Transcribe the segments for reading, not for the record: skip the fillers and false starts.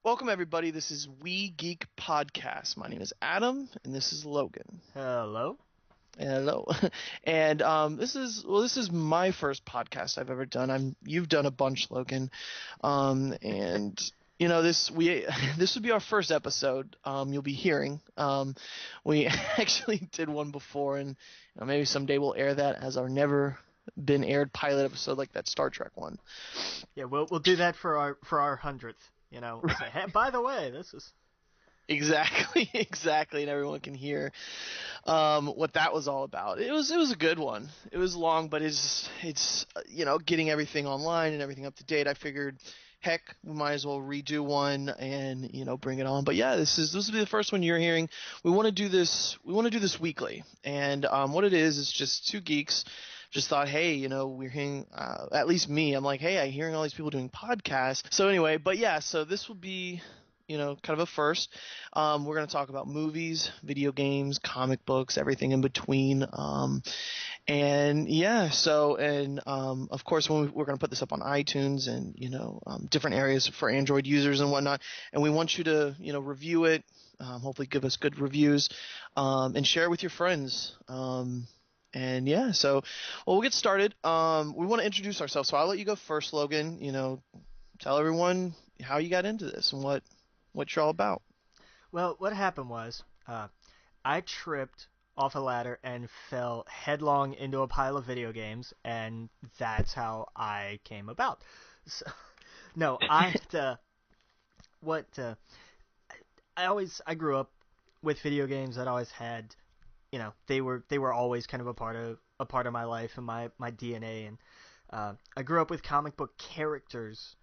Welcome, everybody. This is We Geek Podcast. My name is Adam, and this is Logan. Hello. Hello. And this is my first podcast I've ever done. You've done a bunch, Logan. And this would be our first episode. You'll be hearing. We actually did one before, and maybe someday we'll air that as our never been aired pilot episode, like that Star Trek one. Yeah, we'll do that for our 100th. We'll say, hey, by the way, this is Exactly, and everyone can hear what that was all about. It was a good one. It was long, but it's getting everything online and everything up to date. I figured, heck, we might as well redo one and bring it on. But yeah, this will be the first one you're hearing. We want to do this. We want to do this weekly, and what it is just two geeks. Just thought, hey, we're hearing, at least me, I'm like, hey, I'm hearing all these people doing podcasts. So anyway, but yeah, so this will be, kind of a first. We're going to talk about movies, video games, comic books, everything in between. And yeah, of course, we're going to put this up on iTunes and, different areas for Android users and whatnot. And we want you to, review it, hopefully give us good reviews, and share it with your friends. And yeah, we'll get started. We want to introduce ourselves, so I'll let you go first, Logan. Tell everyone how you got into this and what you're all about. well. What happened was, I tripped off a ladder and fell headlong into a pile of video games, and that's how I came about. So, no, what I grew up with video games. That always had, they were always kind of a part of my life and my DNA. And I grew up with comic book characters,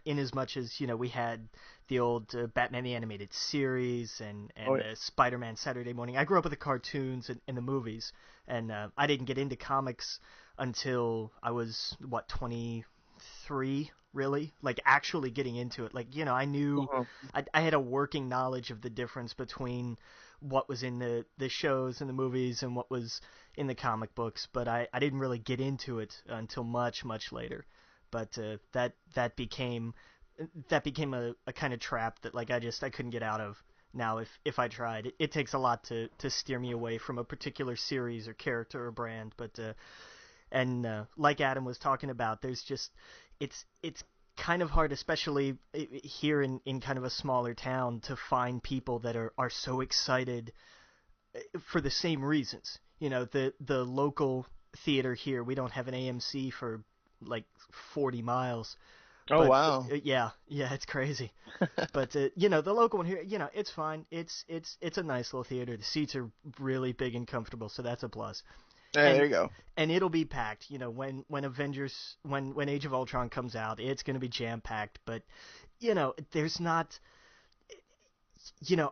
in as much as we had the old Batman the Animated Series and Oh yeah. Spider-Man Saturday Morning. I grew up with the cartoons and the movies, and I didn't get into comics until I was 23, really, like actually getting into it. Like I knew Uh-huh. I had a working knowledge of the difference between what was in the shows and the movies and what was in the comic books, but I didn't really get into it until much later. But that became a kind of trap that, like, I couldn't get out of. Now if I tried, it takes a lot to steer me away from a particular series or character or brand. But and like Adam was talking about, there's just it's kind of hard, especially here in kind of a smaller town, to find people that are so excited for the same reasons. The local theater here, we don't have an AMC for like 40 miles. Oh But wow. yeah, it's crazy. But the local one here, it's fine. It's a nice little theater. The seats are really big and comfortable, so that's a plus. Hey, there And you go. and it'll be packed. When Age of Ultron comes out, it's going to be jam packed. But there's not.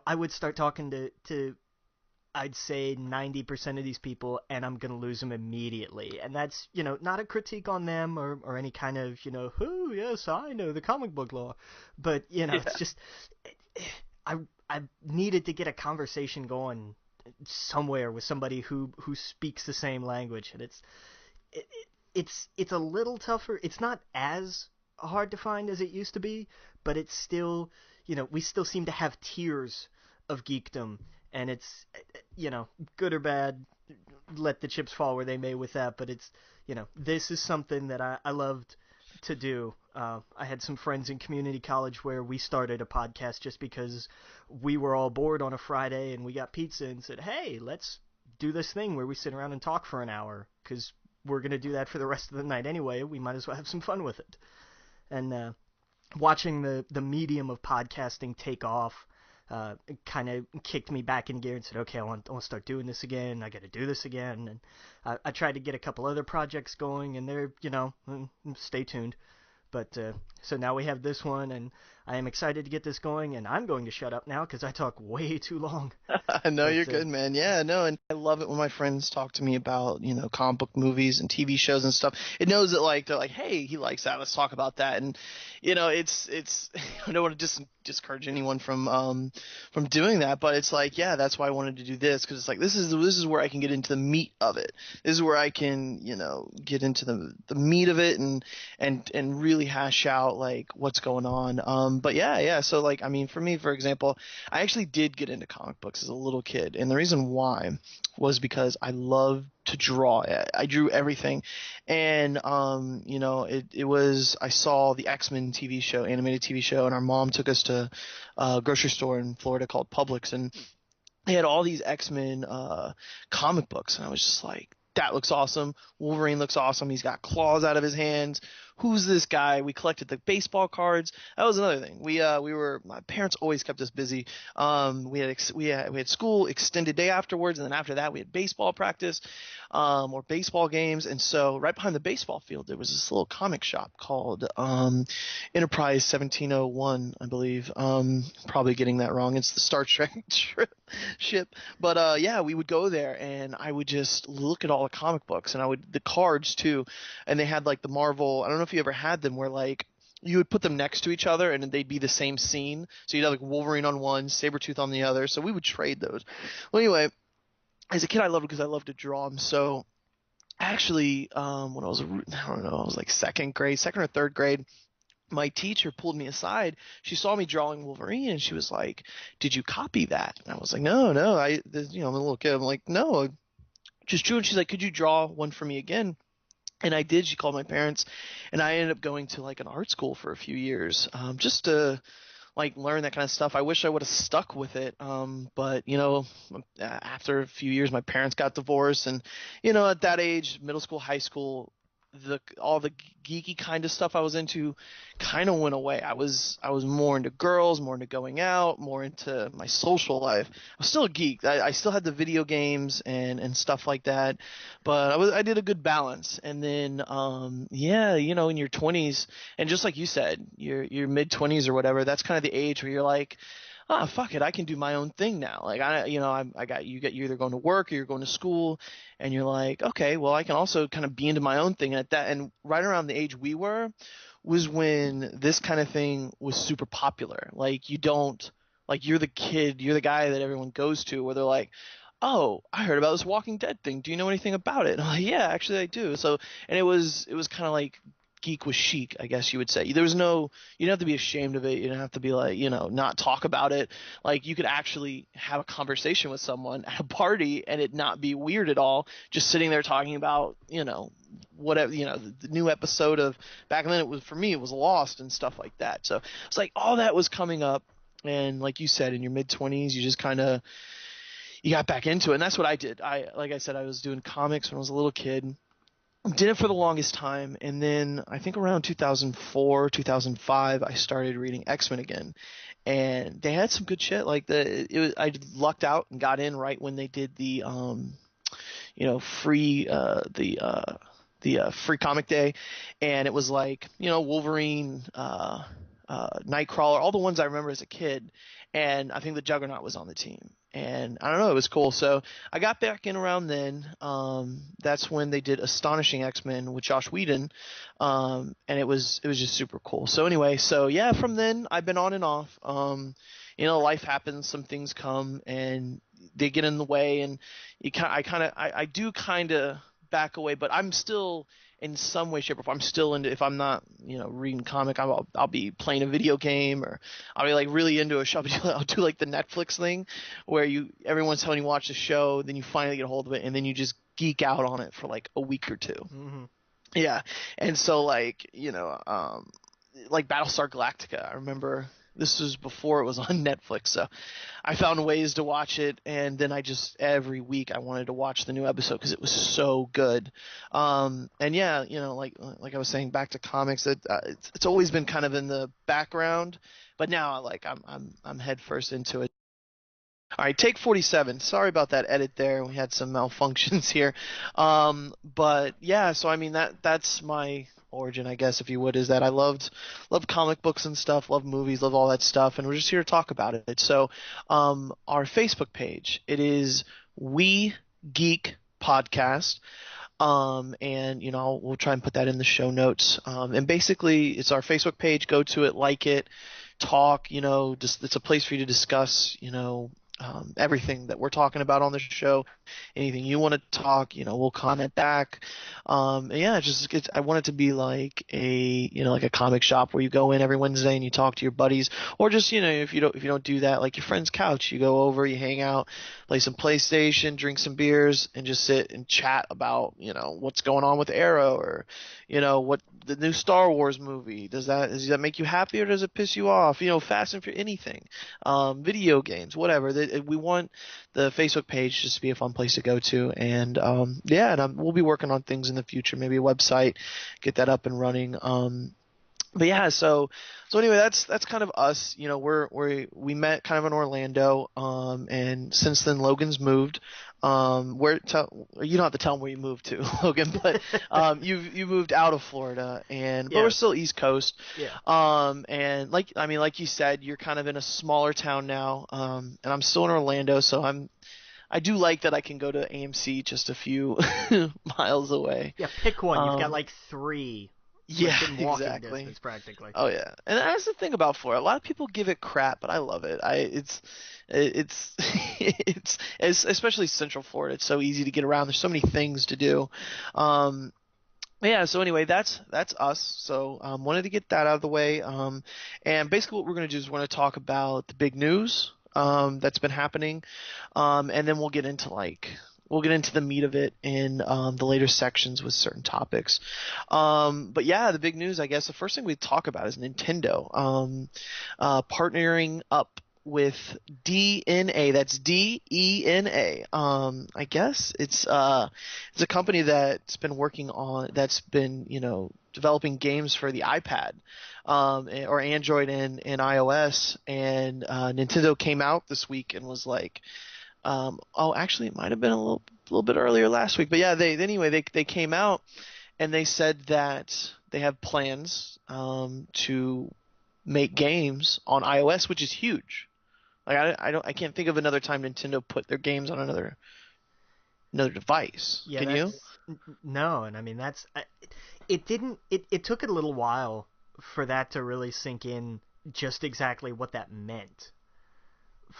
I would start talking to I'd say 90% of these people, and I'm going to lose them immediately. And that's, not a critique on them or any kind of, oh, yes, I know the comic book law. But, Yeah. it's just, I, I needed to get a conversation going somewhere with somebody who speaks the same language. And it, it's a little tougher. It's not as hard to find as it used to be, but it's still, we still seem to have tiers of geekdom, and it's, good or bad, let the chips fall where they may with that. But it's, this is something that I loved to do. I had some friends in community college where we started a podcast just because we were all bored on a Friday and we got pizza and said, hey, let's do this thing where we sit around and talk for an hour, because we're going to do that for the rest of the night anyway. We might as well have some fun with it. And watching the medium of podcasting take off kind of kicked me back in gear and said, okay, I want to start doing this again. I got to do this again. And I tried to get a couple other projects going, and they're, stay tuned. But so now we have this one, and I am excited to get this going. And I'm going to shut up now because I talk way too long. No, But you're good, man. Yeah, no, and I love it when my friends talk to me about, comic book movies and TV shows and stuff. It knows that, like, they're like, hey, he likes that. Let's talk about that. And, it's I don't want to discourage anyone from doing that, but it's like, yeah, that's why I wanted to do this, because it's like this is where I can get into the meat of it. This is where I can, get into the meat of it and really hash out like what's going on. But yeah. So like, I mean, for me, for example, I actually did get into comic books as a little kid, and the reason why was because I loved to draw. I drew everything, and it was I saw the X-Men TV show, animated TV show, and our mom took us to a grocery store in Florida called Publix, and they had all these X-Men comic books, and I was just like, that looks awesome. Wolverine looks awesome. He's got claws out of his hands. Who's this guy? We collected the baseball cards. That was another thing. My parents always kept us busy. We had school, extended day afterwards, and then after that we had baseball practice, or baseball games. And so right behind the baseball field there was this little comic shop called Enterprise 1701, I believe. Probably getting that wrong. It's the Star Trek ship. But we would go there and I would just look at all the comic books, and the cards too. And they had like the Marvel, I don't know if you ever had them, where like you would put them next to each other and they'd be the same scene. So you'd have like Wolverine on one, Sabretooth on the other. So we would trade those. Well, anyway, as a kid I loved it because I loved to draw them. So actually, when I was like second or third grade, my teacher pulled me aside. She saw me drawing Wolverine and she was like, "Did you copy that?" And I was like, No, I'm a little kid. I'm like, "No, just drew." And she's like, "Could you draw one for me again?" And I did. She called my parents, and I ended up going to like an art school for a few years, just to like learn that kind of stuff. I wish I would have stuck with it, but after a few years, my parents got divorced, and at that age, middle school, high school, all the geeky kind of stuff I was into kind of went away. I was more into girls, more into going out, more into my social life. I was still a geek. I still had the video games and stuff like that, but I did a good balance. And then in your 20s, and just like you said, your mid 20s or whatever, that's kind of the age where you're like, "Oh, fuck it, I can do my own thing now." Like you're either going to work or you're going to school, and you're like, "Okay, well, I can also kind of be into my own thing." And right around the age we were was when this kind of thing was super popular. Like you're the kid, you're the guy that everyone goes to where they're like, "Oh, I heard about this Walking Dead thing. Do you know anything about it?" And I'm like, "Yeah, actually I do." So, and it was kind of like geek was chic, I guess you would say. You didn't have to be ashamed of it. You didn't have to be like, not talk about it. Like you could actually have a conversation with someone at a party and it not be weird at all. Just sitting there talking about, whatever, the new episode of back then for me, it was Lost and stuff like that. So it's like all that was coming up. And like you said, in your mid 20s, you just you got back into it. And that's what I did. Like I said, I was doing comics when I was a little kid. Did it for the longest time, and then I think around 2004, 2005, I started reading X-Men again, and they had some good shit. Like I lucked out and got in right when they did the free free comic day, and it was like Wolverine, Nightcrawler, all the ones I remember as a kid, and I think the Juggernaut was on the team. And I don't know, it was cool. So I got back in around then. That's when they did Astonishing X-Men with Josh Whedon, and it was just super cool. So anyway, from then I've been on and off. Life happens, some things come, and they get in the way, and I do kind of back away, but I'm still in some way, shape, or form. I'm still into, if I'm not, reading comic, I'll be playing a video game, or I'll be like really into a show. I'll do like the Netflix thing where everyone's telling you watch the show, then you finally get a hold of it, and then you just geek out on it for like a week or two. Mm-hmm. Yeah. And so like Battlestar Galactica, I remember this was before it was on Netflix, so I found ways to watch it, and then every week I wanted to watch the new episode because it was so good. And yeah, like I was saying, back to comics, it's always been kind of in the background, but now I'm head first into it. All right, take 47. Sorry about that edit there. We had some malfunctions here. But yeah, so I mean that's my origin, I guess, if you would, is that I loved comic books and stuff, love movies, love all that stuff, and we're just here to talk about it. So, our Facebook page, it is We Geek Podcast. And we'll try and put that in the show notes. And basically it's our Facebook page. Go to it, like it, talk, just it's a place for you to discuss, everything that we're talking about on the show. Anything you want to talk, we'll comment back. Yeah, I want it to be like like a comic shop where you go in every Wednesday and you talk to your buddies, or just, if you don't do that, like your friend's couch, you go over, you hang out, play some PlayStation, drink some beers, and just sit and chat about, what's going on with Arrow, or, what the new Star Wars movie, does that make you happy or does it piss you off? Fast and Furious, anything, video games, whatever. We want the Facebook page just to be a fun place to go to, and we'll be working on things in the future, maybe a website, get that up and running. But yeah, so anyway, that's kind of us. We met kind of in Orlando, and since then Logan's moved. You don't have to tell him where you moved to, Logan, but you moved out of Florida, but we're still East Coast. Yeah. And like you said, you're kind of in a smaller town now, and I'm still in Orlando, so I do like that I can go to AMC just a few miles away. Yeah, pick one. You've got like 3. Yeah, within walking exactly. distance, practically. Oh yeah, and that's the thing about Florida. A lot of people give it crap, but I love it. It's especially Central Florida. It's so easy to get around. There's so many things to do. Yeah. So anyway, that's us. So wanted to get that out of the way. And basically what we're going to do is we're going to talk about the big news that's been happening, and then we'll get into the meat of it in the later sections with certain topics. But yeah, the big news, I guess, the first thing we talk about is Nintendo partnering up with DNA. That's DENA. I guess it's a company that's been developing games for the iPad, or Android and iOS. And Nintendo came out this week and was like, actually, it might have been a little bit earlier last week, but yeah, they came out and they said that they have plans to make games on iOS, which is huge. Like I can't think of another time Nintendo put their games on another device. Yeah, Can you? No, and I mean it took a little while for that to really sink in, just exactly what that meant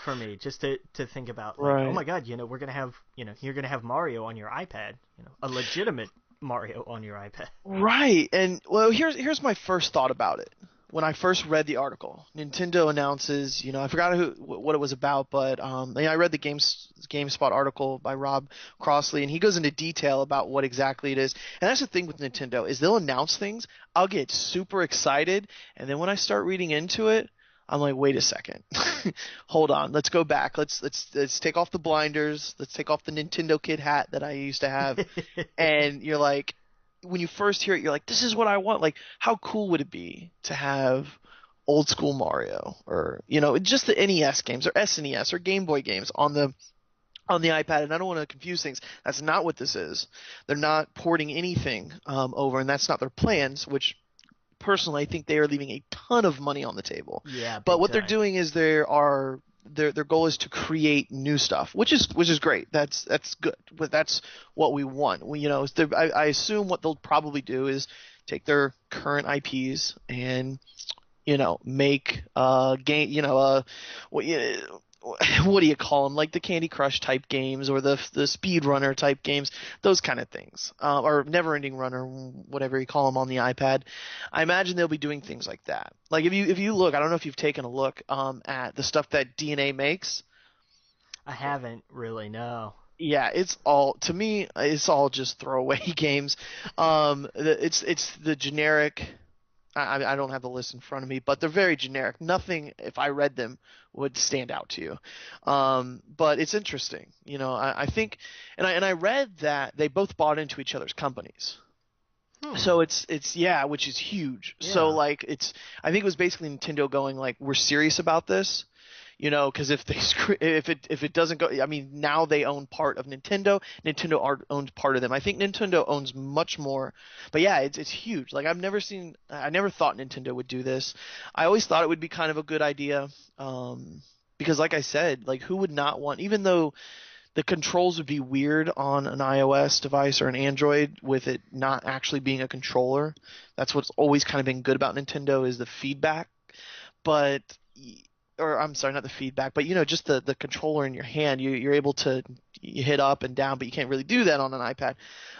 for me, just to think about, like, Right. Oh my God, we're gonna have, you're gonna have Mario on your iPad, a legitimate Mario on your iPad. Right. And well, here's my first thought about it. When I first read the article, Nintendo announces, I forgot what it was about, but I read the GameSpot article by Rob Crossley, and he goes into detail about what exactly it is. And that's the thing with Nintendo, is they'll announce things, I'll get super excited, and then when I start reading into it, I'm like, wait a second, hold on, let's go back, let's take off the blinders, let's take off the Nintendo Kid hat that I used to have, and you're like, when you first hear it, you're like, this is what I want. Like, how cool would it be to have old school Mario, or just the NES games or SNES or Game Boy games on the iPad? And I don't want to confuse things. That's not what this is. They're not porting anything over, and that's not their plans. Which, personally, I think they are leaving a ton of money on the table. Yeah. But what they're doing is their goal is to create new stuff, which is great. That's good. But that's what we want. I assume what they'll probably do is take their current IPs and make game. What do you call them? Like the Candy Crush type games, or the Speed Runner type games, those kind of things, or Never Ending Runner, whatever you call them on the iPad. I imagine they'll be doing things like that. Like if you look, I don't know if you've taken a look at the stuff that DNA makes. I haven't really, no. Yeah, it's all just throwaway games. It's the generic. I don't have the list in front of me, but they're very generic. Nothing, if I read them, would stand out to you. But it's interesting. I think, and I read that they both bought into each other's companies. So it's which is huge. Yeah. So I think it was basically Nintendo going like, we're serious about this. Because if it doesn't go, I mean, now they own part of Nintendo. Nintendo owns part of them. I think Nintendo owns much more. But yeah, it's huge. Like I never thought Nintendo would do this. I always thought it would be kind of a good idea, because like I said, like who would not want, even though the controls would be weird on an iOS device or an Android with it not actually being a controller. That's what's always kind of been good about Nintendo, is the feedback. But or I'm sorry, not the feedback, but just the controller in your hand, you're able to you hit up and down, but you can't really do that on an iPad.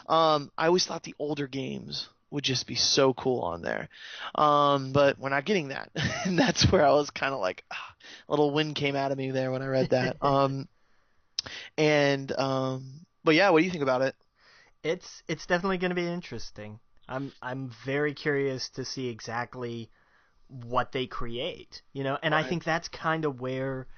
I always thought the older games would just be so cool on there, but we're not getting that, and that's where I was kind of like, a little wind came out of me there when I read that. But yeah, what do you think about it? It's definitely going to be interesting. I'm very curious to see exactly what they create, and I Right. think that's kind of where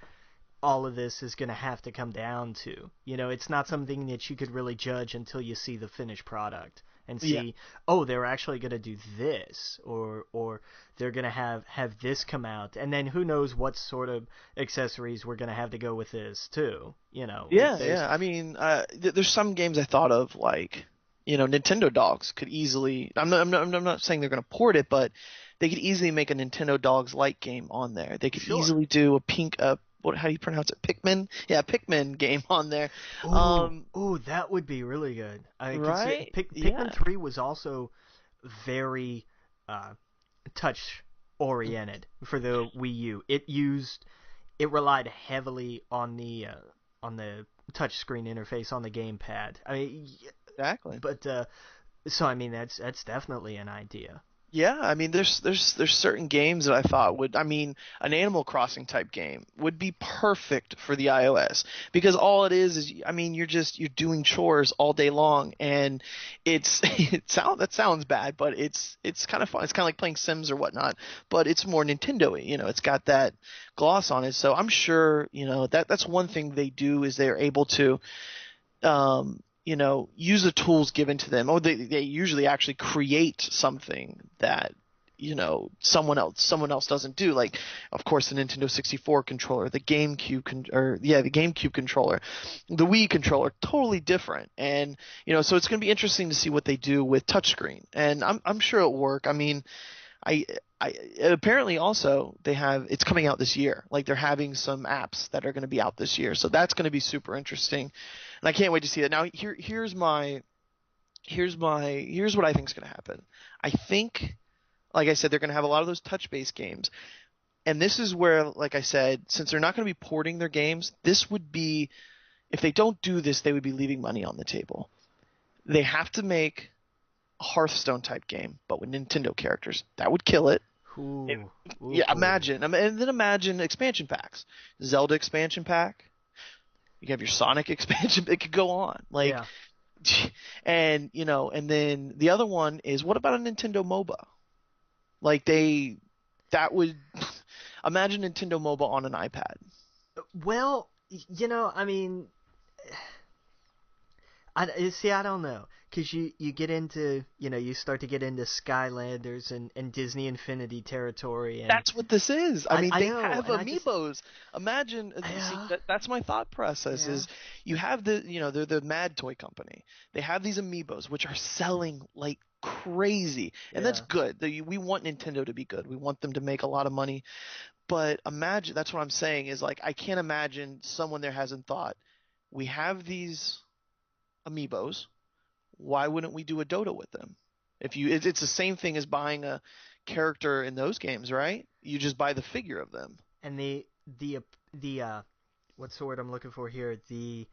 all of this is going to have to come down to. It's not something that you could really judge until you see the finished product and Yeah. see, oh, they're actually going to do this, or they're going to have this come out, and then who knows what sort of accessories we're going to have to go with this too. Yeah, There's yeah. I mean, there's some games I thought of like, Nintendo Dogs could easily. I'm not saying they're going to port it, but they could easily make a Nintendo Dogs like game on there. They could sure. easily do a pink, how do you pronounce it? Pikmin? Yeah, Pikmin game on there. Ooh, ooh, that would be really good. I could see Right? Yeah, Pikmin 3 was also very touch oriented for the Wii U. It relied heavily on the touch screen interface on the gamepad. I mean, exactly. but so I mean that's definitely an idea. Yeah, I mean, there's certain games that I thought would, I mean, an Animal Crossing type game would be perfect for the iOS because all it is, I mean, you're doing chores all day long, and that sounds bad, but it's kind of fun. It's kind of like playing Sims or whatnot, but it's more Nintendo-y. It's got that gloss on it, so I'm sure, that's one thing they do is they're able to use the tools given to them, or they usually actually create something that someone else doesn't do. Like, of course, the Nintendo 64 controller, the GameCube controller, the Wii controller, totally different. And so it's going to be interesting to see what they do with touchscreen, and I'm sure it'll work. I mean, I, I apparently also it's coming out this year. Like they're having some apps that are going to be out this year, so that's going to be super interesting, and I can't wait to see that. Now here's what I think is going to happen. I think, like I said, they're going to have a lot of those touch-based games, and this is where, like I said, since they're not going to be porting their games, this would be, if they don't do this, they would be leaving money on the table. They have to make a Hearthstone type game, but with Nintendo characters. That would kill it. Ooh, Yeah, ooh. and then imagine expansion packs. Zelda expansion pack. You have your Sonic expansion. It could go on. Like, Yeah. and then the other one is, what about a Nintendo MOBA? Like that would imagine Nintendo MOBA on an iPad. Well, I mean, I don't know, because you get into, you start to get into Skylanders and Disney Infinity territory, and That's what this is. I mean, I they know, have and I just, amiibos. Imagine, see, yeah, that's my thought process. yeah, Is you have they're the Mad Toy Company. They have these amiibos which are selling like crazy, and that's yeah. good. We want Nintendo to be good. We want them to make a lot of money. But imagine, that's what I'm saying is, like, I can't imagine someone there hasn't thought, we have these amiibos. Why wouldn't we do a Dota with them? It's the same thing as buying a character in those games, right? You just buy the figure of them. And the what's the word I'm looking for here? The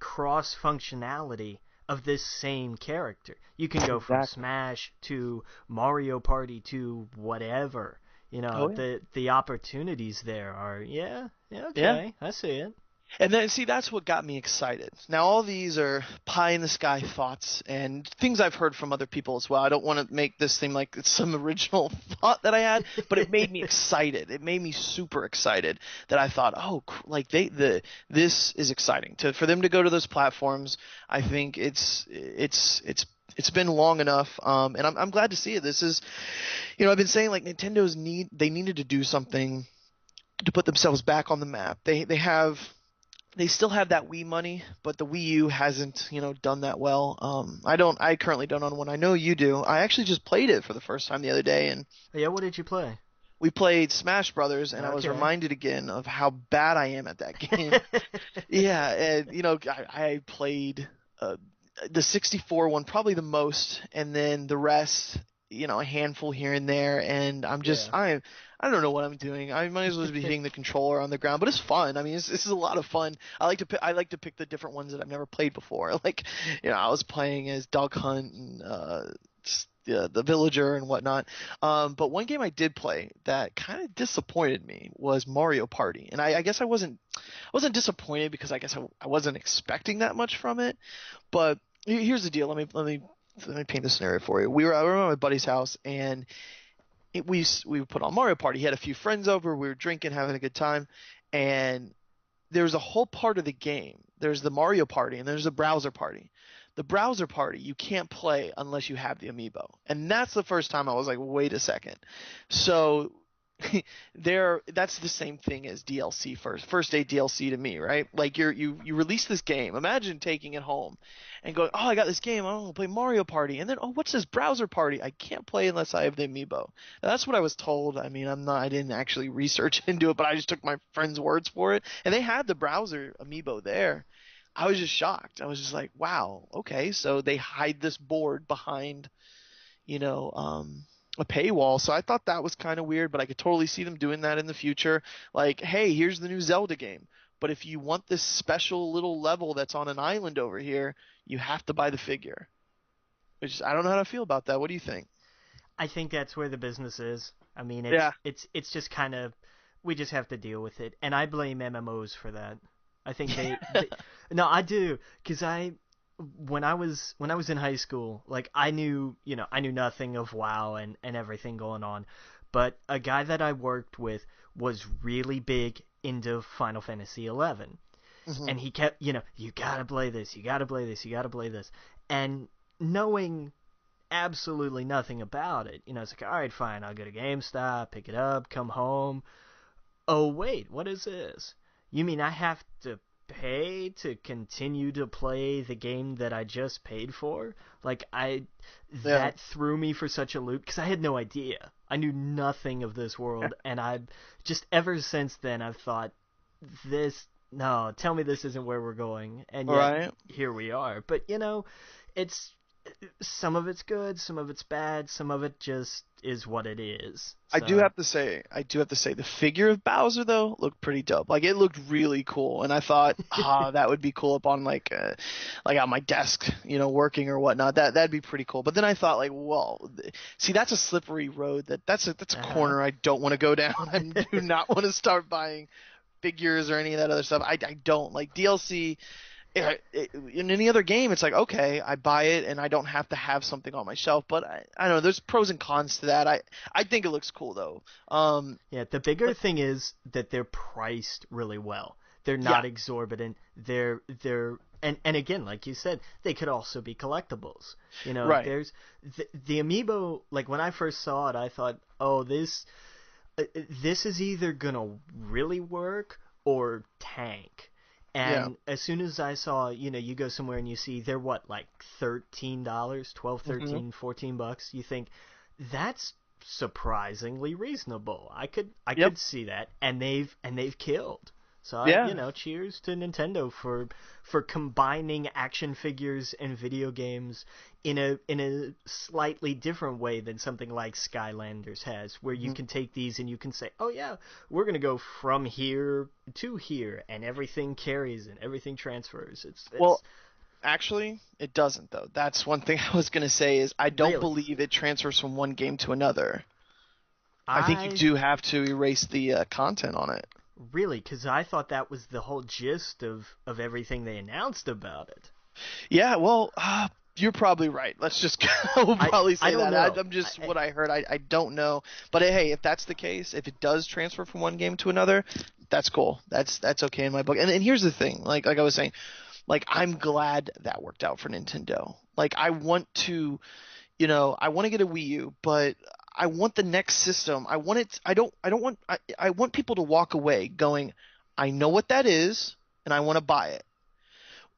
cross functionality of this same character. You can go from Exactly. Smash to Mario Party to whatever. Oh yeah. The opportunities there are, yeah, Yeah. okay, I see it. And then, see, that's what got me excited. Now, all these are pie in the sky thoughts and things I've heard from other people as well. I don't want to make this seem like it's some original thought that I had, but it made me excited. It made me super excited that I thought, oh, like this is exciting for them to go to those platforms. I think it's been long enough, and I'm glad to see it. This is, I've been saying, like, they needed to do something to put themselves back on the map. They still have that Wii money, but the Wii U hasn't, done that well. I currently don't own one. I know you do. I actually just played it for the first time the other day, and Yeah, what did you play? we played Smash Brothers, and I was Okay. reminded again of how bad I am at that game. Yeah, and I played the 64 one probably the most, and then the rest, a handful here and there, and Yeah. I'm I don't know what I'm doing. I might as well just be hitting the controller on the ground, but it's fun. I mean, this is a lot of fun. I like to pick the different ones that I've never played before. Like, I was playing as Duck Hunt and the villager and whatnot. But one game I did play that kind of disappointed me was Mario Party, and I guess I wasn't disappointed because I guess I wasn't expecting that much from it. But here's the deal. Let me paint the scenario for you. We were at my buddy's house, and we put on Mario Party. He had a few friends over. We were drinking, having a good time, and there's a whole part of the game. There's the Mario Party, and there's the browser party. The browser party you can't play unless you have the amiibo, and that's the first time I was like, wait a second. So that's the same thing as DLC first day DLC to me, right? Like you release this game. Imagine taking it home and going, oh, I got this game. I want to play Mario Party, and then what's this browser party? I can't play unless I have the amiibo. Now, that's what I was told. I mean, I didn't actually research into it, but I just took my friend's words for it, and they had the browser amiibo there. I was just shocked. I was just like, wow, okay, so they hide this board behind, a paywall. So I thought that was kind of weird, but I could totally see them doing that in the future. Like, hey, here's the new Zelda game, but if you want this special little level that's on an island over here, you have to buy the figure. Which I don't know how to feel about that. What do you think? I think that's where the business is. I mean, it's just kind of, we just have to deal with it, and I blame MMOs for that. I think they no, I do, because when I was in high school, like I knew nothing of WoW and everything going on, but a guy that I worked with was really big into Final Fantasy 11, and he kept, you gotta play this, you gotta play this, you gotta play this, and knowing absolutely nothing about it, it's like, all right, fine, I'll go to GameStop, pick it up, come home. Oh wait, what is this? You mean I have to pay to continue to play the game that I just paid for? Like, that threw me for such a loop, because I had no idea. I knew nothing of this world, and I just, ever since then, I've thought, tell me this isn't where we're going, and yet, here we are. But, it's, some of it's good, some of it's bad, some of it just is what it is. So. I do have to say, the figure of Bowser though looked pretty dope. Like, it looked really cool, and I thought, that would be cool up on like on my desk, working or whatnot. That'd be pretty cool. But then I thought, like, well, see, that's a slippery road. That's a corner I don't want to go down. I do not want to start buying figures or any of that other stuff. I don't like DLC. In any other game, it's like, okay, I buy it and I don't have to have something on my shelf. But I don't know. There's pros and cons to that. I think it looks cool though. The bigger thing is that they're priced really well. They're not exorbitant. They're and again, like you said, they could also be collectibles. Right. There's the amiibo. Like, when I first saw it, I thought, oh, this is either gonna really work or tank. And as soon as I saw, you go somewhere and you see they're like $13, $12, $13, $14, you think that's surprisingly reasonable. I could see that, and they've killed. So cheers to Nintendo for combining action figures and video games in a slightly different way than something like Skylanders has, where you can take these and you can say, oh yeah, we're gonna go from here to here, and everything carries and everything transfers. Well, actually, it doesn't though. That's one thing I was gonna say is I don't believe it transfers from one game to another. I think you do have to erase the content on it. Really? Because I thought that was the whole gist of everything they announced about it. Yeah, well, you're probably right. Let's just probably say that. I'm just what I heard. I don't know. But hey, if that's the case, if it does transfer from one game to another, that's cool. That's okay in my book. And here's the thing. Like I was saying, like, I'm glad that worked out for Nintendo. Like, I want to get a Wii U, but I want the next system. I want it. I want people to walk away going, I know what that is, and I want to buy it.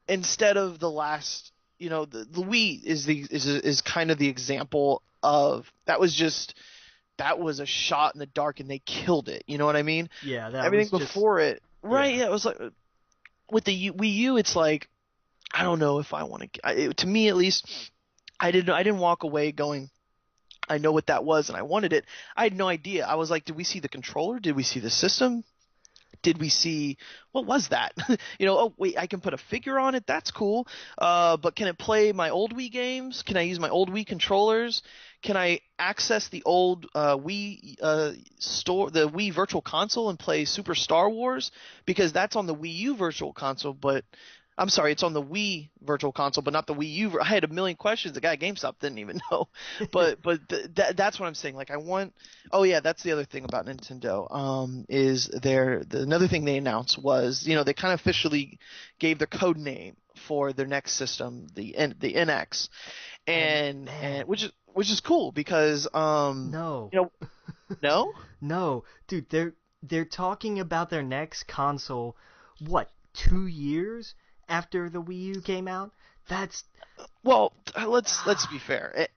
Instead of the last, the Wii is kind of the example of that was a shot in the dark and they killed it. You know what I mean? Yeah. Everything before it, right? Yeah, it was like with the Wii U. It's like, I don't know if I want to. To me, at least, I didn't walk away going, I know what that was and I wanted it. I had no idea. I was like, did we see the controller? Did we see the system? Did we see what was that? Oh wait, I can put a figure on it. That's cool. But can it play my old Wii games? Can I use my old Wii controllers? Can I access the old Wii store, the Wii Virtual Console, and play Super Star Wars? Because that's on the Wii U Virtual Console, but I'm sorry, it's on the Wii Virtual Console, but not the Wii U. I had a million questions. The guy at GameStop didn't even know. But that's what I'm saying. Like I want. Oh yeah, that's the other thing about Nintendo. Is another thing they announced was they kind of officially gave their code name for their next system, the NX, and which is cool because No. No. No, dude, they're talking about their next console. What, 2 years after the Wii U came out? That's Well, let's be fair.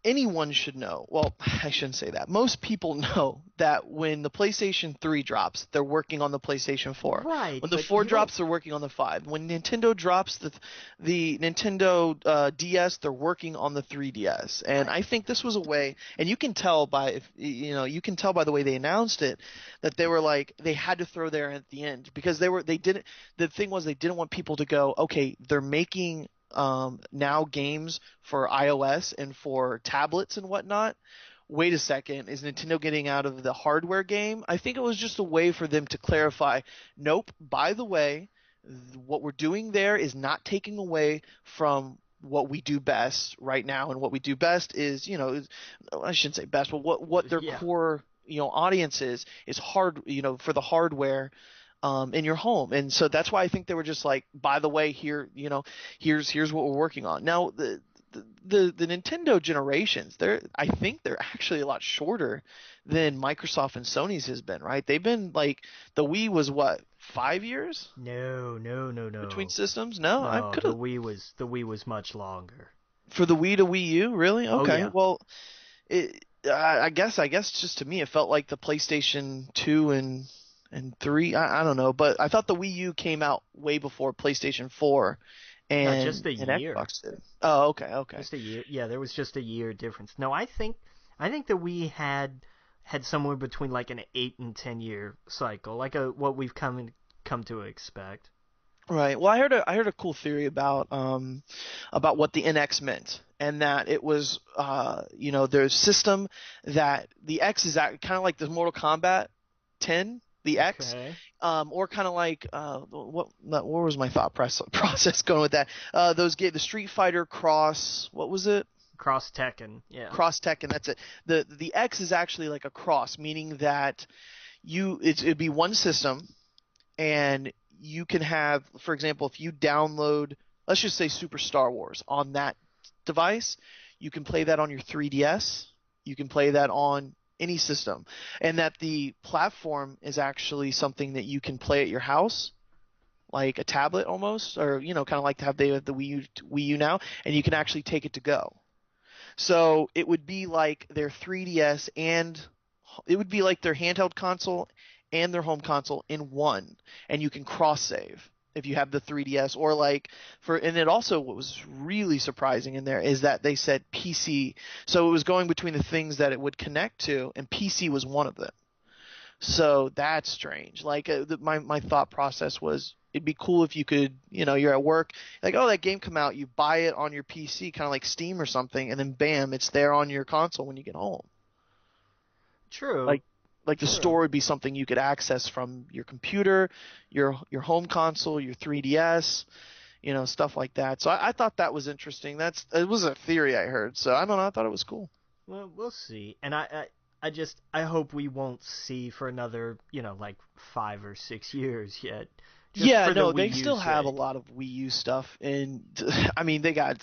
Anyone should know. Well, I shouldn't say that. Most people know that when the PlayStation 3 drops, they're working on the PlayStation 4. right. When the but 4 you drops, they're working on the 5. When Nintendo drops the Nintendo DS, they're working on the 3DS. And I think this was a way, and you can tell by you can tell by the way they announced it that they were like they had to throw there at the end because they didn't. The thing was they didn't want people to go, okay, they're making now games for iOS and for tablets and whatnot. Wait a second, is Nintendo getting out of the hardware game? I think it was just a way for them to clarify, nope, by the way, what we're doing there is not taking away from what we do best right now, and what we do best is, I shouldn't say best, but what their core, audience is hard, for the hardware in your home. And so that's why I think they were just like, by the way, here's what we're working on. Now the Nintendo generations, I think they're actually a lot shorter than Microsoft and Sony's has been, right? They've been like the Wii was what, 5 years? No. Between systems? No, I could have. The Wii was much longer. For the Wii to Wii U, really? Okay. Oh, yeah. Well, I guess just to me it felt like the PlayStation 2 and 3. I don't know, but I thought the Wii U came out way before PlayStation 4 and, just a year. Xbox did. Oh, okay. Just a year. Yeah, there was just a year difference. No, I think the Wii had somewhere between like an 8 and 10 year cycle, like what we've come to expect. Right. Well, I heard a cool theory about what the NX meant, and that it was their system, that the X is kind of like the Mortal Kombat 10, the X, Okay. or kind of like what was my thought process going with that? The Street Fighter Cross, what was it? Cross Tekken, yeah. Cross Tekken, that's it. The X is actually like a cross, meaning that it'd be one system, and you can have, for example, if you download, let's just say Super Star Wars on that device, you can play that on your 3DS, you can play that on any system, and that the platform is actually something that you can play at your house, like a tablet almost, or kind of like they have the Wii U now, and you can actually take it to go. So it would be like their 3DS, and it would be like their handheld console and their home console in one, and you can cross save if you have the 3DS, or and it also, what was really surprising in there is that they said PC, so it was going between the things that it would connect to, and PC was one of them. So that's strange. My thought process was, it'd be cool if you could, you're at work, like, oh, that game come out, you buy it on your PC, kind of like Steam or something, and then bam, it's there on your console when you get home. True. Like the store would be something you could access from your computer, your home console, your 3DS, stuff like that. So I thought that was interesting. It was a theory I heard. So I don't know. I thought it was cool. Well, we'll see. And I hope we won't see for another 5 or 6 years yet. They still have a lot of Wii U stuff, and I mean they got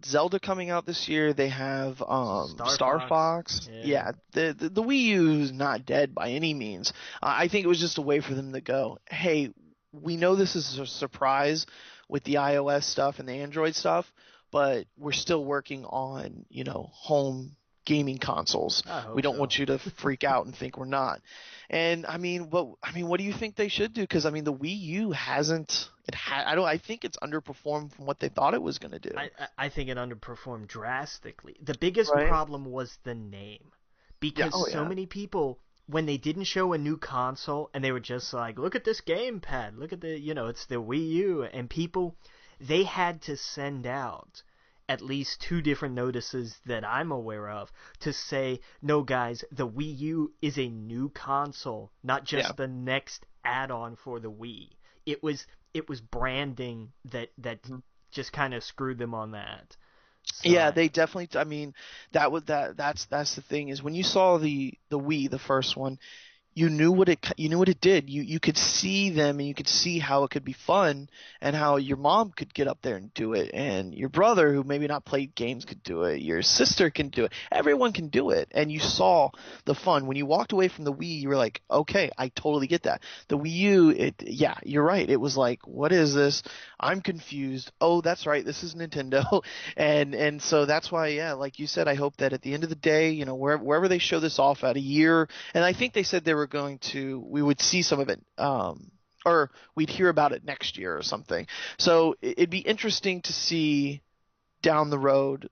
Zelda coming out this year. They have Star Fox. Yeah, the Wii U is not dead by any means. I think it was just a way for them to go, hey, we know this is a surprise with the iOS stuff and the Android stuff, but we're still working on home gaming consoles. I hope We don't so. want you to freak out and think we're not. And what do you think they should do? Because I mean, the Wii U hasn't. I think it's underperformed from what they thought it was going to do. I think it underperformed drastically. The biggest Right? problem was the name. Yeah. Because Oh so yeah. many people, when they didn't show a new console and they were just like, look at this gamepad, look at it's the Wii U, and people, they had to send out at least 2 different notices that I'm aware of to say, no guys, the Wii U is a new console, not just Yeah. the next add-on for the Wii. It was branding that just kind of screwed them on that. So Yeah, they definitely. I mean, that's the thing is when you saw the Wii, the first one, you knew what it did. You could see them and you could see how it could be fun and how your mom could get up there and do it and your brother who maybe not played games could do it. Your sister can do it. Everyone can do it. And you saw the fun. When you walked away from the Wii, you were like, "Okay, I totally get that." The Wii U, yeah, you're right. It was like, "What is this? I'm confused." Oh, that's right. This is Nintendo. And so that's why, yeah, like you said, I hope that at the end of the day, wherever they show this off at a year, and I think they said they were we would see some of it, or we'd hear about it next year or something. So it'd be interesting to see down the road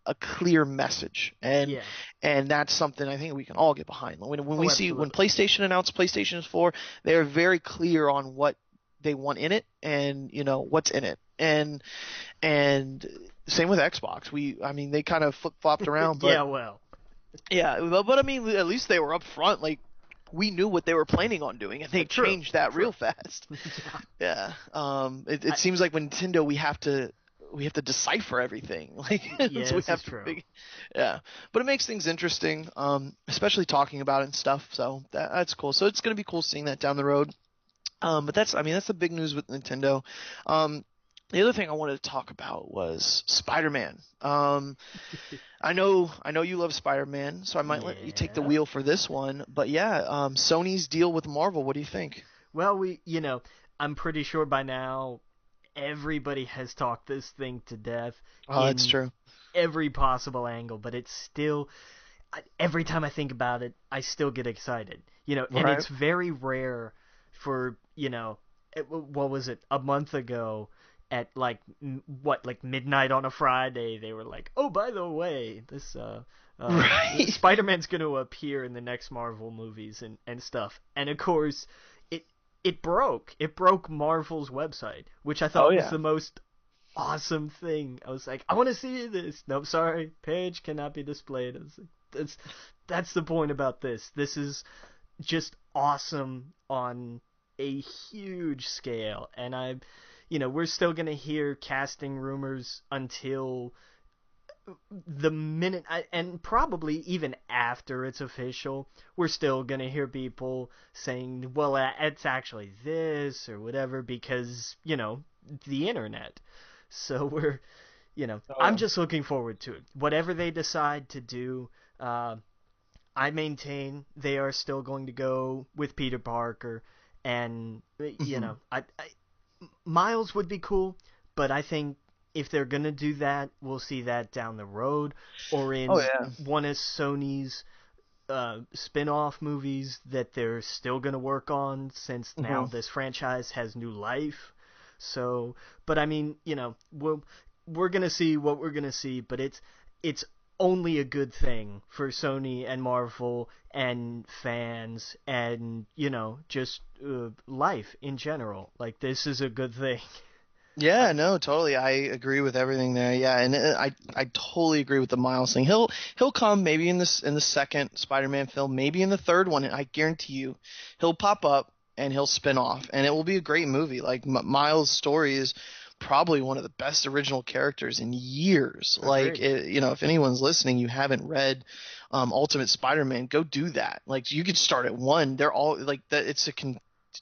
a clear message, and yeah. that's something I think we can all get behind. When Oh, we see when absolutely. PlayStation announced PlayStation 4, they are very clear on what they want in it and what's in it, and same with Xbox. I mean, they kind of flip flopped around, but Yeah, well. yeah, but I mean, at least they were up front. Like we knew what they were planning on doing, and they True. changed that True. real fast. Yeah. Yeah. It I, seems like with Nintendo, we have to decipher everything. Like yeah, so we this is have to true. yeah. But it makes things interesting, especially talking about it and stuff. So that's cool. So it's gonna be cool seeing that down the road. But that's the big news with Nintendo. Um, the other thing I wanted to talk about was Spider-Man. I know you love Spider-Man, so I might let you take the Yeah. wheel for this one. But yeah, Sony's deal with Marvel. What do you think? Well, I'm pretty sure by now everybody has talked this thing to death Oh, that's in true. every possible angle, but it's still, every time I think about it, I still get excited. And Right. it's very rare for, what was it, a month ago at like midnight on a Friday, they were like, oh, by the way, this Right. Spider-Man's going to appear in the next Marvel movies and stuff. And of course, it it broke Marvel's website, which I Oh thought was yeah. the most awesome thing. I was like, I want to see this. Nope, sorry, page cannot be displayed. I was like, that's the point about this. This is just awesome on a huge scale, and we're still gonna hear casting rumors until the minute and probably even after it's official, we're still gonna hear people saying, well, it's actually this or whatever, because the internet. So Oh I'm yeah. just looking forward to it. Whatever they decide to do, I maintain they are still going to go with Peter Parker, and Hmm. Miles would be cool, but I think if they're gonna do that, we'll see that down the road, or Oh in yeah. one of Sony's spin-off movies that they're still gonna work on, since now Hmm. this franchise has new life. So, but I mean, we're gonna see what we're gonna see, but it's only a good thing for Sony and Marvel and fans and just life in general. Like, this is a good thing. I, Yeah, no, totally. I agree with everything there. Yeah, and I totally agree with the Miles thing. He'll come maybe in the second Spider-Man film, maybe in the third one, and I guarantee you, he'll pop up and he'll spin off, and it will be a great movie. Like Miles' story is probably one of the best original characters in years. Like, Agreed. if anyone's listening, you haven't read Ultimate Spider-Man, go do that. Like, you could start at one. They're all like that.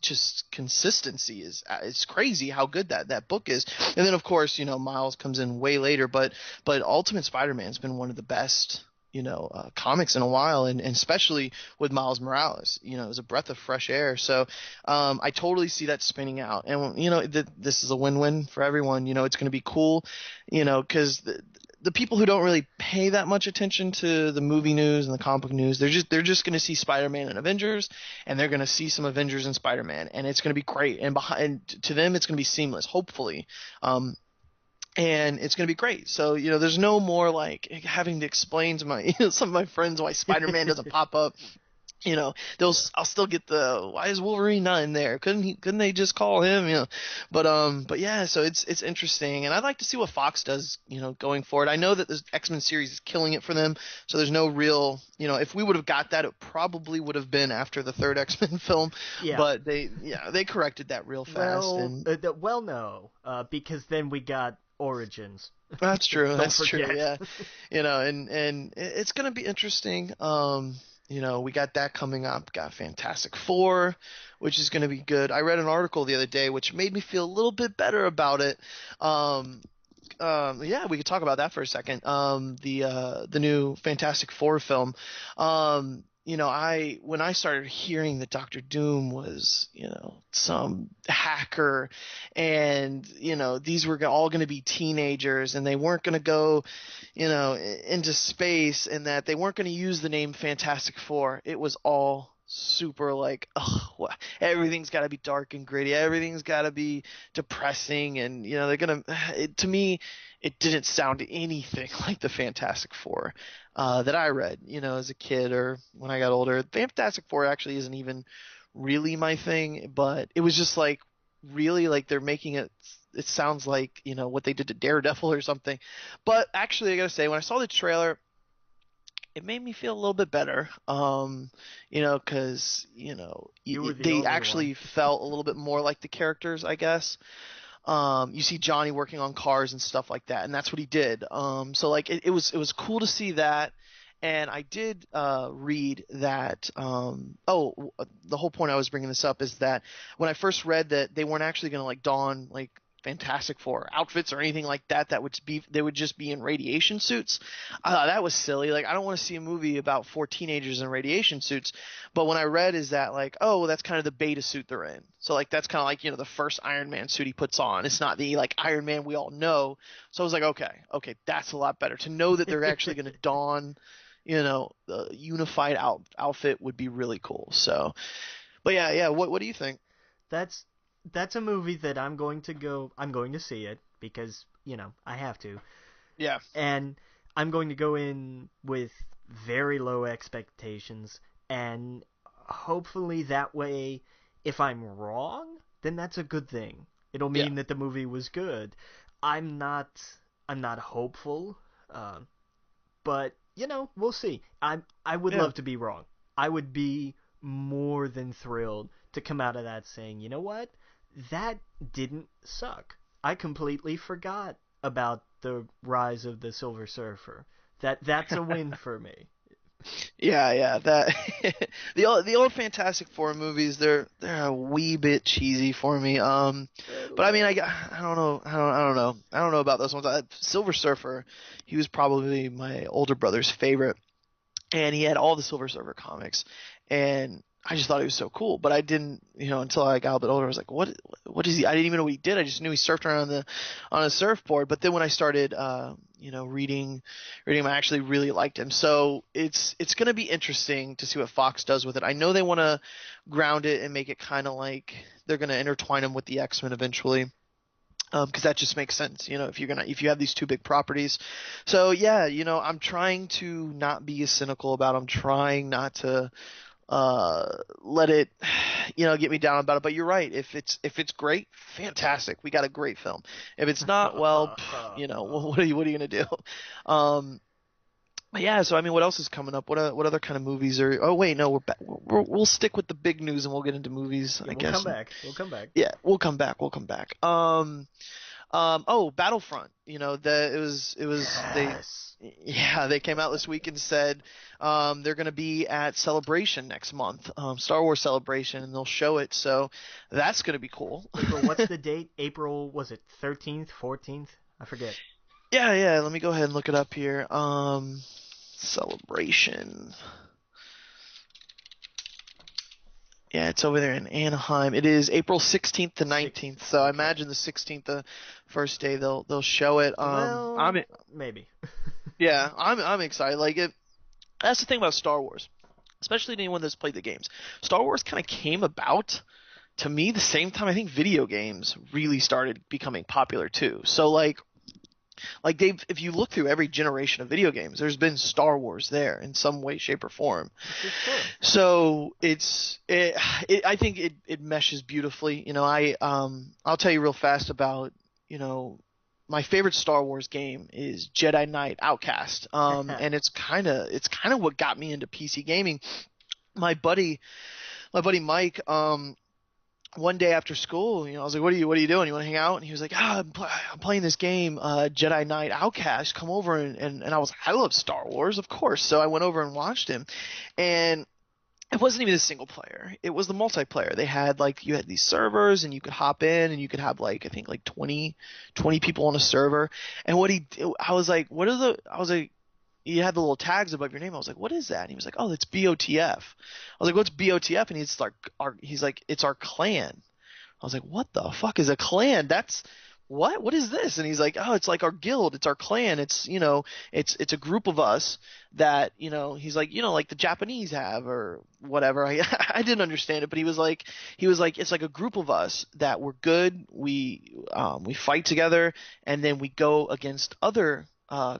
Just consistency is it's crazy how good that book is. And then of course Miles comes in way later, but Ultimate Spider-Man's been one of the best comics in a while, and especially with Miles Morales, it was a breath of fresh air. So I totally see that spinning out, and this is a win-win for everyone. It's going to be cool, because the people who don't really pay that much attention to the movie news and the comic book news, they're just going to see Spider-Man and Avengers, and they're going to see some Avengers and Spider-Man, and it's going to be great. And to them, it's going to be seamless, hopefully. And it's going to be great. So, there's no more like having to explain to my some of my friends why Spider-Man doesn't pop up. I'll still get the why is Wolverine not in there? Couldn't they just call him? But yeah, so it's interesting, and I'd like to see what Fox does, going forward. I know that the X-Men series is killing it for them, so there's no real, if we would have got that, it probably would have been after the third X-Men film. Yeah. But they corrected that real fast. No, because then we got Origins. That's true. That's forget. true. Yeah. And it's gonna be interesting. We got that coming up. Got Fantastic Four, which is going to be good. I read an article the other day which made me feel a little bit better about it. Yeah, we could talk about that for a second. The new Fantastic Four film. When I started hearing that Doctor Doom was, some hacker, and these were all going to be teenagers, and they weren't going to go, into space, and that they weren't going to use the name Fantastic Four, it was all super like, oh, everything's got to be dark and gritty, everything's got to be depressing, and they're gonna. To me, it didn't sound anything like the Fantastic Four that I read, as a kid or when I got older. Fantastic Four actually isn't even really my thing, but it was just like really like they're making it. It sounds like what they did to Daredevil or something. But actually, I gotta say, when I saw the trailer, it made me feel a little bit better, because they actually felt a little bit more like the characters, I guess. You see Johnny working on cars and stuff like that, and that's what he did. So like it was cool to see that, and I did read that. The whole point I was bringing this up is that when I first read that they weren't actually going to like don like Fantastic Four outfits or anything like that, they would just be in radiation suits. I thought that was silly. Like, I don't want to see a movie about 4 teenagers in radiation suits. But when I read is that like, oh, that's kind of the beta suit they're in. So like that's kind of like the first Iron Man suit he puts on. It's not the like Iron Man we all know. So I was like, okay, that's a lot better to know that they're actually going to don, the unified outfit would be really cool. So, but yeah. What do you think? That's a movie that I'm going to see it because, I have to. Yeah. And I'm going to go in with very low expectations, and hopefully that way, if I'm wrong, then that's a good thing. It'll mean that the movie was good. I'm not hopeful, but, we'll see. I would love to be wrong. I would be more than thrilled to come out of that saying, you know what? That didn't suck. I completely forgot about the rise of the Silver Surfer. That's a win for me. Yeah. That the old Fantastic Four movies, they're a wee bit cheesy for me. But I mean, I don't know about those ones. Silver Surfer, he was probably my older brother's favorite, and he had all the Silver Surfer comics, and I just thought he was so cool, but I didn't, until I got a bit older, I was like, what is he? I didn't even know what he did. I just knew he surfed around on a surfboard. But then when I started, reading him, I actually really liked him. So it's going to be interesting to see what Fox does with it. I know they want to ground it and make it kind of like they're going to intertwine him with the X-Men eventually. Because that just makes sense, if you have these two big properties. So yeah, I'm trying to not be as cynical about them, trying not to let it get me down about it. But you're right, if it's great, fantastic, we got a great film. If it's not, well, what are you gonna do? But yeah, so I mean, what else is coming up? What other kind of movies are? Oh wait, no, we'll stick with the big news and we'll get into movies. I guess we'll come back. Yeah, we'll come back. Battlefront. They came out this week and said they're going to be at Celebration next month, Star Wars Celebration, and they'll show it. So that's going to be cool. April, what's the date? April, was it 13th, 14th? I forget. Yeah. Let me go ahead and look it up here. Celebration. Yeah, it's over there in Anaheim. It is April 16th to 19th. So I Okay. imagine the 16th, the first day they'll show it. Well, maybe. I'm excited. Like it. That's the thing about Star Wars, especially to anyone that's played the games. Star Wars kind of came about to me the same time I think video games really started becoming popular too. So like they've if you look through every generation of video games, there's been Star Wars there in some way, shape, or form. This is true. So I think it meshes beautifully. I'll tell you real fast about you know my favorite Star Wars game is Jedi Knight Outcast. And it's kind of what got me into PC gaming. My buddy Mike, one day after school, I was like, what are you doing? You want to hang out? And he was like, I'm playing this game, Jedi Knight Outcast. Come over. And I was like, I love Star Wars, of course. So I went over and watched him. And it wasn't even the single player. It was the multiplayer. They had you had these servers and you could hop in and you could have I think 20 people on a server. And I was like, you had the little tags above your name. I was like, what is that? And he was like, oh, it's BOTF. I was like, what's BOTF? And he's like, it's our clan. I was like, what the fuck is a clan? That's what is this? And he's like, oh, it's like our guild. It's our clan. It's a group of us that, he's like, like the Japanese have or whatever. I didn't understand it, but he was like, it's like a group of us that we're good. We fight together and then we go against other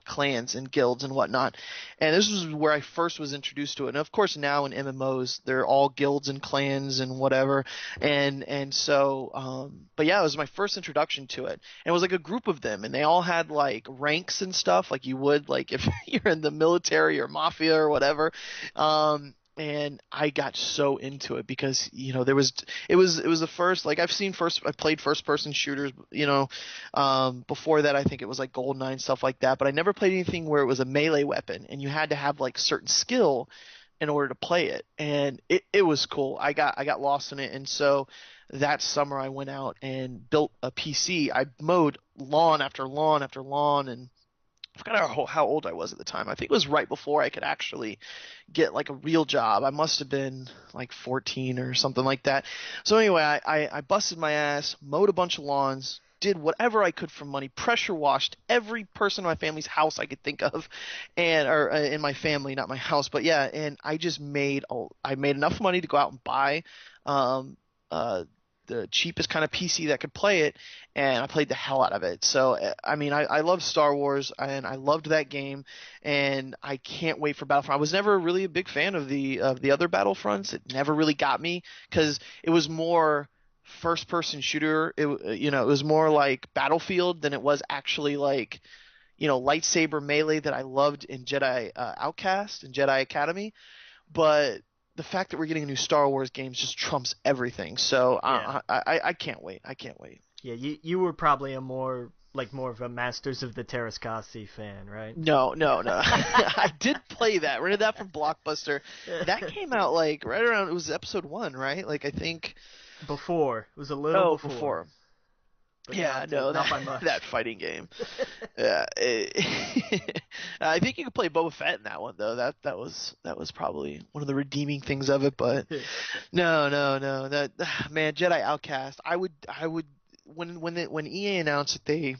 clans and guilds and whatnot. And this was where I first was introduced to it. And of course now in MMOs they're all guilds and clans and whatever. And so but yeah, it was my first introduction to it. And it was like a group of them and they all had ranks and stuff like you would if you're in the military or mafia or whatever. And I got so into it because it was the first I've played first person shooters before that. I think it was like GoldenEye, stuff like that, but I never played anything where it was a melee weapon and you had to have certain skill in order to play it. And it was cool. I got lost in it. And so that summer I went out and built a PC. I mowed lawn after lawn after lawn, and I forgot how old I was at the time. I think it was right before I could actually get a real job. I must have been 14 or something like that. So anyway, I busted my ass, mowed a bunch of lawns, did whatever I could for money, pressure washed every person in my family's house I could think of, or in my family, not my house, but yeah. And I just made enough money to go out and buy the cheapest kind of PC that could play it, and I played the hell out of it. So, I mean, I love Star Wars, and I loved that game, and I can't wait for Battlefront. I was never really a big fan of the other Battlefronts. It never really got me because it was more first-person shooter. It was more like Battlefield than it was actually lightsaber melee that I loved in Jedi Outcast and Jedi Academy. But the fact that we're getting a new Star Wars games just trumps everything. So Yeah. I can't wait. I can't wait. Yeah, you were probably a more of a Masters of the Terrascasi fan, right? No. I did play that. Rented that from Blockbuster. That came out right around. It was episode 1, right? I think. Before. It was a little before. But Yeah, not by much. that fighting game. Yeah, I think you could play Boba Fett in that one though. That was probably one of the redeeming things of it. But no. That man, Jedi Outcast. I would when EA announced that they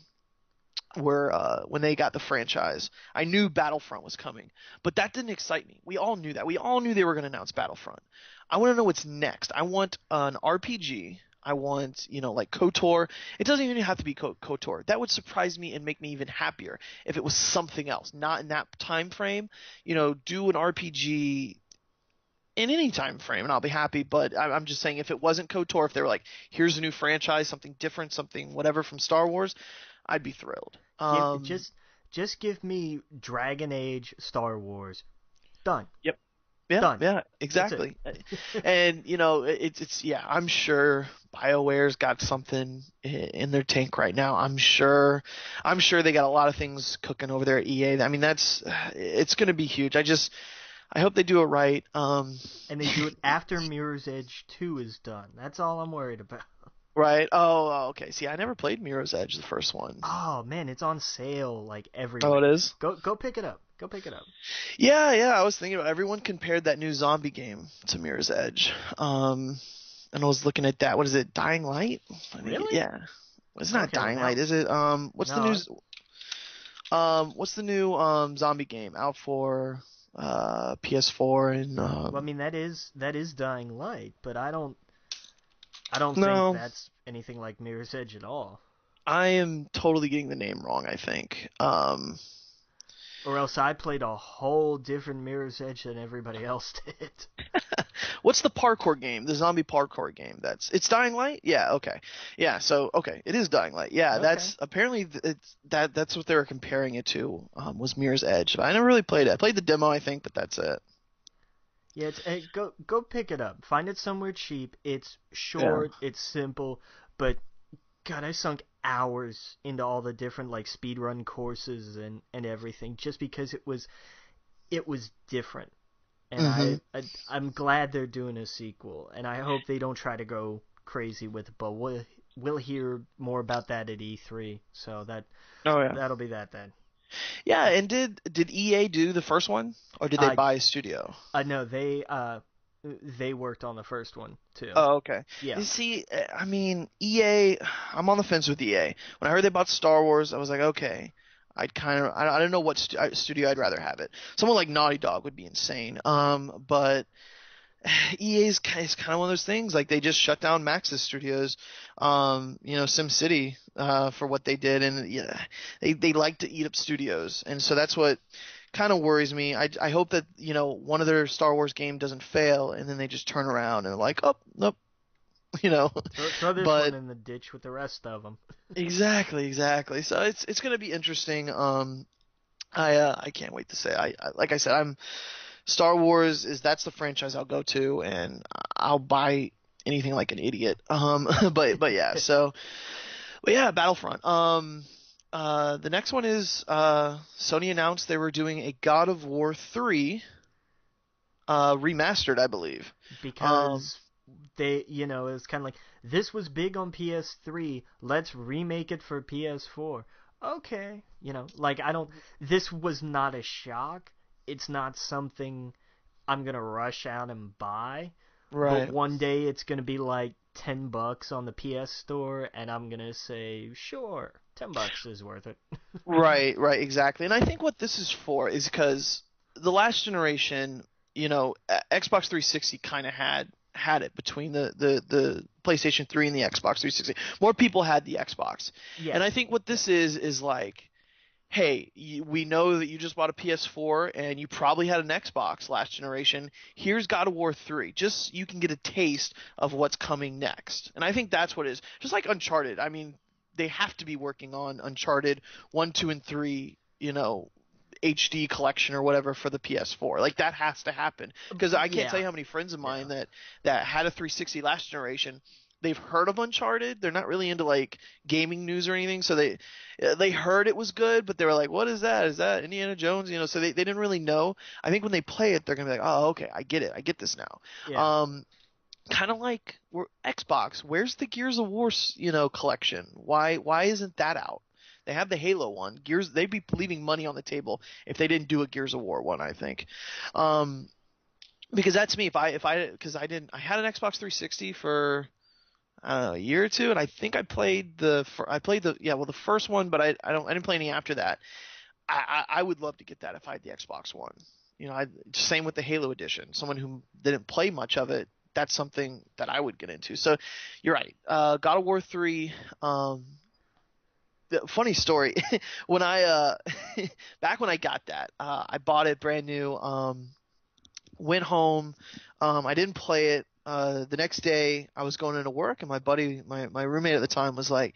were when they got the franchise, I knew Battlefront was coming, but that didn't excite me. We all knew that. We all knew they were going to announce Battlefront. I want to know what's next. I want an RPG. I want, KOTOR. It doesn't even have to be KOTOR. That would surprise me and make me even happier if it was something else, not in that time frame. Do an RPG in any time frame, and I'll be happy. But I'm just saying, if it wasn't KOTOR, if they were like, here's a new franchise, something different, something whatever from Star Wars, I'd be thrilled. Just give me Dragon Age Star Wars. Done. Yep. Yeah, Done. yeah, exactly. And it's I'm sure BioWare's got something in their tank right now. I'm sure they got a lot of things cooking over there at EA. I mean, it's going to be huge. I hope they do it right. And they do it after Mirror's Edge 2 is done. That's all I'm worried about. Right. Oh, okay. See, I never played Mirror's Edge, the first one. Oh man, it's on sale everywhere. Oh, it is? Go pick it up. Go pick it up. Yeah, I was thinking about everyone compared that new zombie game to Mirror's Edge. And I was looking at that. What is it? Dying Light? I think Really? yeah. It's not Okay, Dying now. Light, is it? What's the No. news? What's the new zombie game out for PS4 and Well, I mean that is Dying Light, but I don't think no, that's anything like Mirror's Edge at all. I am totally getting the name wrong, I think. Or else I played a whole different Mirror's Edge than everybody else did. What's the parkour game? The zombie parkour game. It's Dying Light? Yeah, okay. Yeah, so okay, it is Dying Light. Yeah, Okay. that's apparently that's what they were comparing it to, was Mirror's Edge. But I never really played it. I played the demo, I think, but that's it. Yeah, go pick it up. Find it somewhere cheap. It's Yeah. short, it's simple, but God, I sunk hours into all the different like speedrun courses and everything just because it was different. And Mhm. I'm glad they're doing a sequel, and I hope they don't try to go crazy with it. But we'll hear more about that at E3, so Oh yeah. that'll be that then. Yeah, and did EA do the first one or did they Uh, buy a studio? no, they worked on the first one too. Oh, okay. Yeah, You see, I mean, EA, I'm on the fence with EA. When I heard they bought Star Wars, I was like, okay. I don't know what studio I'd rather have it. Someone like Naughty Dog would be insane. But EA is kind of one of those things. Like they just shut down Maxis Studios, SimCity, for what they did, and yeah, they like to eat up studios, and so that's what kind of worries me. I hope that one of their Star Wars game doesn't fail, and then they just turn around and are like, oh nope, you know. throw this one But in the ditch with the rest of them. exactly. So it's gonna be interesting. I can't wait to say. Like I said, I'm Star Wars is that's the franchise I'll go to, and I'll buy anything like an idiot. But yeah, but yeah, Battlefront. The next one is Sony announced they were doing a God of War 3 remastered, I believe. Um, Because it's kind of like this was big on PS3. Let's remake it for PS4. Okay, like I don't. This was not a shock. It's not something I'm gonna rush out and buy. But right. one day it's gonna be like $10 on the PS Store, and I'm gonna say, sure, $10 is worth it. Right, exactly. And I think what this is for is because the last generation, Xbox 360 kind of had it between the PlayStation 3 and the Xbox 360. More people had the Xbox. Yeah, And I think what yeah. this is like, hey, we know that you just bought a PS4 and you probably had an Xbox last generation. Here's God of War 3. Just you can get a taste of what's coming next. And I think that's what it is. Just like Uncharted. I mean, they have to be working on Uncharted 1, 2, and 3, HD collection or whatever for the PS4. Like that has to happen because I can't tell Yeah, you how many friends of yeah. mine that had a 360 last generation. They've heard of Uncharted. They're not really into like gaming news or anything, so they heard it was good, but they were like, "What is that? Is that Indiana Jones?" So they didn't really know. I think when they play it, they're gonna be like, "Oh, okay, I get it. I get this now." Yeah. Kind of like Xbox. Where's the Gears of War, collection? Why isn't that out? They have the Halo one. Gears. They'd be leaving money on the table if they didn't do a Gears of War one. I think. Um, because that's me. Because I had an Xbox 360 for I don't know, a year or two, and I think I played the first one, but I didn't play any after that. I would love to get that if I had the Xbox One. Same with the Halo edition. Someone who didn't play much of it, that's something that I would get into. So you're right. God of War 3. Funny story. When back when I got that, I bought it brand new. Went home. I didn't play it. The next day, I was going into work, and my buddy, my roommate at the time, was like,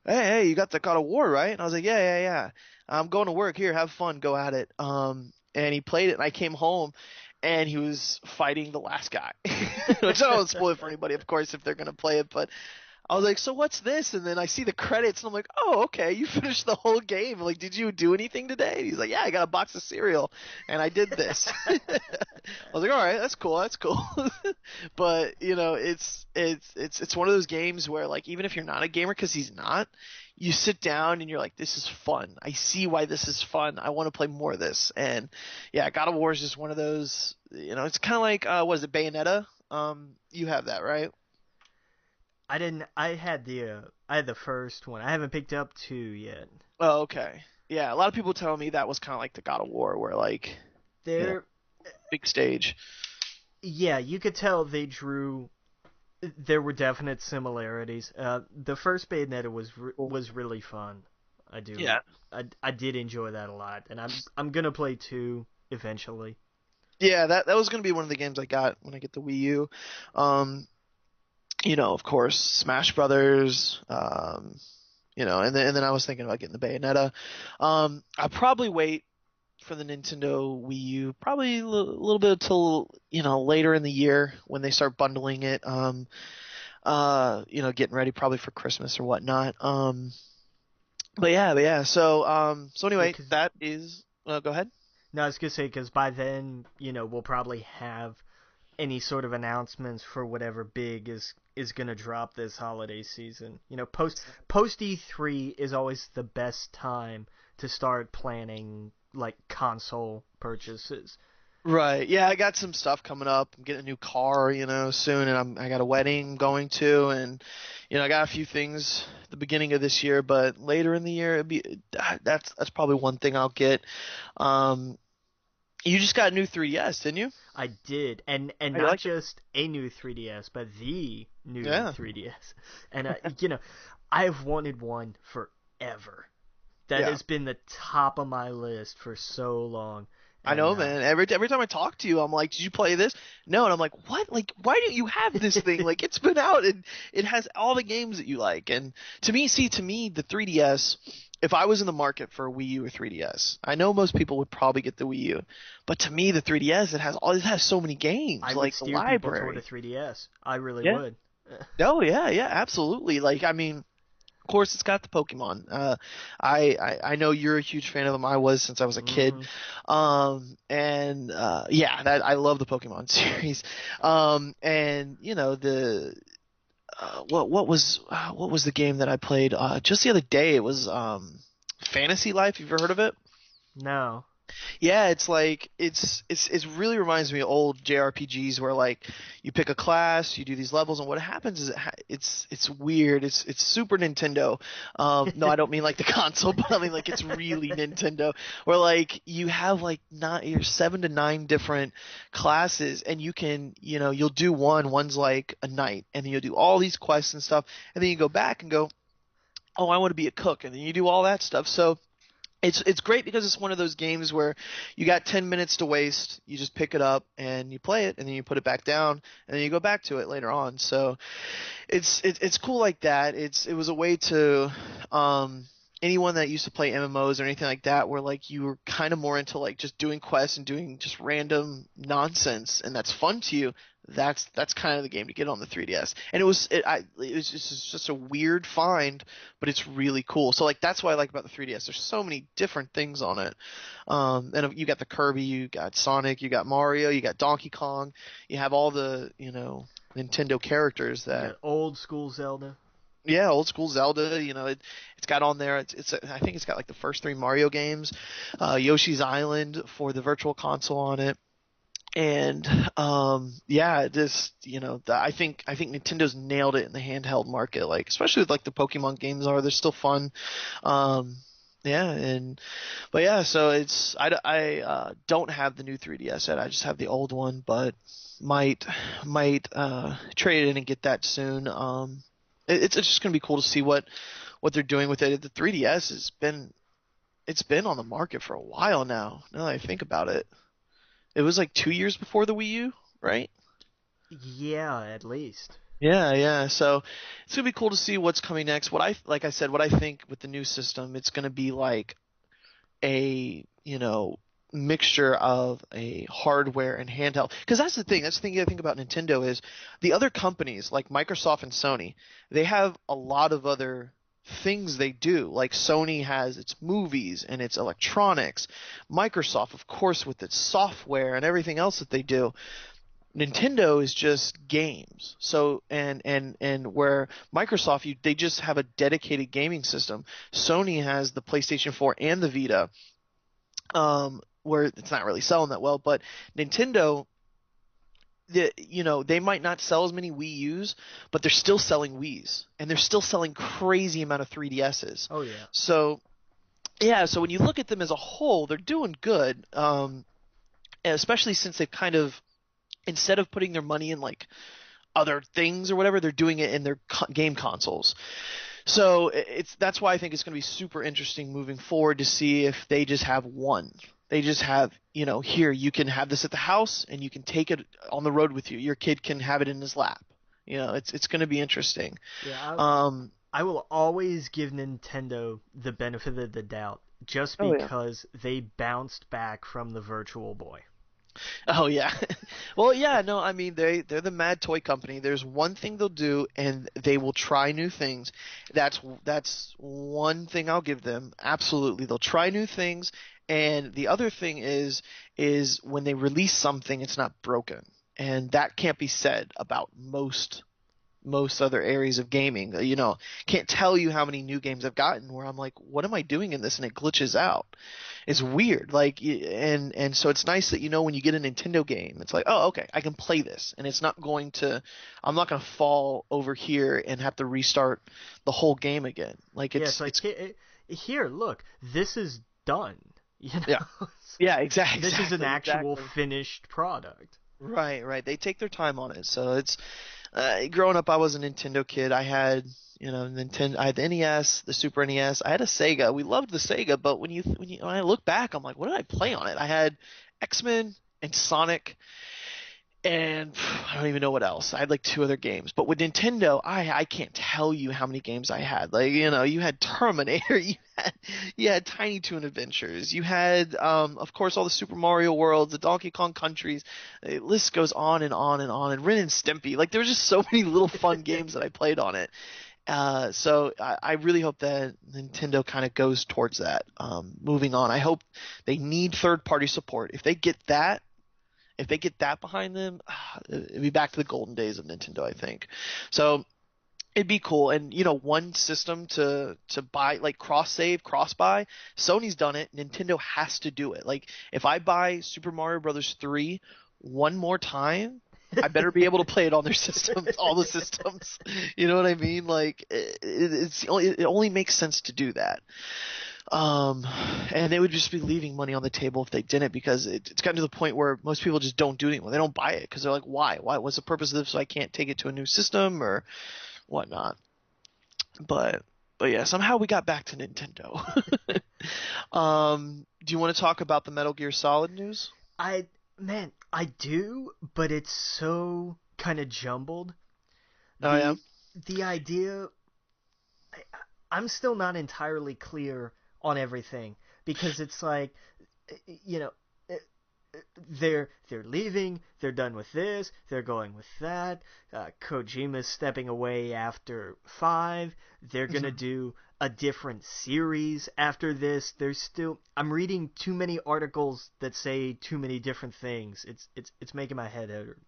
"Hey, you got the God of War, right?" And I was like, "Yeah. I'm going to work. Here, have fun. Go at it." And he played it, and I came home, and he was fighting the last guy, which I don't want to spoil it for anybody, of course, if they're going to play it. But I was like, so what's this? And then I see the credits, and I'm like, oh, okay, you finished the whole game. Like, did you do anything today? And he's like, yeah, I got a box of cereal, and I did this. I was like, all right, that's cool, that's cool. But you know, it's one of those games where like even if you're not a gamer, because he's not, you sit down and you're like, this is fun. I see why this is fun. I want to play more of this. And yeah, God of War is just one of those. You know, it's kind of like what is it, Bayonetta? You have that, right? I didn't. I had the first one. I haven't picked up 2 yet. Oh, okay. Yeah, a lot of people tell me that was kind of like the God of War, where like, you know, There, big stage. yeah, you could tell they drew. There were definite similarities. The first Bayonetta was really fun. Yeah. I did enjoy that a lot, and I'm gonna play 2 eventually. Yeah, that was gonna be one of the games I got when I get the Wii U. You know, of course, Smash Brothers. You know, and then I was thinking about getting the Bayonetta. I'll probably wait for the Nintendo Wii U, probably a little bit until, you know, later in the year when they start bundling it. You know, getting ready probably for Christmas or whatnot. But yeah. So anyway, Yeah, that is. Go ahead. no, I was gonna say because by then, we'll probably have any sort of announcements for whatever big is gonna drop this holiday season. Post E3 is always the best time to start planning like console purchases. Right. Yeah, I got some stuff coming up. I'm getting a new car, you know, soon, and I got a wedding going to, and you know, I got a few things at the beginning of this year, but later in the year, that's probably one thing I'll get. Um, you just got a new 3DS, didn't you? I did, and I not like it. just a new 3DS, but the new Yeah. 3DS. And I've wanted one forever. That Yeah. has been the top of my list for so long. I And know, man. Every time I talk to you, I'm like, "Did you play this?" No, and I'm like, "What? Like, why don't you have this thing? Like, it's been out and it has all the games that you like." And to me, the 3DS. If I was in the market for a Wii U or 3DS, I know most people would probably get the Wii U, but to me, the 3DS it has so many games, I would like the steer people toward a library. 3DS. I really Yeah. would. Oh yeah, absolutely. Like, I mean, of course, it's got the Pokemon. I know you're a huge fan of them. I was since I was a kid. Hmm. And yeah, that I love the Pokemon series. And you know the what was the game that I played just the other day? It was Fantasy Life. You've ever heard of it? No. Yeah, it's like it really reminds me of old JRPGs where like you pick a class, you do these levels, and what happens is it's weird. It's Super Nintendo. No, I don't mean like the console, but I mean like it's really Nintendo, where like you have like not your 7 to 9 different classes, and you can you'll do one's like a knight, and then you'll do all these quests and stuff, and then you go back and go, oh, I want to be a cook, and then you do all that stuff. So it's great because it's one of those games where you got 10 minutes to waste. You just pick it up and you play it, and then you put it back down, and then you go back to it later on. So it's cool like that. It was a way to anyone that used to play MMOs or anything like that, where like you were kind of more into like just doing quests and doing just random nonsense, and that's fun to you. That's kind of the game to get on the 3DS. And it was just a weird find, but it's really cool. So like that's what I like about the 3DS. There's so many different things on it. And you got the Kirby, you got Sonic, you got Mario, you got Donkey Kong. You have all the Nintendo characters that. Yeah, old school Zelda. Yeah, old school Zelda. It's got on there. I think it's got like the first 3 Mario games, Yoshi's Island for the Virtual Console on it. And yeah, I think Nintendo's nailed it in the handheld market, like especially with like the Pokemon games they're still fun. Yeah, but yeah, so I don't have the new 3DS yet. I just have the old one, but might trade it in and get that soon. It's just gonna be cool to see what they're doing with it. The 3DS it's been on the market for a while now. Now that I think about it. It was like 2 years before the Wii U, right? Yeah, at least. Yeah. So it's gonna be cool to see what's coming next. Like I said, what I think with the new system, it's gonna be like a mixture of a hardware and handheld. Because that's the thing. That's the thing I think about Nintendo is the other companies like Microsoft and Sony. They have a lot of other things they do. Like Sony has its movies and its electronics. Microsoft, of course, with its software and everything else that they do. Nintendo is just games. So and where Microsoft they just have a dedicated gaming system. Sony has the PlayStation 4 and the Vita, where it's not really selling that well. But Nintendo, they might not sell as many Wii U's, but they're still selling Wii's, and they're still selling crazy amount of 3DS's. Oh yeah. So yeah, so when you look at them as a whole, they're doing good. Especially since they've kind of, instead of putting their money in like other things or whatever, they're doing it in their game consoles. So that's why I think it's going to be super interesting moving forward to see if they just have one. They just have, here, you can have this at the house and you can take it on the road with you. Your kid can have it in his lap. It's going to be interesting. Yeah, I will always give Nintendo the benefit of the doubt just because they bounced back from the Virtual Boy. Oh yeah. Well, yeah, no, I mean they're the mad toy company. There's one thing they'll do and they will try new things. That's one thing I'll give them. Absolutely. They'll try new things, and the other thing is when they release something it's not broken. And that can't be said about most other areas of gaming. Can't tell you how many new games I've gotten where I'm like, what am I doing in this? And it glitches out. It's weird. And so it's nice that, when you get a Nintendo game, it's like, oh, okay, I can play this. And I'm not going to fall over here and have to restart the whole game again. Here, look, this is done. Yeah. Yeah, exactly. This is an actual finished product. Right. They take their time on it. So it's, growing up, I was a Nintendo kid. I had, Nintendo. I had the NES, the Super NES. I had a Sega. We loved the Sega, but when I look back, I'm like, what did I play on it? I had X-Men and Sonic, and I don't even know what else. I had like 2 other games. But with Nintendo, I can't tell you how many games I had. Like, you had Terminator, you had Tiny Toon Adventures, you had, of course, all the Super Mario Worlds, the Donkey Kong Countries. The list goes on and on and on. And Ren and Stimpy. Like, there was just so many little fun games that I played on it. So I really hope that Nintendo kind of goes towards that. Moving on, I hope they need third-party support. If they get that behind them, it'd be back to the golden days of Nintendo, I think. So it'd be cool. And, one system to buy, like cross-save, cross-buy, Sony's done it. Nintendo has to do it. Like, if I buy Super Mario Bros. 3 one more time, I better be able to play it on their systems, all the systems. You know what I mean? Like, it only makes sense to do that. And they would just be leaving money on the table if they didn't, because it's gotten to the point where most people just don't do it anymore. They don't buy it because they're like, why? What's the purpose of this? So I can't take it to a new system or whatnot. But yeah, somehow we got back to Nintendo. Do you want to talk about the Metal Gear Solid news? I do, but it's so kind of jumbled. Yeah. The idea, I'm still not entirely clear on everything, because it's like, they're leaving, they're done with this, they're going with that. Kojima's stepping away after 5. They're gonna do a different series after this. I'm reading too many articles that say too many different things. It's making my head hurt.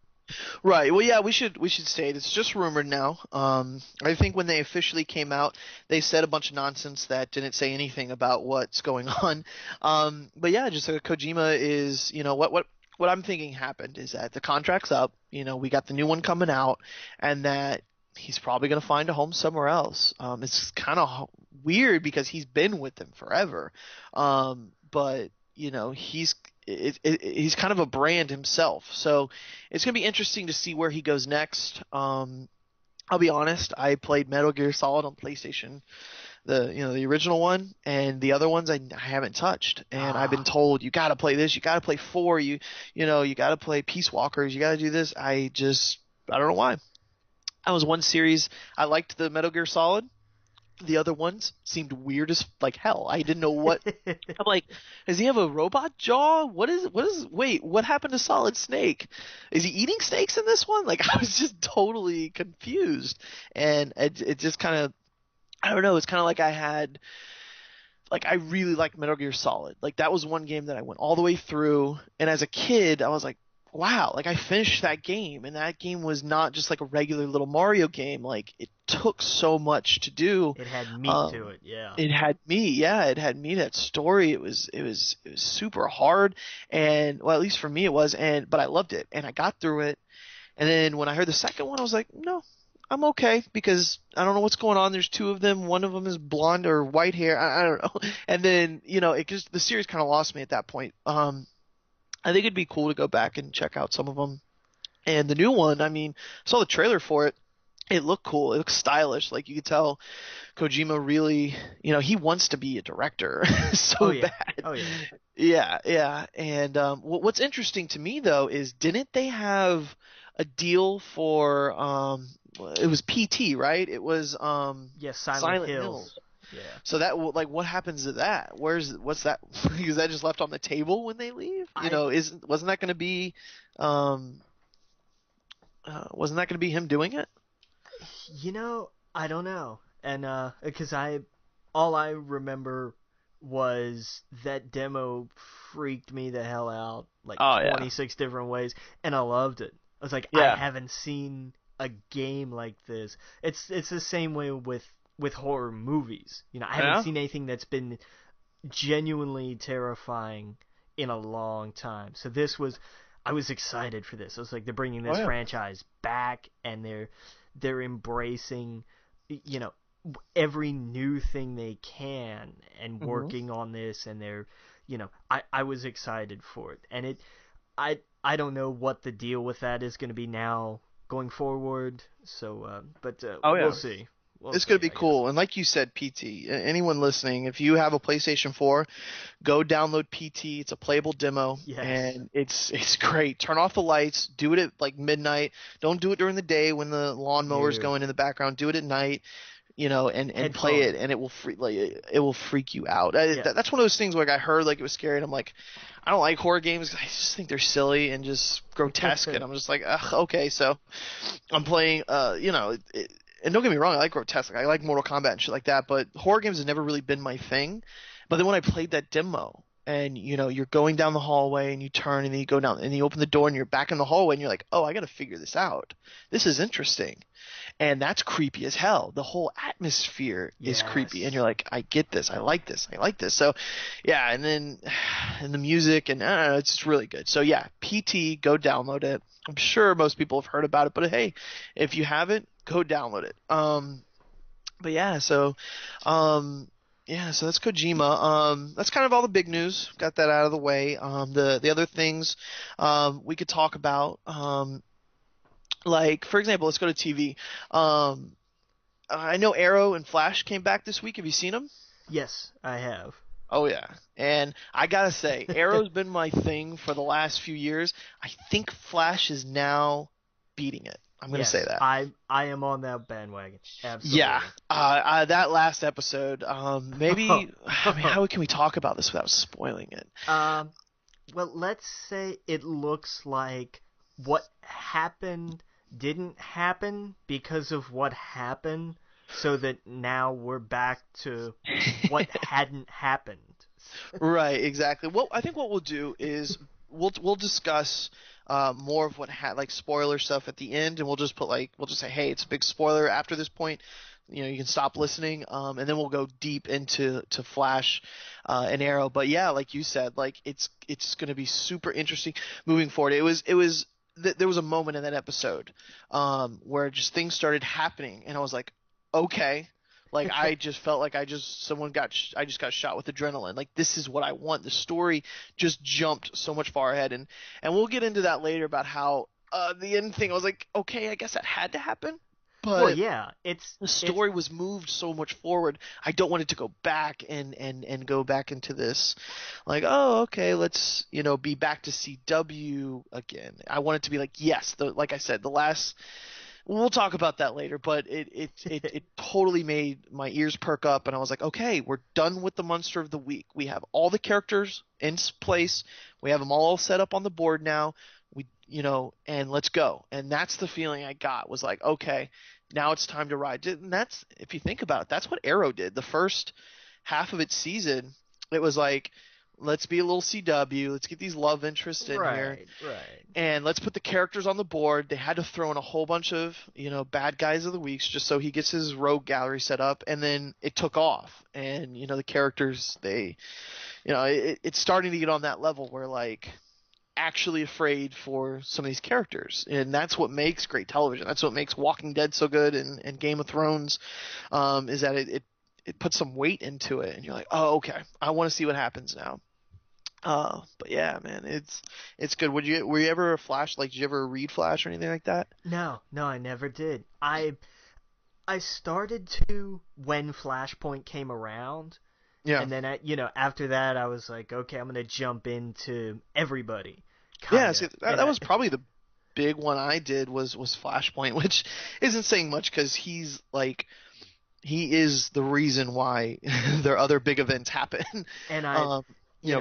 Right. Well, yeah, we should say it. It's just rumored now. I think when they officially came out, they said a bunch of nonsense that didn't say anything about what's going on. But yeah, just Kojima is, what I'm thinking happened is that the contract's up. We got the new one coming out, and that he's probably going to find a home somewhere else. It's kind of weird because he's been with them forever. But he's kind of a brand himself, so it's gonna be interesting to see where he goes next. I'll be honest, I played Metal Gear Solid on PlayStation, the original one, and the other ones I haven't touched. And I've been told, you gotta play this, you gotta play 4, you gotta play Peace Walkers, you gotta do this. I don't know why. That was one series I liked, the Metal Gear Solid. The other ones seemed weird as like hell. I didn't know what. I'm like, does he have a robot jaw? Wait, what happened to Solid Snake? Is he eating snakes in this one? Like, I was just totally confused, and it just kind of, I don't know. It's kind of like I really liked Metal Gear Solid. Like, that was one game that I went all the way through, and as a kid, I was like, wow, like I finished that game, and that game was not just like a regular little Mario game. Like, it took so much to do. It had meat to it, yeah. It had meat, yeah. It had meat. That story, it was super hard, and well, at least for me it was. But I loved it, and I got through it. And then when I heard the second one, I was like, no, I'm okay, because I don't know what's going on. There's two of them. One of them is blonde or white hair. I don't know. And then the series kind of lost me at that point. I think it'd be cool to go back and check out some of them. And the new one, I mean, I saw the trailer for it. It looked cool. It looked stylish. Like, you could tell Kojima really, he wants to be a director so bad. Oh, yeah. Yeah. And what's interesting to me, though, is didn't they have a deal for it was PT, right? It was Silent Hills. Yeah. So that, like, what happens to that? What's that? Is that just left on the table when they leave? Wasn't that going to be him doing it? I don't know. And because all I remember was that demo freaked me the hell out, like 26 different ways, and I loved it. I was like, I haven't seen a game like this. It's the same way with horror movies. I haven't seen anything that's been genuinely terrifying in a long time. So I was excited for this. I was like, they're bringing this franchise back, and they're embracing, every new thing they can, and working on this, and they're, I was excited for it. And I don't know what the deal with that is going to be now going forward. So, we'll see. It's going to be cool. And like you said, PT, anyone listening, if you have a PlayStation 4, go download PT. It's a playable demo, and it's great. Turn off the lights. Do it at like midnight. Don't do it during the day when the lawnmower's going in the background. Do it at night, and play it, and it will freak you out. That's one of those things where, like, I heard like it was scary, and I'm like, I don't like horror games. I just think they're silly and just grotesque, and I'm just like, ugh, okay. So I'm playing, and don't get me wrong, I like grotesque. I like Mortal Kombat and shit like that, but horror games have never really been my thing. But then when I played that demo, and you're going down the hallway, and you turn, and then you go down, and you open the door, and you're back in the hallway, and you're like, oh, I got to figure this out. This is interesting. And that's creepy as hell. The whole atmosphere is creepy, and you're like, I get this. I like this. So, yeah, and then and the music, and it's just really good. So, yeah, PT, go download it. I'm sure most people have heard about it, but hey, if you haven't, go download it. But yeah, so so that's Kojima. That's kind of all the big news. Got that out of the way. The other things we could talk about, like, for example, let's go to TV. I know Arrow and Flash came back this week. Have you seen them? Yes, I have. Oh, yeah. And I gotta say, Arrow's been my thing for the last few years. I think Flash is now beating it. I'm going to say that. I am on that bandwagon. Absolutely. Yeah. That last episode, maybe, I mean, how can we talk about this without spoiling it? Well, let's say it looks like what happened didn't happen because of what happened, so that now we're back to what hadn't happened. Right, exactly. Well, I think what we'll do is we'll discuss more of what like spoiler stuff at the end, and we'll just say, hey, it's a big spoiler after this point. You can stop listening, and then we'll go deep into Flash and Arrow. But yeah, like you said, like it's going to be super interesting moving forward. There was a moment in that episode where just things started happening, and I was like, okay. Like, I just felt like I just got shot with adrenaline. Like, this is what I want. The story just jumped so much far ahead, and we'll get into that later about how the end thing, I was like, okay, I guess that had to happen. But well, yeah, the story was moved so much forward. I don't want it to go back and go back into this, like, oh, okay, let's be back to CW again. I want it to be like, yes, like I said, the last we'll talk about that later, but it totally made my ears perk up, and I was like, okay, we're done with the monster of the week. We have all the characters in place. We have them all set up on the board now. And let's go. And that's the feeling I got, was like, okay, now it's time to ride. And that's, if you think about it, that's what Arrow did. The first half of its season, it was like, let's be a little CW. Let's get these love interests in here. Right. And let's put the characters on the board. They had to throw in a whole bunch of, bad guys of the weeks just so he gets his rogue gallery set up. And then it took off. And, the characters, it's starting to get on that level where, like, actually afraid for some of these characters. And that's what makes great television. That's what makes Walking Dead so good, and Game of Thrones, is that it puts some weight into it. And you're like, oh, okay, I want to see what happens now. But yeah, man, it's good. Were you ever a Flash? Like, did you ever read Flash or anything like that? No, I never did. I started to when Flashpoint came around. Yeah. And then after that, I was like, okay, I'm gonna jump into everybody. Yeah, see, that was probably the big one I did was Flashpoint, which isn't saying much because he is the reason why their other big events happen. And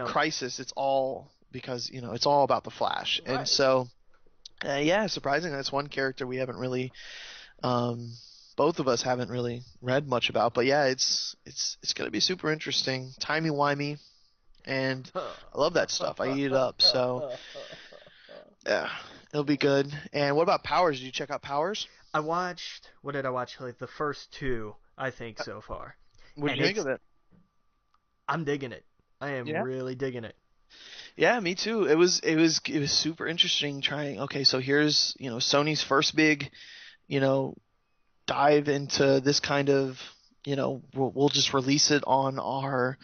Crisis, it's all because, it's all about the Flash. Right. And so, yeah, surprisingly, that's one character we haven't really, both of us haven't really read much about. But yeah, it's going to be super interesting, timey-wimey, and I love that stuff. I eat it up, so yeah, it'll be good. And what about Powers? Did you check out Powers? What did I watch? Like the first two, I think, so far. What did you think of it? I'm digging it. I am really digging it. Yeah, me too. It was super interesting trying. Okay, so here's, Sony's first big, dive into this kind of, we'll just release it on our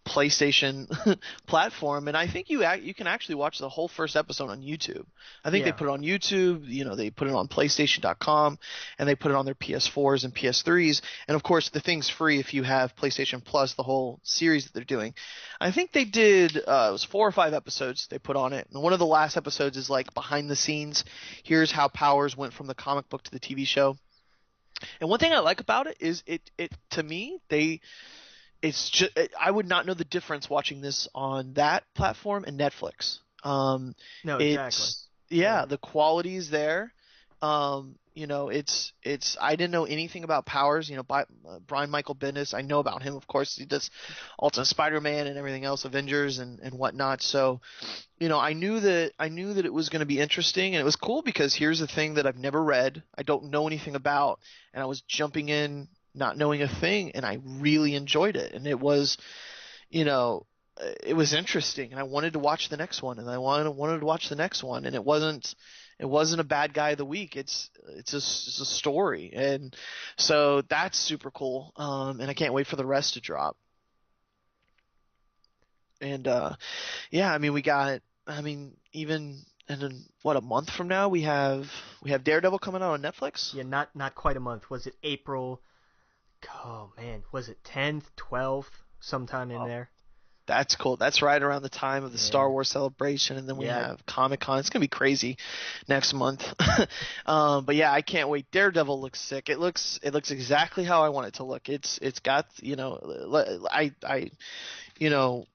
PlayStation platform. And I think you can actually watch the whole first episode on YouTube. I think they put it on YouTube, they put it on PlayStation.com, and they put it on their PS4s and PS3s. And of course, the thing's free if you have PlayStation Plus, the whole series that they're doing. I think they did, it was 4 or 5 episodes they put on it. And one of the last episodes is like behind the scenes. Here's how Powers went from the comic book to the TV show. And one thing I like about it is it to me, it's just, I would not know the difference watching this on that platform and Netflix. No, exactly. Yeah, the quality's there. I didn't know anything about Powers. Brian Michael Bendis, I know about him, of course. He does Ultimate Spider-Man and everything else, Avengers and whatnot. So, I knew that it was going to be interesting, and it was cool because here's the thing that I've never read, I don't know anything about, and I was jumping in not knowing a thing, and I really enjoyed it. And it was, it was interesting, and I wanted to watch the next one, and I wanted to watch the next one, and it wasn't a bad guy of the week. It's a story, and so that's super cool. And I can't wait for the rest to drop. And yeah, I mean, even in a month from now we have Daredevil coming out on Netflix. Yeah, not quite a month. Was it April? Oh man, was it 10th, 12th, sometime in there? That's cool. That's right around the time of the Star Wars celebration, and then we have Comic-Con. It's gonna be crazy next month. But yeah, I can't wait. Daredevil looks sick. It looks exactly how I want it to look. It's got, I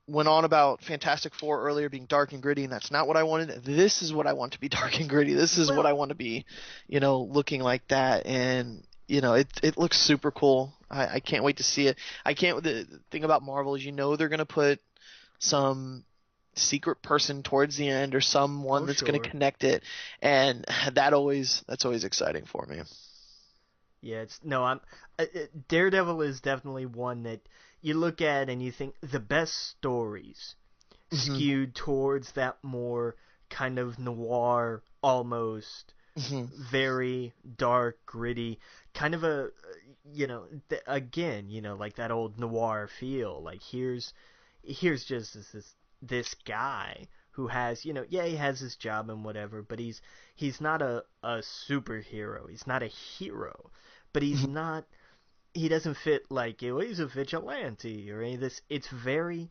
went on about Fantastic Four earlier being dark and gritty, and that's not what I wanted. This is what I want to be, dark and gritty. This is what I want to be, looking like that. And it looks super cool. I can't wait to see it. The thing about Marvel is, they're going to put some secret person towards the end, or someone that's going to connect it, and that's always exciting for me. Yeah, Daredevil is definitely one that you look at and you think the best stories skewed towards that more kind of noir, almost very dark, gritty, kind of a, like that old noir feel. Like here's just this guy who has, he has his job and whatever, but he's not a superhero. He's not a hero, but he's not. He doesn't fit like, he's a vigilante or any of this. It's very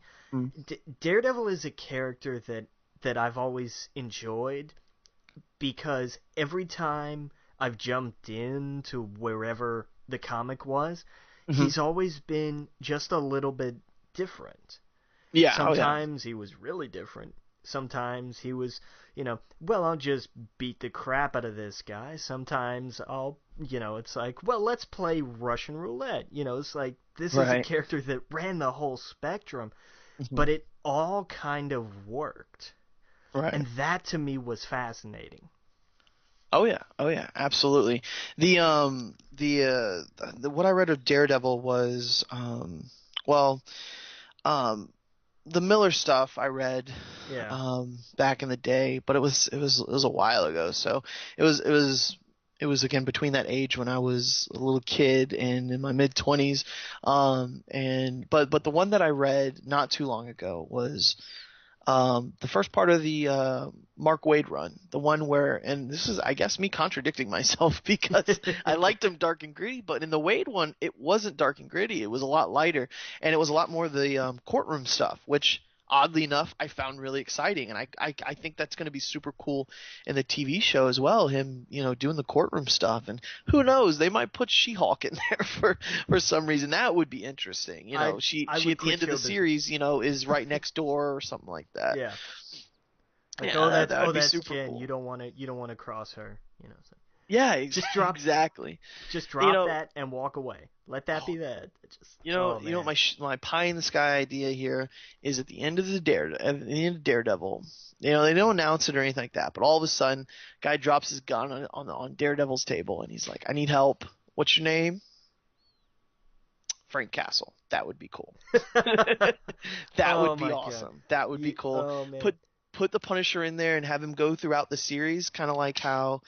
Daredevil is a character that I've always enjoyed, because every time I've jumped into wherever the comic was, he's always been just a little bit different. Yeah. Sometimes he was really different. Sometimes he was, well, I'll just beat the crap out of this guy. Sometimes it's like, well, let's play Russian roulette. It's like, this is a character that ran the whole spectrum, but it all kind of worked. Right. And that to me was fascinating. Oh yeah, absolutely. The what I read of Daredevil was the Miller stuff I read back in the day, but it was a while ago. So it was again between that age when I was a little kid and in my mid-20s. But the one that I read not too long ago was the first part of the Mark Waid run, the one where, and this is, I guess, me contradicting myself because I liked him dark and gritty, but in the Waid one, it wasn't dark and gritty. It was a lot lighter, and it was a lot more the courtroom stuff, which oddly enough I found really exciting, and I think that's going to be super cool in the TV show as well. Him, doing the courtroom stuff, and who knows, they might put She-Hulk in there for some reason. That would be interesting. She at the end of the series, is right next door or something like that. Yeah. Like, that would be that's super Jen. cool. You don't want to cross her. So. Yeah, just drop exactly. Just drop that and walk away. Let that be that. My pie in the sky idea here is at the end of Daredevil. They don't announce it or anything like that, but all of a sudden, guy drops his gun on Daredevil's table and he's like, "I need help. What's your name?" Frank Castle. That would be cool. That would be awesome. God. That would be cool. Oh, man. Put the Punisher in there and have him go throughout the series, kind of like how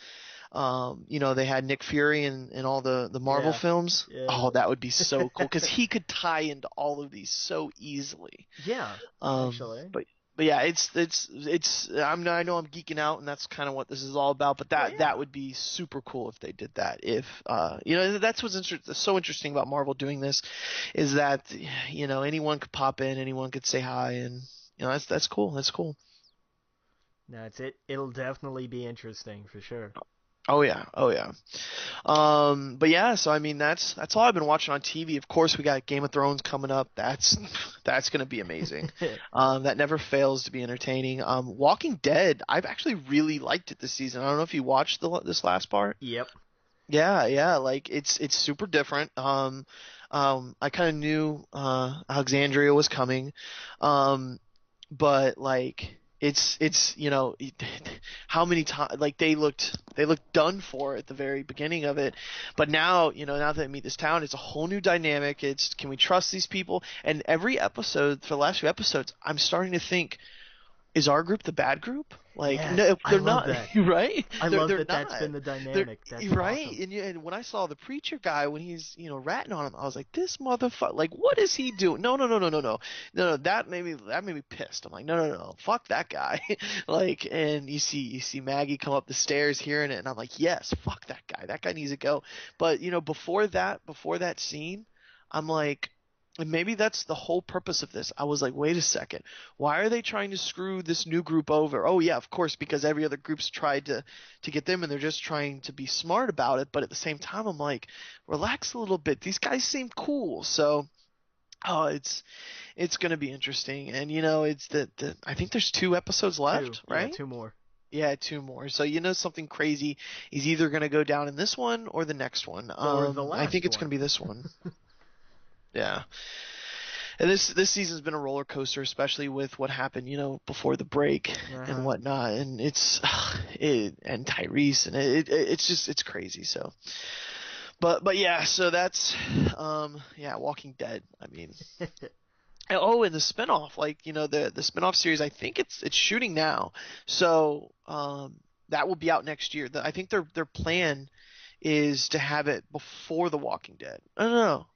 they had Nick Fury in all the Marvel films. Yeah. Oh, that would be so cool because he could tie into all of these so easily. Yeah, actually. But yeah, it's I know I'm geeking out, and that's kind of what this is all about. But that would be super cool if they did that. If that's what's so interesting about Marvel doing this, is that anyone could pop in, anyone could say hi, and that's cool. That's cool. That's it. It'll definitely be interesting for sure. Oh yeah. But yeah, so I mean that's all I've been watching on TV. Of course, we got Game of Thrones coming up. That's gonna be amazing. That never fails to be entertaining. Walking Dead, I've actually really liked it this season. I don't know if you watched this last part. Yep. Yeah, like it's super different. I kind of knew Alexandria was coming, but like. It's how many times, like they looked done for at the very beginning of it, but now now that they meet this town, it's a whole new dynamic. It's, can we trust these people? And every episode, for the last few episodes, I'm starting to think, is our group the bad group? Like, yes, no, they're not, that. Right? I love that not. That's been the dynamic. That's right. Awesome. And when I saw the preacher guy, when he's ratting on him, I was like, this motherfucker, like, what is he doing? No, that made me pissed. I'm like, no, fuck that guy. Like, and you see Maggie come up the stairs hearing it, and I'm like, yes, fuck that guy. That guy needs to go. But before that scene, I'm like. And maybe that's the whole purpose of this. I was like, wait a second. Why are they trying to screw this new group over? Oh, yeah, of course, because every other group's tried to get them, and they're just trying to be smart about it. But at the same time, I'm like, relax a little bit. These guys seem cool. So, it's going to be interesting. And, it's I think there's 2 episodes left, right? Yeah, 2 more. Yeah, 2 more. So something crazy is either going to go down in this one or the next one. Or the last I think it's going to be this one. Yeah. And this season's been a roller coaster, especially with what happened, before the break and whatnot. And and Tyrese, and it's crazy. So, but yeah, so that's, Walking Dead. I mean, oh, and the spinoff, like, the spinoff series, I think it's shooting now. So, that will be out next year. I think their plan is to have it before The Walking Dead. I don't know.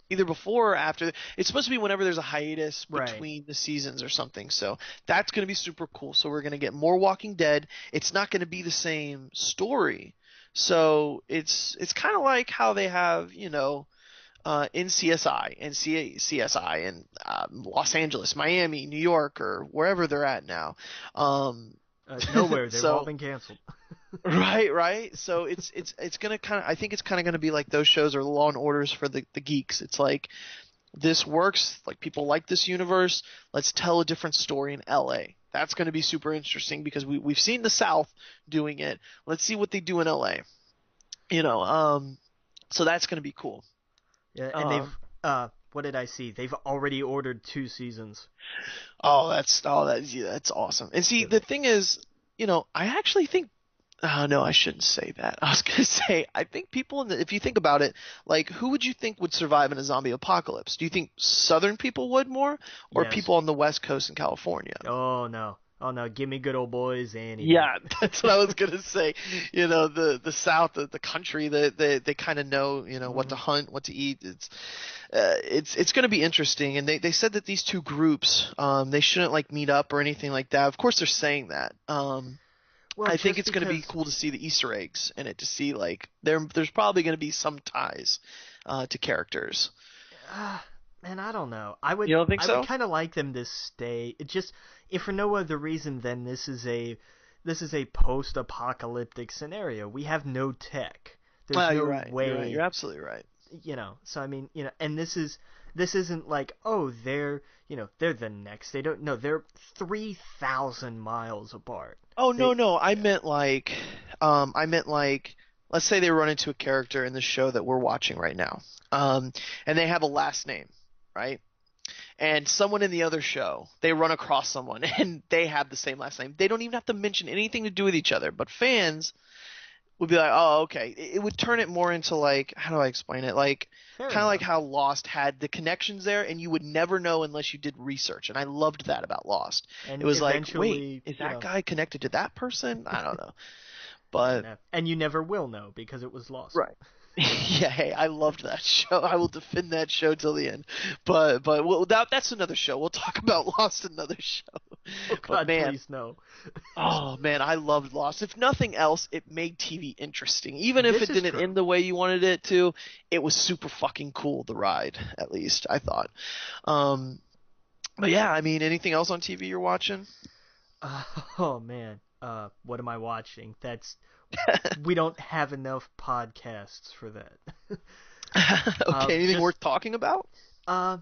Either before or after. It's supposed to be whenever there's a hiatus between the seasons or something. So that's going to be super cool. So we're going to get more Walking Dead. It's not going to be the same story. So it's kind of like how they have, in CSI and CSI in Los Angeles, Miami, New York, or wherever they're at now. Nowhere. They've So all been canceled. right. So it's gonna kind of, I think it's kind of gonna be like those shows are Law and Orders for the geeks. It's like, this works, like people like this universe. Let's tell a different story in LA. That's going to be super interesting because we've seen the South doing it. Let's see what they do in LA. So that's going to be cool. Yeah, and they've what did I see? They've already ordered 2 seasons. That's awesome. And see, the thing is, I actually think, oh no, I shouldn't say that. I was gonna say, I think people if you think about it, like, who would you think would survive in a zombie apocalypse? Do you think Southern people would more, or Yes. people on the West Coast in California? Oh no, give me good old boys and Yeah, that's what I was gonna say. The South, the country, they kind of know, what to hunt, what to eat. It's gonna be interesting. And they said that these two groups, they shouldn't like meet up or anything like that. Of course, they're saying that. Well, I think it's going to be cool to see the Easter eggs in it, to see like there's probably going to be some ties to characters. Man, I don't know. I would. You don't think I so? would kind of like them to stay. It just, if for no other reason than this is a post-apocalyptic scenario. We have no tech. There's You're no right. way. You're absolutely right. So I mean, and this isn't like, oh, they're the next. They don't. No, they're 3,000 miles apart. Oh no, I meant like, let's say they run into a character in the show that we're watching right now, and they have a last name, right? And someone in the other show, they run across someone and they have the same last name. They don't even have to mention anything to do with each other, but fans would be like, oh, okay. It would turn it more into like, how do I explain it? Like, kind of like how Lost had the connections there, and you would never know unless you did research. And I loved that about Lost. And it was like, wait, is that guy connected to that person? I don't know. But and you never will know because it was Lost. Right. Yeah, hey, I loved that show. I will defend that show till the end. But well, that's another show. We'll talk about Lost another show. Oh God, please no. Oh man, I loved Lost. If nothing else, it made TV interesting. Even if it didn't end the way you wanted it to, it was super fucking cool, the ride, at least, I thought. But yeah, I mean, anything else on TV you're watching? Oh man, what am I watching? We don't have enough podcasts for that. Okay, anything worth talking about? I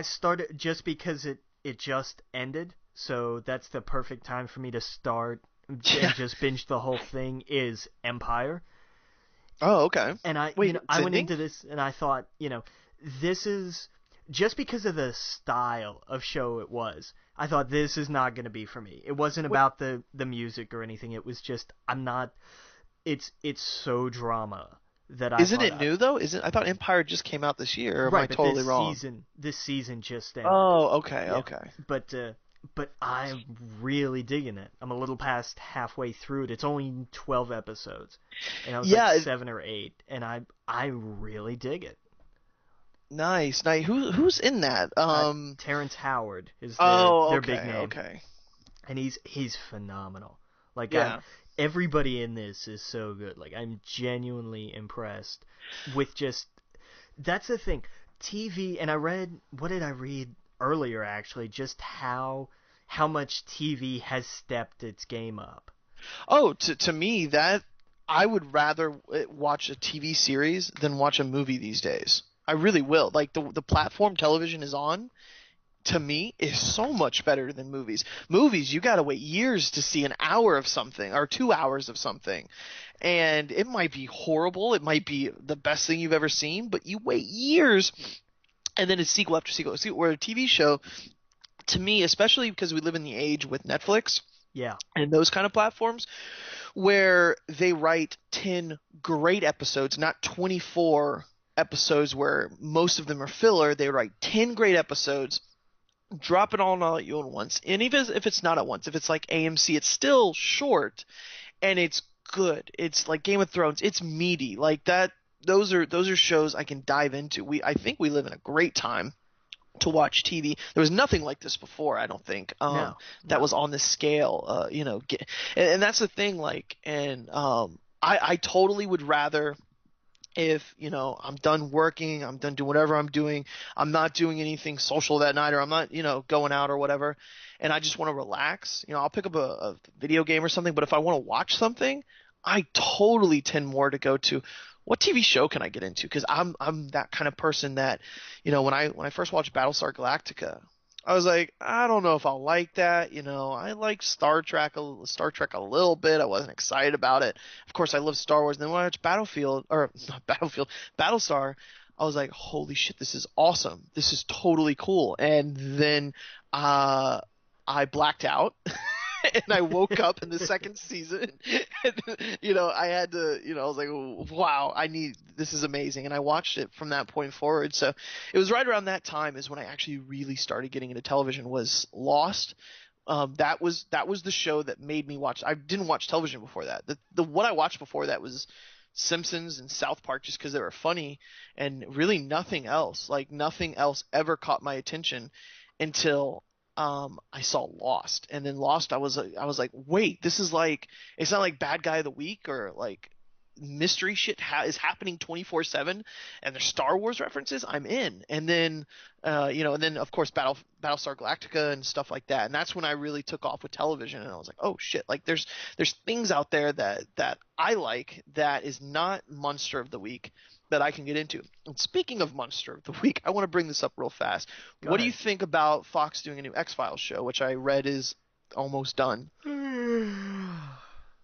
started just because it just ended, so that's the perfect time for me to start and just binge the whole thing. Is Empire. Oh, okay. And I went into this and I thought, this is just because of the style of show it was. I thought this is not going to be for me. It wasn't about the music or anything. It was just it's so drama that I Isn't it new though? I thought Empire just came out this year, or am I totally wrong? This season just ended. Oh, okay, yeah. Okay. But I'm really digging it. I'm a little past halfway through it. It's only 12 episodes. And I was like 7 or 8, and I really dig it. Nice. Who's in that? Terrence Howard is their big name. Okay. And he's phenomenal. Like, everybody in this is so good. Like, I'm genuinely impressed with just... That's the thing. TV, and what did I read earlier, actually? Just how much TV has stepped its game up. Oh, to me, that... I would rather watch a TV series than watch a movie these days. I really will. Like, the platform television is on, to me, is so much better than movies. Movies, you gotta wait years to see an hour of something, or 2 hours of something. And it might be horrible, it might be the best thing you've ever seen, but you wait years, and then it's sequel after sequel. Where a TV show, to me, especially because we live in the age with Netflix, and those kind of platforms, where they write 10 great episodes, not 24 episodes where most of them are filler. They write 10 great episodes, drop it all at you at once. And even if it's not at once, if it's like AMC, it's still short and it's good. It's like Game of Thrones. It's meaty. Like that. Those are shows I can dive into. I think we live in a great time to watch TV. There was nothing like this before, I don't think. That was on this scale. And that's the thing. Like, and I totally would rather if, I'm done working, I'm done doing whatever I'm doing, I'm not doing anything social that night, or I'm not, going out or whatever, and I just want to relax, I'll pick up a video game or something. But if I want to watch something, I totally tend more to go to what TV show can I get into? Because I'm that kind of person that, when I first watched Battlestar Galactica, I was like, I don't know if I'll like that. I like Star Trek a little bit. I wasn't excited about it. Of course, I love Star Wars. And then when I watched Battlestar, I was like, holy shit, this is awesome. This is totally cool. And then I blacked out. And I woke up in the second season, and, I had to, I was like, wow, this is amazing. And I watched it from that point forward. So it was right around that time is when I actually really started getting into television, was Lost. That was the show that made me watch. I didn't watch television before that. What I watched before that was Simpsons and South Park, just because they were funny, and really nothing else. Like, nothing else ever caught my attention until I saw Lost. And then Lost, I was like, wait, this is like, it's not like Bad Guy of the Week or like mystery shit is happening 24/7, and there's Star Wars references. I'm in. And then, and then of course Battlestar Galactica and stuff like that. And that's when I really took off with television. And I was like, oh shit, like there's things out there that I like that is not Monster of the Week that I can get into. And speaking of Monster of the Week, I want to bring this up real fast. What do you think about Fox doing a new X-Files show, which I read is almost done?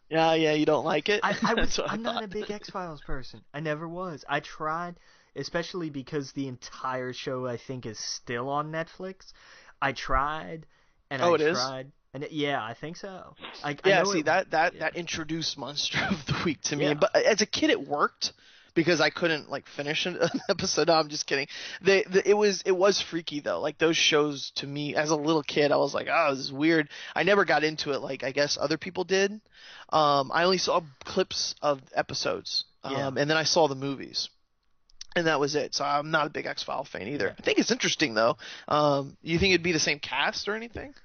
Yeah, you don't like it? I'm not a big X-Files person. I never was. I tried, especially because the entire show, I think, is still on Netflix. I tried, and I tried. And yeah, I think so. That introduced Monster of the Week to me. Yeah. But as a kid, it worked, because I couldn't like finish an episode. No, I'm just kidding. It was freaky though. Like, those shows, to me as a little kid, I was like, oh, this is weird. I never got into it like I guess other people did. I only saw clips of episodes, and then I saw the movies, and that was it. So I'm not a big X-File fan either. Yeah. I think it's interesting though. You think it'd be the same cast or anything?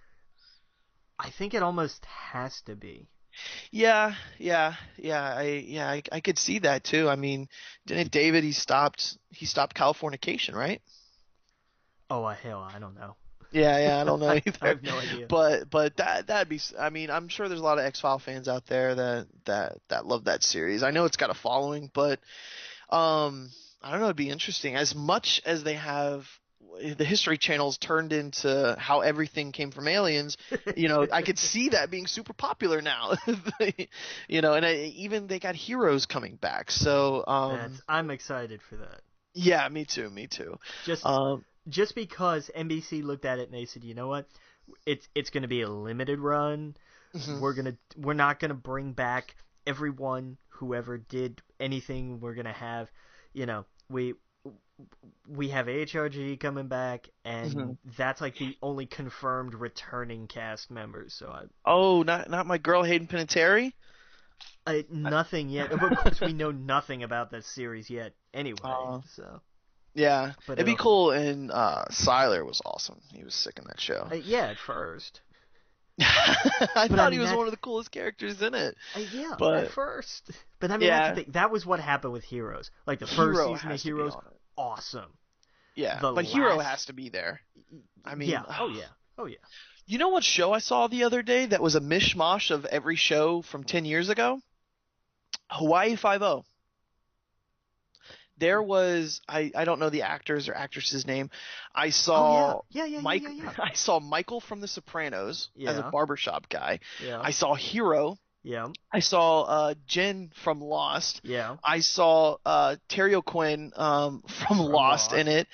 I think it almost has to be. Yeah, I could see that too. I mean, didn't David, he stopped Californication, right? Oh, hell, I don't know. Yeah, I don't know either. I have no idea. But that'd be, I mean, I'm sure there's a lot of X-File fans out there that love that series. I know it's got a following, but I don't know, it'd be interesting. As much as they have the History Channel's turned into how everything came from aliens, I could see that being super popular now. And even they got Heroes coming back. So I'm excited for that. Yeah, me too. Just because NBC looked at it and they said, you know what, it's going to be a limited run. Mm-hmm. We're not going to bring back everyone who ever did anything. We're going to have, we have HRG coming back, and that's like the only confirmed returning cast members. So not my girl Hayden Panettiere? Nothing yet. Of course, we know nothing about that series yet anyway. So yeah, but it'd be cool. And Siler was awesome. He was sick in that show. At first. I thought he was one of the coolest characters in it. At first. But that's the thing. That was what happened with Heroes. Like, the first season of Heroes, awesome. Yeah, but Hero has to be there. I mean, yeah. Oh yeah. You know what show I saw the other day that was a mishmash of every show from 10 years ago? Hawaii Five-0. There was, I don't know the actors or actress's name. I saw I saw Michael from The Sopranos as a barbershop guy. Yeah. I saw Hero. Yeah. I saw Jen from Lost. Yeah. I saw Terry O'Quinn from Lost in it.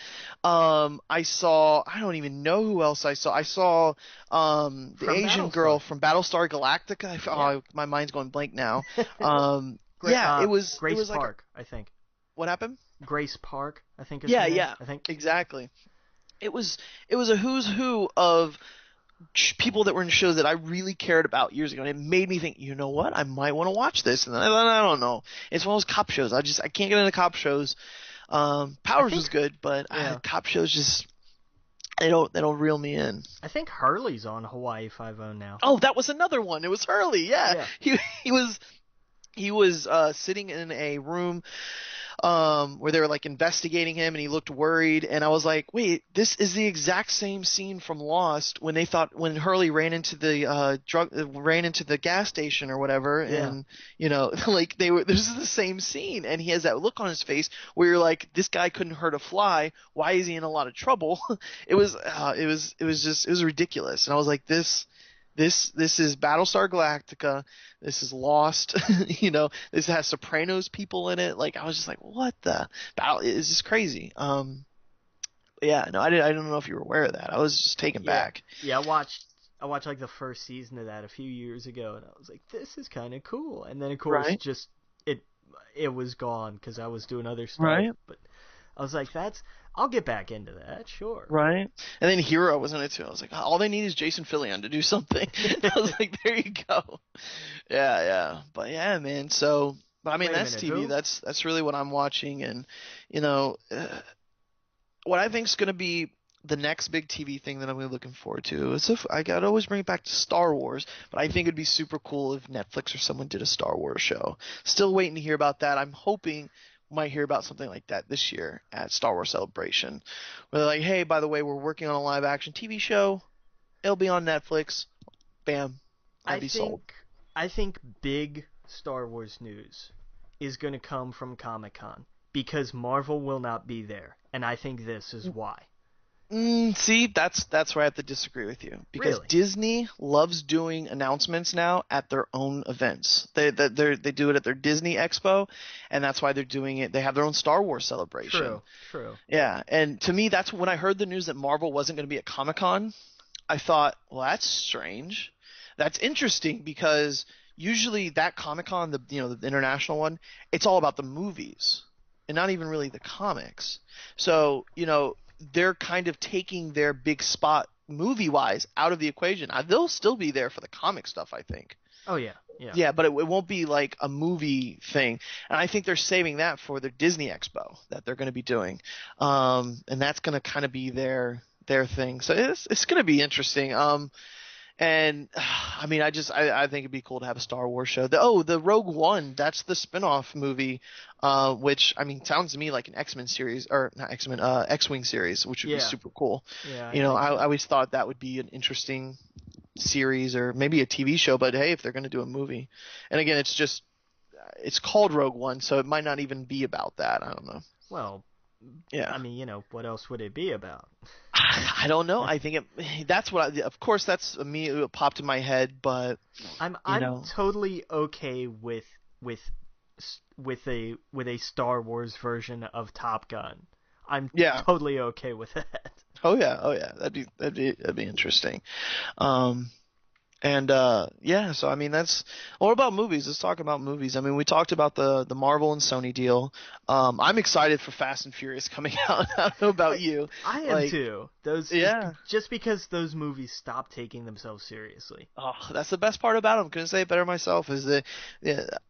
I saw, I don't even know who else I saw. I saw the Asian girl from Battlestar Galactica. My mind's going blank now. It was Grace Park, I think. What happened? Grace Park, I think. I think exactly. It was a who's who of people that were in shows that I really cared about years ago, and it made me think, you know what, I might want to watch this. And then I don't know. It's one of those cop shows. I can't get into cop shows. Powers was good, but cop shows just they don't reel me in. I think Hurley's on Hawaii Five-0 now. Oh, that was another one. It was Hurley. Yeah. He was sitting in a room where they were like investigating him and he looked worried, and I was like, wait, this is the exact same scene from Lost when Hurley ran into the gas station or whatever, Yeah. and like this is the same scene, and he has that look on his face where you're like, this guy couldn't hurt a fly, why is he in a lot of trouble? It was ridiculous, and I was like, this is Battlestar Galactica. This is Lost. This has Sopranos people in it. Like, I was just like, what the battle is this crazy? Yeah, no, I don't know if you were aware of that. I was just taken back. Yeah, I watched like the first season of that a few years ago, and I was like, this is kind of cool. And then of course, Right. just it was gone because I was doing other stuff. Right. But I was like, I'll get back into that, sure. Right. And then Hero was in it too. I was like, all they need is Jason Fillion to do something. I was like, there you go. Yeah. But yeah, man. So, but I mean, Wait a that's minute, TV. who? That's really what I'm watching, and what I think is going to be the next big TV thing that I'm really looking forward to. I gotta always bring it back to Star Wars, but I think it'd be super cool if Netflix or someone did a Star Wars show. Still waiting to hear about that. I'm hoping we might hear about something like that this year at Star Wars Celebration, where they're like, hey, by the way, we're working on a live action TV show. It'll be on Netflix. Bam. I'd be sold. I think big Star Wars news is going to come from Comic-Con because Marvel will not be there, and I think this is why. See, that's where I have to disagree with you, because Really? Disney loves doing announcements now at their own events. They do it at their Disney Expo, and that's why they're doing it. They have their own Star Wars celebration. True. Yeah, and to me, that's when I heard the news that Marvel wasn't going to be at Comic-Con. I thought, well, that's strange. That's interesting because usually that Comic-Con, the international one, it's all about the movies and not even really the comics. So, they're kind of taking their big spot movie-wise out of the equation. They'll still be there for the comic stuff, I think. Oh, yeah. Yeah, but it won't be like a movie thing. And I think they're saving that for their Disney Expo that they're going to be doing. And that's going to kind of be their thing. So it's going to be interesting. And I mean, I think it'd be cool to have a Star Wars show. The Rogue One, that's the spin-off movie, which, I mean, sounds to me like an X-Men series, or not X-Men, X-Wing series, which would be super cool. Yeah. I always thought that would be an interesting series or maybe a TV show, but hey, if they're going to do a movie. And again, it's called Rogue One, so it might not even be about that. I don't know. Well, yeah. I mean, what else would it be about? I don't know. I think that's what of course that's immediately what popped in my head, but I'm totally okay with a Star Wars version of Top Gun. I'm totally okay with that. Oh yeah. That'd be interesting. So I mean what about movies? Let's talk about movies. I mean, we talked about the Marvel and Sony deal. I'm excited for Fast and Furious coming out. I don't know about you. I am too. Just because those movies stop taking themselves seriously. Oh, that's the best part about them. Couldn't say it better myself. Is that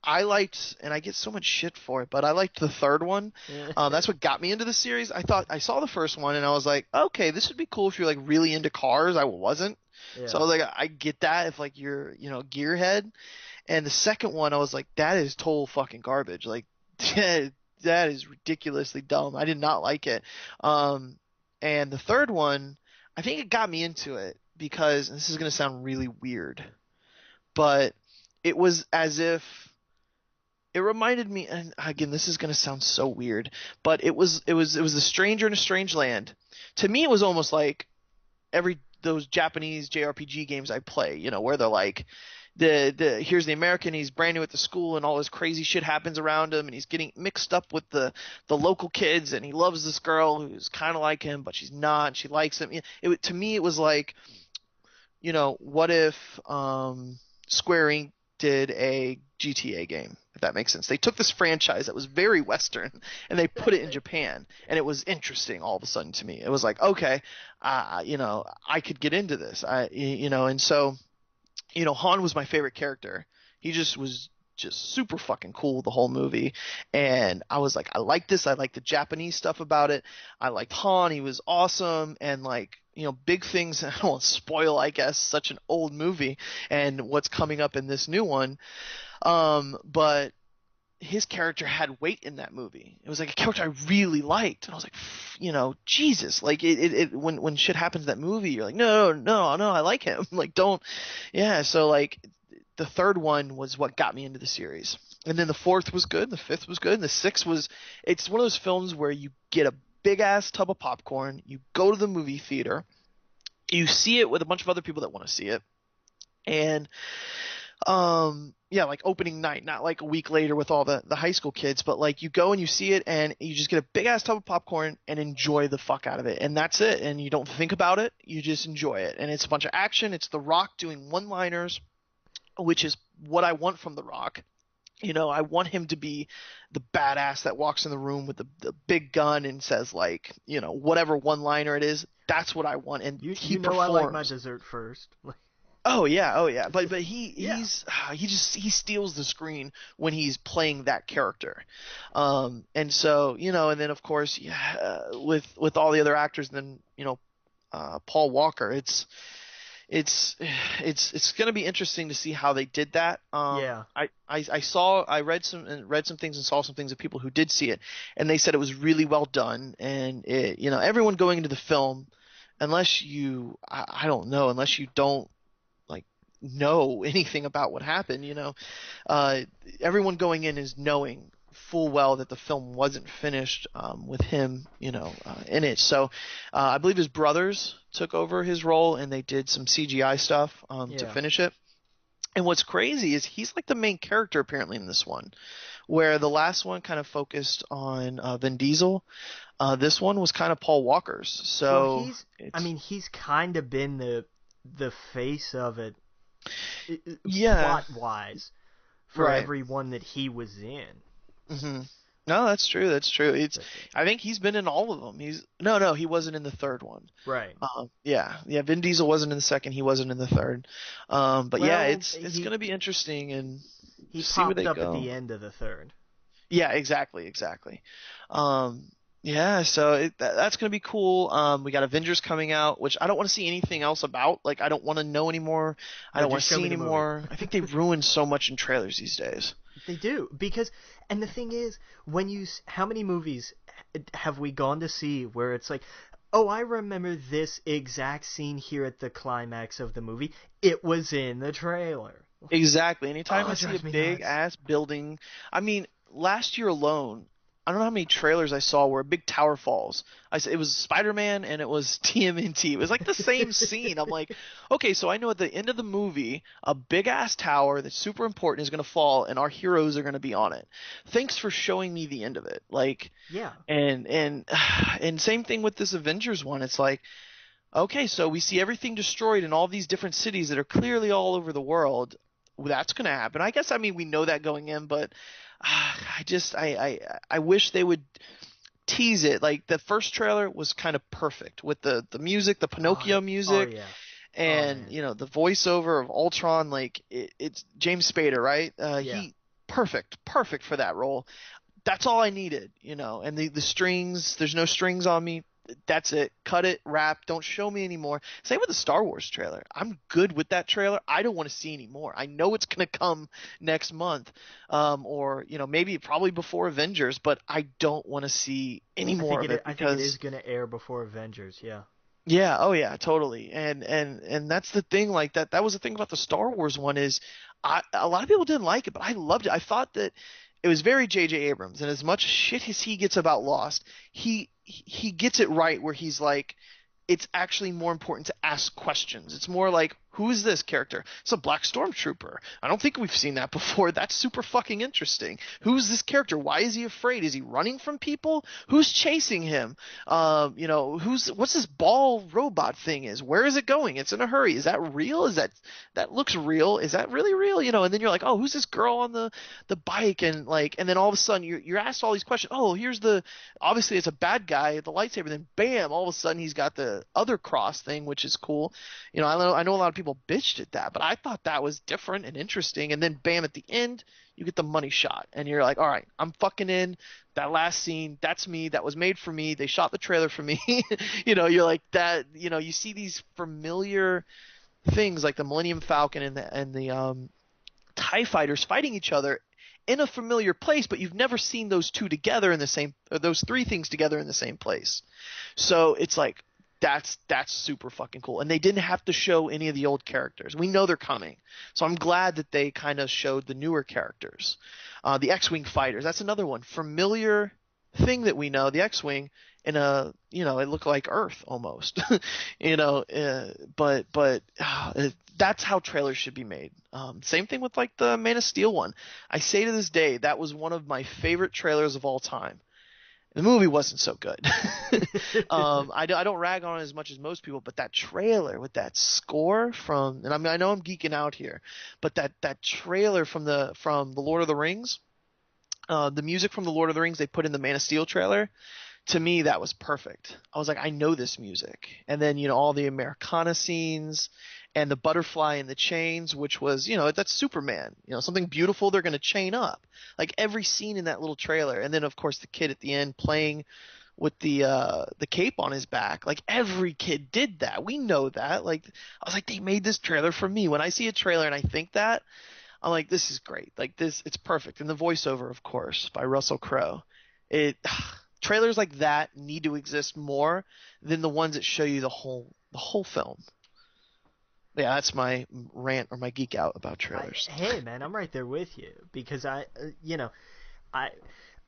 I liked, and I get so much shit for it, but I liked the third one. That's what got me into the series. I saw the first one and I was like, okay, this would be cool if you're like really into cars. I wasn't. Yeah. So I was like, I get that if like you're, gearhead. And the second one, I was like, that is total fucking garbage. Like, that is ridiculously dumb. I did not like it. And the third one, I think it got me into it because, and this is going to sound really weird, but it was as if it reminded me, and again, this is going to sound so weird, but it was a stranger in a strange land. To me, it was almost like those Japanese JRPG games I play, where they're like, here's the American, he's brand new at the school and all this crazy shit happens around him and he's getting mixed up with the local kids and he loves this girl who's kind of like him but she's not, and she likes him. To me it was like, what if Square Enix did a GTA game, if that makes sense. They took this franchise that was very Western and they put it in Japan, and it was interesting all of a sudden to me. It was like, okay, I could get into this. And so, Han was my favorite character. He was just super fucking cool the whole movie, and I was like, I like this. I like the Japanese stuff about it. I liked Han. He was awesome, and like, big things. I don't want to spoil, I guess, such an old movie and what's coming up in this new one. But his character had weight in that movie. It was like a character I really liked, and I was like, Jesus, like when shit happens in that movie, you're like, no, I like him. Like, don't, yeah. So like, the third one was what got me into the series, and then the fourth was good, the fifth was good, and the sixth was. It's one of those films where you get a big ass tub of popcorn, you go to the movie theater, you see it with a bunch of other people that want to see it, and yeah, like opening night, not like a week later with all the high school kids, but like you go and you see it and you just get a big ass tub of popcorn and enjoy the fuck out of it, and that's it. And you don't think about it, you just enjoy it. And it's a bunch of action. It's The Rock doing one-liners, which is what I want from The Rock. I want him to be the badass that walks in the room with the big gun and says, like, whatever one-liner it is. That's what I want. And he performs. I like my dessert first. Oh yeah. But he steals the screen when he's playing that character. And so, and then of course, with all the other actors, and then, Paul Walker, it's going to be interesting to see how they did that. I read some things and saw some things of people who did see it, and they said it was really well done. And everyone going into the film, unless you don't like know anything about what happened, everyone going in is knowing full well that the film wasn't finished with him, in it. So I believe his brothers took over his role, and they did some CGI stuff to finish it. And what's crazy is he's like the main character apparently in this one, where the last one kind of focused on Vin Diesel. This one was kind of Paul Walker's. So he's kind of been the face of it, plot wise, for everyone that he was in. Mm-hmm. No, that's true. I think he's been in all of them. He wasn't in the third one. Right. Yeah. Vin Diesel wasn't in the second. He wasn't in the third. It's going to be interesting, and he see where they popped go. Up at the end of the third. Yeah, exactly. Yeah, so that's going to be cool. We got Avengers coming out, which I don't want to see anything else about. Like, I don't want to know anymore. I don't want to see anymore. I think they've ruined so much in trailers these days. They do, because, and the thing is, how many movies have we gone to see where it's like, oh, I remember this exact scene here at the climax of the movie. It was in the trailer. Exactly. Anytime I see a big ass building, last year alone, I don't know how many trailers I saw where a big tower falls. It was Spider-Man and it was TMNT. It was like the same scene. I'm like, okay, so I know at the end of the movie, a big ass tower that's super important is going to fall, and our heroes are going to be on it. Thanks for showing me the end of it. Like, yeah. And same thing with this Avengers one. It's like, okay, so we see everything destroyed in all these different cities that are clearly all over the world. That's going to happen. I guess, we know that going in, but I wish they would tease it. Like, the first trailer was kind of perfect with the music, the Pinocchio music. Oh, yeah. And, the voiceover of Ultron, like, it's James Spader, right? He perfect for that role. That's all I needed, and the strings, there's no strings on me. That's it. Cut it, wrap, don't show me anymore. Same with the Star Wars trailer. I'm good with that trailer. I don't want to see any more. I know it's going to come next month, or maybe probably before Avengers, but I don't want to see any more of it. I think it is going to air before Avengers, yeah. Yeah, oh yeah, totally. And that's the thing, like that was the thing about the Star Wars one is a lot of people didn't like it, but I loved it. I thought that it was very J.J. Abrams, and as much shit as he gets about Lost, he gets it right where he's like, it's actually more important to ask questions. It's more like, who is this character? It's a black stormtrooper. I don't think we've seen that before. That's super fucking interesting. Who's this character? Why is he afraid? Is he running from people? Who's chasing him? What's this ball robot thing is? Where is it going? It's in a hurry. Is that real? That looks real? Is that really real? And then you're like, oh, who's this girl on the bike? And then all of a sudden you're asked all these questions. Oh, obviously it's a bad guy, the lightsaber. Then bam, all of a sudden he's got the other cross thing, which is cool. I know a lot of people bitched at that, but I thought that was different and interesting. And then bam, at the end you get the money shot, and you're like, all right, I'm fucking in. That last scene, that's me. That was made for me. They shot the trailer for me. You're like that. You see these familiar things like the Millennium Falcon and the TIE fighters fighting each other, in a familiar place, but you've never seen those two together in the same, or those three things together in the same place. So it's like, that's super fucking cool. And they didn't have to show any of the old characters. We know they're coming. So I'm glad that they kind of showed the newer characters. The X-Wing fighters, that's another one. Familiar thing that we know, the X-Wing, in a, it looked like Earth almost, but that's how trailers should be made. Same thing with like the Man of Steel one. I say to this day, that was one of my favorite trailers of all time. The movie wasn't so good. I don't rag on it as much as most people, but that trailer with that score from, and I know I'm geeking out here, but that trailer from the Lord of the Rings, the music from the Lord of the Rings they put in the Man of Steel trailer, to me that was perfect. I was like, I know this music. And then all the Americana scenes and the butterfly and the chains, which was that's Superman, something beautiful they're going to chain up, like every scene in that little trailer. And then of course the kid at the end playing with the cape on his back, like every kid did that. We know that. Like I was like, they made this trailer for me. When I see a trailer and I think that, I'm like, this is great. Like this, it's perfect. And the voiceover, of course, by Russell Crowe. Trailers like that need to exist more than the ones that show you the whole film. Yeah, that's my rant or my geek out about trailers. Hey, man, I'm right there with you because I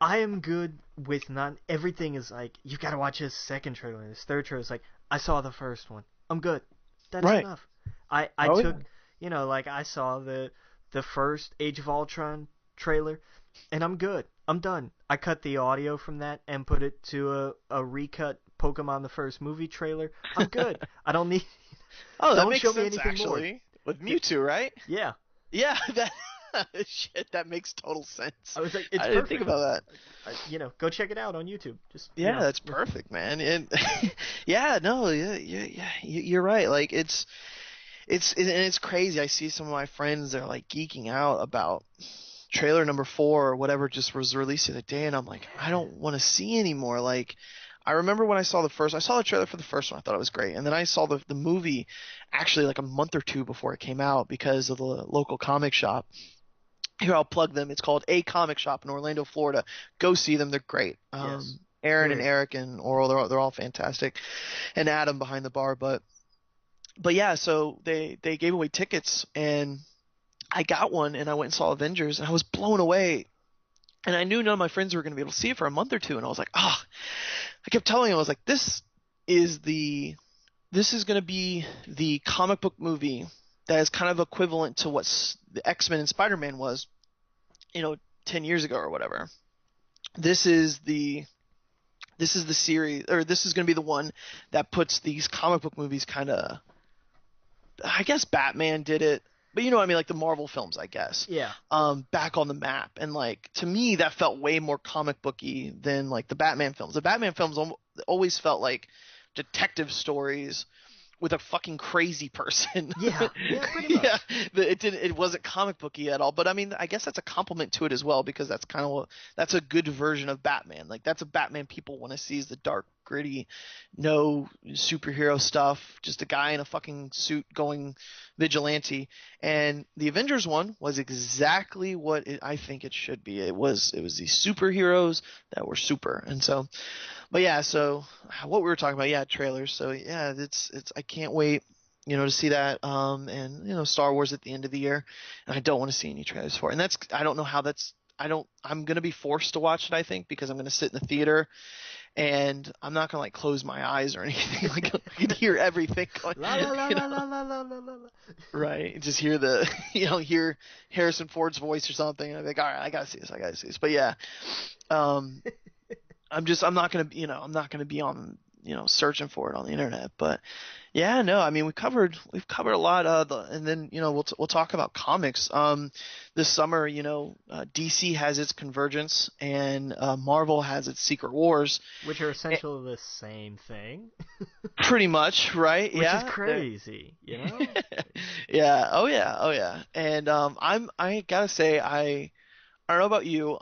am good with not everything is like you got to watch this second trailer and this third trailer. It's like I saw the first one, I'm good. That's right. enough. I took like I saw the first Age of Ultron trailer, and I'm good. I'm done. I cut the audio from that and put it to a recut Pokemon the first movie trailer. I'm good. I don't need. Oh, that don't makes show sense me anything actually. More. With Mewtwo, right? Yeah. Yeah, that shit. That makes total sense. I was like, it's I perfect. didn't think about that. Go check it out on YouTube. Just that's perfect, man. And you're right. Like it's crazy. I see some of my friends that are like geeking out about trailer number 4 or whatever just was released the other day, and I'm like, I don't want to see anymore. Like, I remember when I saw the trailer for the first one, I thought it was great, and then I saw the movie actually like a month or two before it came out because of the local comic shop. Here, I'll plug them. It's called A Comic Shop in Orlando, Florida. Go see them. They're great. Yes. Aaron and Eric and Oral, they're all fantastic, and Adam behind the bar. But yeah, so they gave away tickets, and I got one, and I went and saw Avengers, and I was blown away. And I knew none of my friends were going to be able to see it for a month or two, and I was like, I kept telling him, I was like, this is going to be the comic book movie that is kind of equivalent to what the X-Men and Spider-Man was, 10 years ago or whatever. This is the series, or this is going to be the one that puts these comic book movies kind of, I guess Batman did it, but you know what I mean, like the Marvel films, I guess. Yeah. Back on the map, and like to me that felt way more comic booky than like the Batman films. The Batman films always felt like detective stories with a fucking crazy person. Yeah, pretty much. Yeah, it wasn't comic booky at all. But I mean, I guess that's a compliment to it as well, because that's kind of that's a good version of Batman. Like that's a Batman people want to see, is the dark, gritty, no superhero stuff, just a guy in a fucking suit going vigilante. And the Avengers one was exactly what I think it should be. It was these superheroes that were super, and so. But yeah, so what we were talking about, trailers. So yeah, it's I can't wait, to see that. And Star Wars at the end of the year, and I don't want to see any trailers for it. And I don't know how I'm gonna be forced to watch it, I think, because I'm gonna sit in the theater, and I'm not gonna like close my eyes or anything. Like I can hear everything going. La la la la la la la la. Right, just hear the hear Harrison Ford's voice or something, and I'm like, all right, I gotta see this. But yeah, I'm not gonna be on searching for it on the internet. But yeah, no, I mean we've covered a lot of and then we'll talk about comics. This summer, DC has its Convergence, and Marvel has its Secret Wars, which are essentially the same thing. Pretty much, right? Which is crazy, Yeah. Oh yeah. And I gotta say, I don't know about you,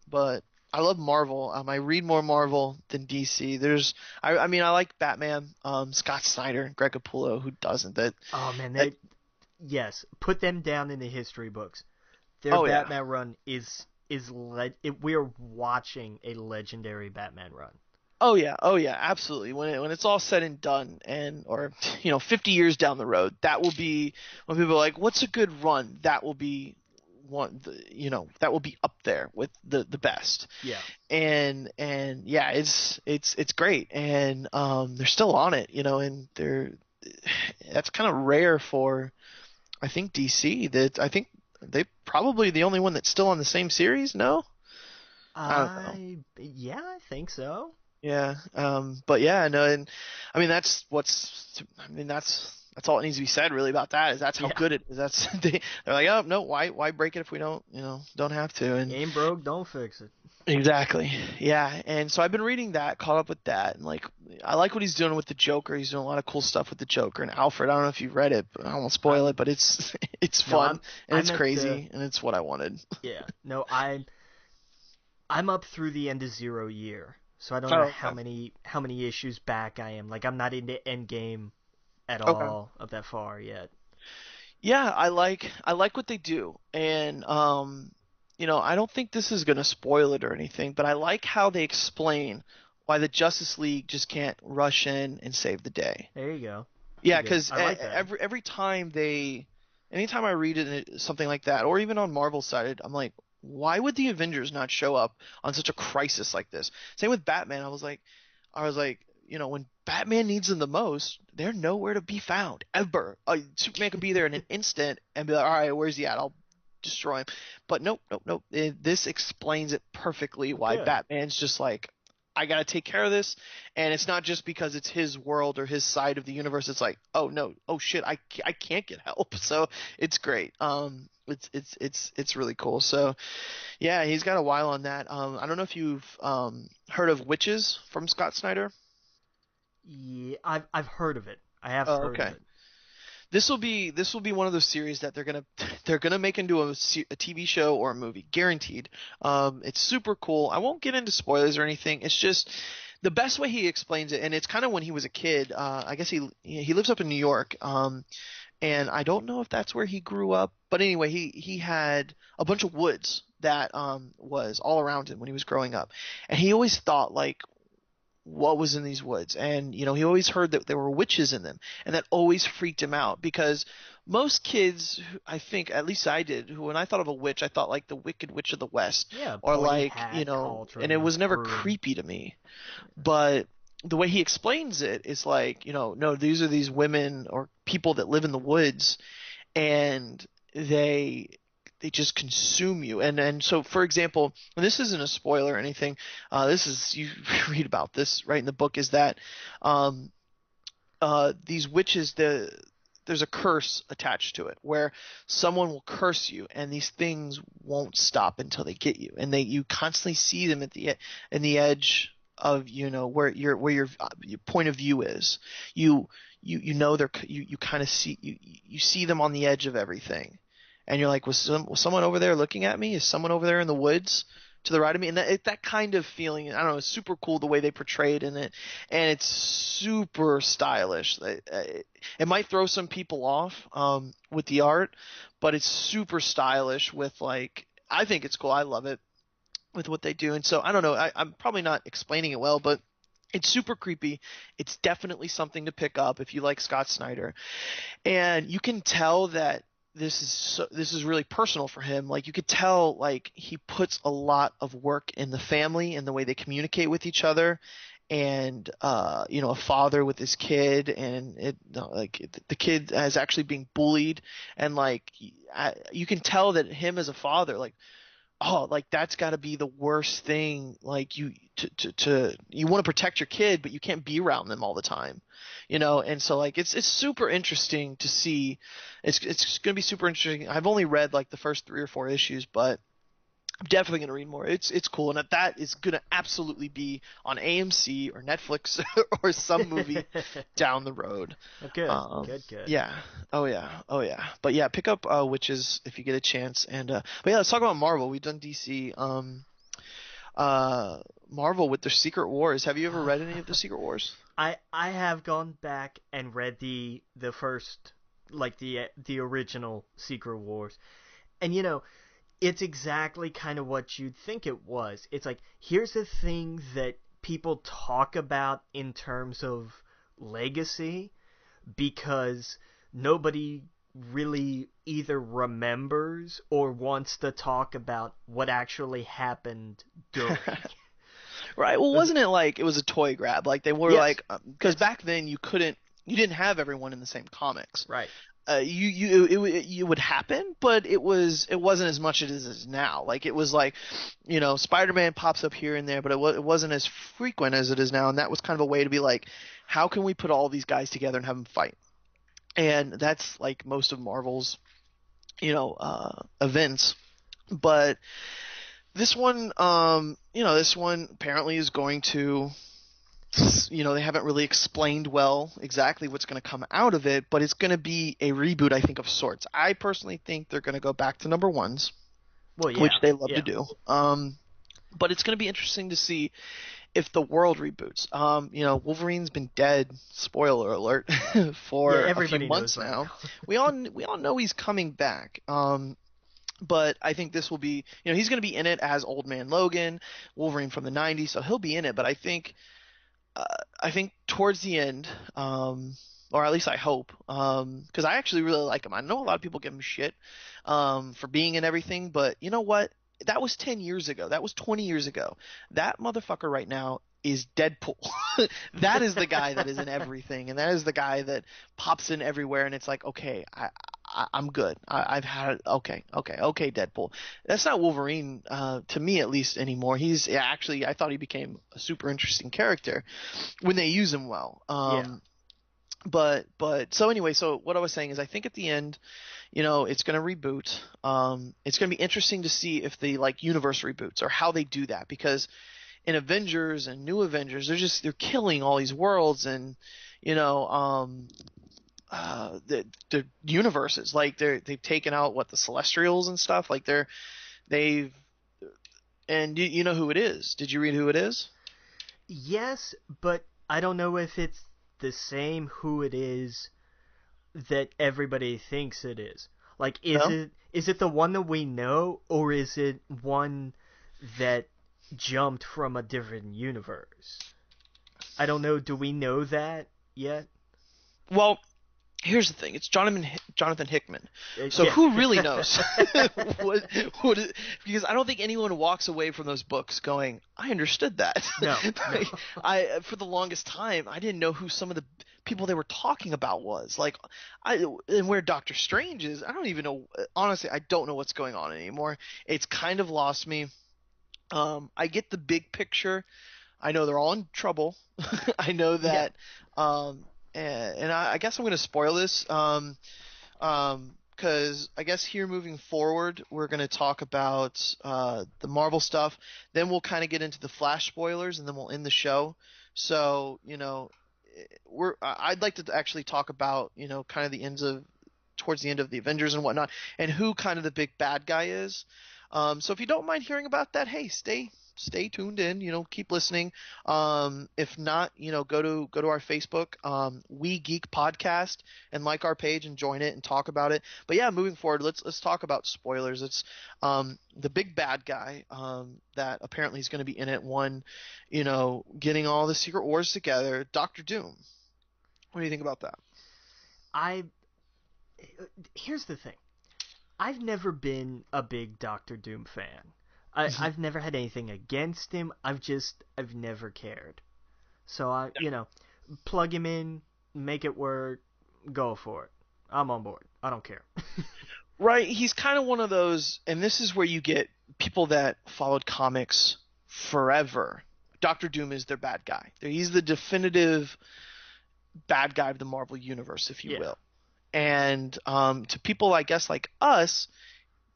but I love Marvel. I read more Marvel than DC. I mean, I like Batman. Scott Snyder, Greg Capullo. Who doesn't? Oh man, yes. Put them down in the history books. Their Oh yeah. Batman run we're watching a legendary Batman run. Oh yeah, oh yeah, absolutely. When it's all said and done, and or 50 years down the road, that will be when people are like, "What's a good run?" That will be that will be up there with the best. Yeah. And yeah, it's great, and they're still on it, and that's kind of rare for I think DC. That I think they probably the only one that's still on the same series. No, I don't know. Yeah, I think so. Yeah, but yeah, no, and I mean that's all that needs to be said really about that is that's how Yeah. good it is. They're like, oh no, why break it if we don't have to, and Game broke, don't fix it. exactly, yeah, and so I've been reading that, caught up with that, and like I like what he's doing with the Joker. He's doing a lot of cool stuff with the Joker and Alfred. I don't know if you've read it, but I won't spoil I'm it, but it's it's no, fun and it's I'm at the crazy and it's what I wanted. yeah. No, I'm up through the end of Zero Year, so I don't know Oh, how many issues back I am. Like I'm not into Endgame at okay. all of that far yet. Yeah, I like what they do, and I don't think this is gonna spoil it or anything, but I like how they explain why the Justice League just can't rush in and save the day. There you go. That's a Yeah, good. because I like that. every time anytime I read something like that, or even on Marvel's side, I'm like, why would the Avengers not show up on such a crisis like this? Same with Batman. I was like, when Batman needs them the most, they're nowhere to be found ever. Superman could be there in an instant and be like, all right, where's he at? I'll destroy him. But nope, nope, nope. This explains it perfectly why Good. Batman's just like, I gotta take care of this, and it's not just because it's his world or his side of the universe. It's like, oh no, oh shit, I can't get help. So it's great. It's really cool. So yeah, he's got a while on that. I don't know if you've heard of Witches from Scott Snyder. Yeah, I've heard of it. I have Oh, heard of okay. it. This will be one of those series that they're gonna they're gonna make into a TV show or a movie, guaranteed. It's super cool. I won't get into spoilers or anything. It's just the best way he explains it, and it's kind of when he was a kid. I guess he lives up in New York. And I don't know if that's where he grew up, but anyway, he had a bunch of woods that was all around him when he was growing up, and he always thought like what was in these woods, and he always heard that there were witches in them, and that always freaked him out because most kids, I think, at least I did, who when I thought of a witch, I thought like the Wicked Witch of the West, Yeah, or pointy like hat, and it cauldron, was never broom. creepy to me, but the way he explains it is like, no, these are these women or people that live in the woods, and they just consume you. And so, for example, and this isn't a spoiler or anything. This is you read about this right in the book. Is that um, these witches there's a curse attached to it where someone will curse you and these things won't stop until they get you, and you constantly see them at the edge of your point of view is. You kind of see you see them on the edge of everything, and you're like, was someone over there looking at me? Is someone over there in the woods to the right of me? And that kind of feeling, I don't know, it's super cool the way they portray it in it, and it's super stylish. It might throw some people off with the art, but it's super stylish with like, I think it's cool. I love it with what they do, and so I don't know. I'm probably not explaining it well, but it's super creepy. It's definitely something to pick up if you like Scott Snyder, and you can tell that this is really personal for him. Like you could tell, like he puts a lot of work in the family and the way they communicate with each other, and a father with his kid, and the kid is actually being bullied, and like you can tell that him as a father, like, oh, like that's got to be the worst thing. Like you want to protect your kid, but you can't be around them all the time, And so like it's super interesting to see. It's going to be super interesting. I've only read like the first 3 or 4 issues, but I'm definitely going to read more. It's cool, and that is going to absolutely be on AMC or Netflix or some movie down the road. Oh, good, Um, good, good. yeah. Oh yeah. Oh yeah. But yeah, pick up Witches if you get a chance. And but yeah, let's talk about Marvel. We've done DC. Uh, Marvel with their Secret Wars. Have you ever read any of the Secret Wars? I have gone back and read the first, like the original Secret Wars, and it's exactly kind of what you'd think it was. It's like, here's the thing that people talk about in terms of legacy, because nobody really either remembers or wants to talk about what actually happened during. Right. Well, wasn't it like it was a toy grab? Like they were Yes. like, because back then you didn't have everyone in the same comics. Right. It would happen, but it wasn't as much as it is now. Like it was like, Spider-Man pops up here and there, but it wasn't as frequent as it is now, and that was kind of a way to be like, how can we put all these guys together and have them fight? And that's like most of Marvel's, events. But this one, this one apparently is going to, they haven't really explained well exactly what's going to come out of it, but it's going to be a reboot, I think, of sorts. I personally think they're going to go back to number ones, which they love to do. But it's going to be interesting to see if the world reboots. Wolverine's been dead, spoiler alert, for a few months now. we all know he's coming back. But I think this will be, he's going to be in it as Old Man Logan, Wolverine from the 90s, so he'll be in it. But I think towards the end, or at least I hope, because I actually really like him. I know a lot of people give him shit for being in everything, but you know what? That was 10 years ago. That was 20 years ago. That motherfucker right now is Deadpool. That is the guy that is in everything, and that is the guy that pops in everywhere, and it's like, okay, I'm good. I've had okay, Deadpool. That's not Wolverine to me, at least, anymore. Actually, I thought he became a super interesting character when they use him well. But so anyway, so what I was saying is, I think at the end, it's going to reboot. It's going to be interesting to see if the universe reboots or how they do that, because in Avengers and New Avengers, they're killing all these worlds and the universes. Like they've taken out the Celestials and stuff. Like and you know who it is. Did you read who it is? Yes, but I don't know if it's the same who it is that everybody thinks it is. Like, is it the one that we know, or is it one that jumped from a different universe? I don't know. Do we know that yet? Well, here's the thing. It's Jonathan Hickman. So who really knows? Because I don't think anyone walks away from those books going, I understood that. No. For the longest time, I didn't know who some of the people they were talking about was. And where Doctor Strange is, I don't even know. Honestly, I don't know what's going on anymore. It's kind of lost me. I get the big picture. I know they're all in trouble. I know that. Yeah. And I guess I'm going to spoil this, because I guess here moving forward, we're going to talk about the Marvel stuff. Then we'll kind of get into the Flash spoilers, and then we'll end the show. So, I'd like to actually talk about, kind of towards the end of the Avengers and whatnot, and who kind of the big bad guy is. So if you don't mind hearing about that, hey, stay tuned in, keep listening. If not, go to our Facebook, We Geek Podcast, and like our page and join it and talk about it. But yeah, moving forward, let's talk about spoilers. It's the big bad guy that apparently is going to be in it, getting all the Secret Wars together, Doctor Doom. What do you think about that? Here's the thing. I've never been a big Doctor Doom fan. I've never had anything against him. I've never cared. So plug him in, make it work, go for it. I'm on board. I don't care. Right. He's kind of one of those, and this is where you get people that followed comics forever. Doctor Doom is their bad guy. He's the definitive bad guy of the Marvel Universe, if you will. And to people, I guess, like us,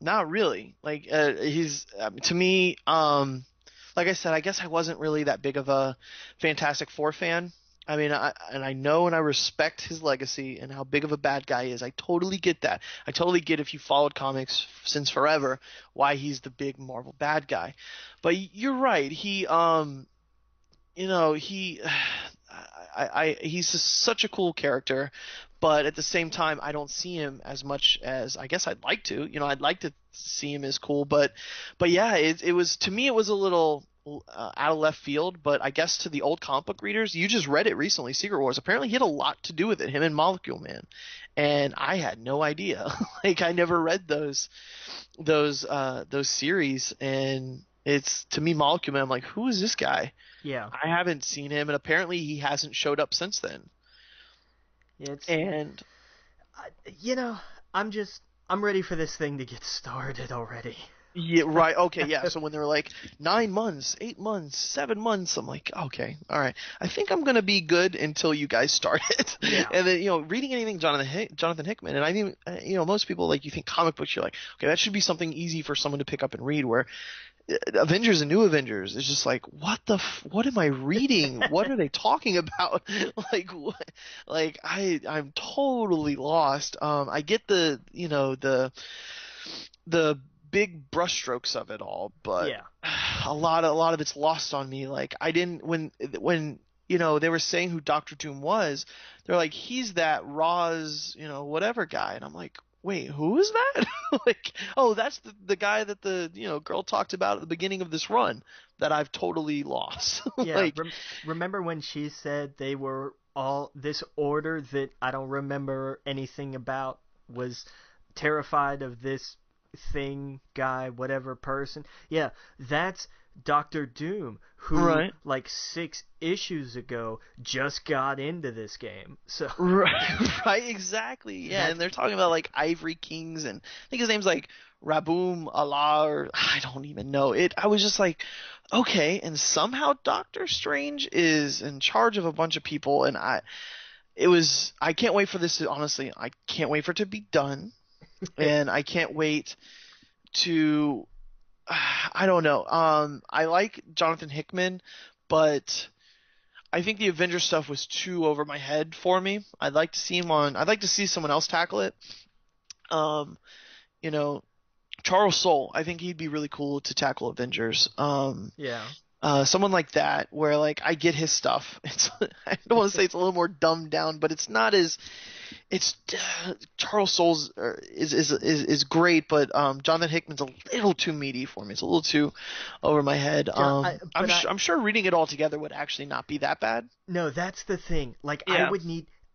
not really. He's to me, like I said, I guess I wasn't really that big of a Fantastic Four fan. I mean, I know and I respect his legacy and how big of a bad guy he is. I totally get that. I totally get, if you followed comics since forever, why he's the big Marvel bad guy. But you're right. He's just such a cool character, but at the same time, I don't see him as much as I guess I'd like to. I'd like to see him as cool, but yeah, it was, to me, it was a little out of left field. But I guess to the old comic book readers, you just read it recently, Secret Wars. Apparently, he had a lot to do with it, him and Molecule Man, and I had no idea. Like, I never read those series, and it's, to me, Molecule Man, I'm like, who is this guy? Yeah. I haven't seen him, and apparently he hasn't showed up since then. It's, and I'm ready for this thing to get started already. Yeah, right. Okay, yeah. So when they were like 9 months, 8 months, 7 months, I'm like, okay, all right. I think I'm gonna be good until you guys start it. Yeah. And then reading anything Jonathan Hickman, and I mean, most people, like, you think comic books, you're like, okay, that should be something easy for someone to pick up and read. Where Avengers and New Avengers is just like, what am I reading? What are they talking about? Like, what? Like, I'm totally lost. I get the big brushstrokes of it all, but yeah. a lot of it's lost on me. Like, I didn't, when they were saying who Doctor Doom was, they're like, he's that Roz whatever guy, and I'm like, wait, who is that? Like, oh, that's the guy that the girl talked about at the beginning of this run that I've totally lost. Yeah. Like, remember when she said they were all this order that I don't remember anything about, was terrified of this thing, guy, whatever person? Yeah, that's Doctor Doom, who right. like 6 issues ago just got into this game. So right, exactly. Yeah, and they're talking about like Ivory Kings, and I think his name's like Raboom Allah, or I don't even know it. I was just like, okay, and somehow Doctor Strange is in charge of a bunch of people, and I can't wait for this. Honestly, I can't wait for it to be done. And I can't wait to, I don't know. I like Jonathan Hickman, but I think the Avengers stuff was too over my head for me. I'd like to see someone else tackle it. Charles Soule, I think he'd be really cool to tackle Avengers. yeah. Someone like that, where, like, I get his stuff. I don't want to say it's a little more dumbed down, but it's not as. Charles Soule's is great, but Jonathan Hickman's a little too meaty for me. It's a little too over my head. I'm sure reading it all together would actually not be that bad. No, that's the thing. Like, yeah.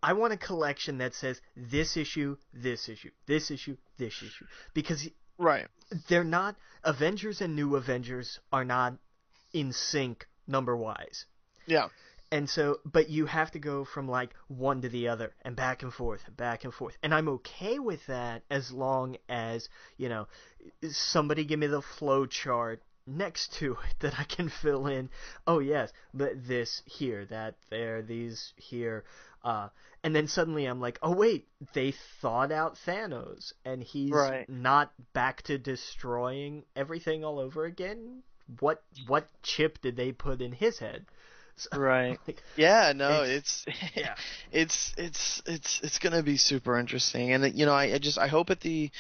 I want a collection that says this issue, this issue, this issue, this issue, because right, they're not, Avengers and New Avengers are not in sync number wise. Yeah. And so, but you have to go from like one to the other and back and forth and back and forth. And I'm okay with that as long as, somebody give me the flow chart next to it that I can fill in. Oh yes, but this here, that there, these here. And then suddenly I'm like, oh wait, they thawed out Thanos and he's not back to destroying everything all over again. What chip did they put in his head? So, right. Like, yeah. No. It's yeah. It's gonna be super interesting, and I hope at the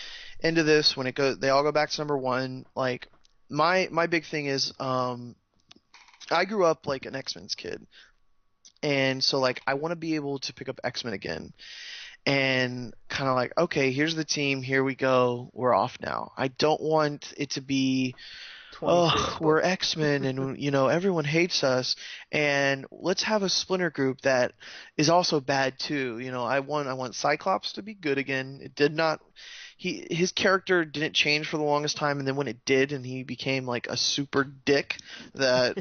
end of this, when they all go back to number 1. Like, my big thing is, I grew up like an X-Men's kid, and so like I want to be able to pick up X-Men again, and kind of like, okay, here's the team, here we go, we're off now. I don't want it to be, oh, we're X-Men and everyone hates us, and let's have a splinter group that is also bad too. I want Cyclops to be good again. It did not, his character didn't change for the longest time, and then when it did and he became like a super dick that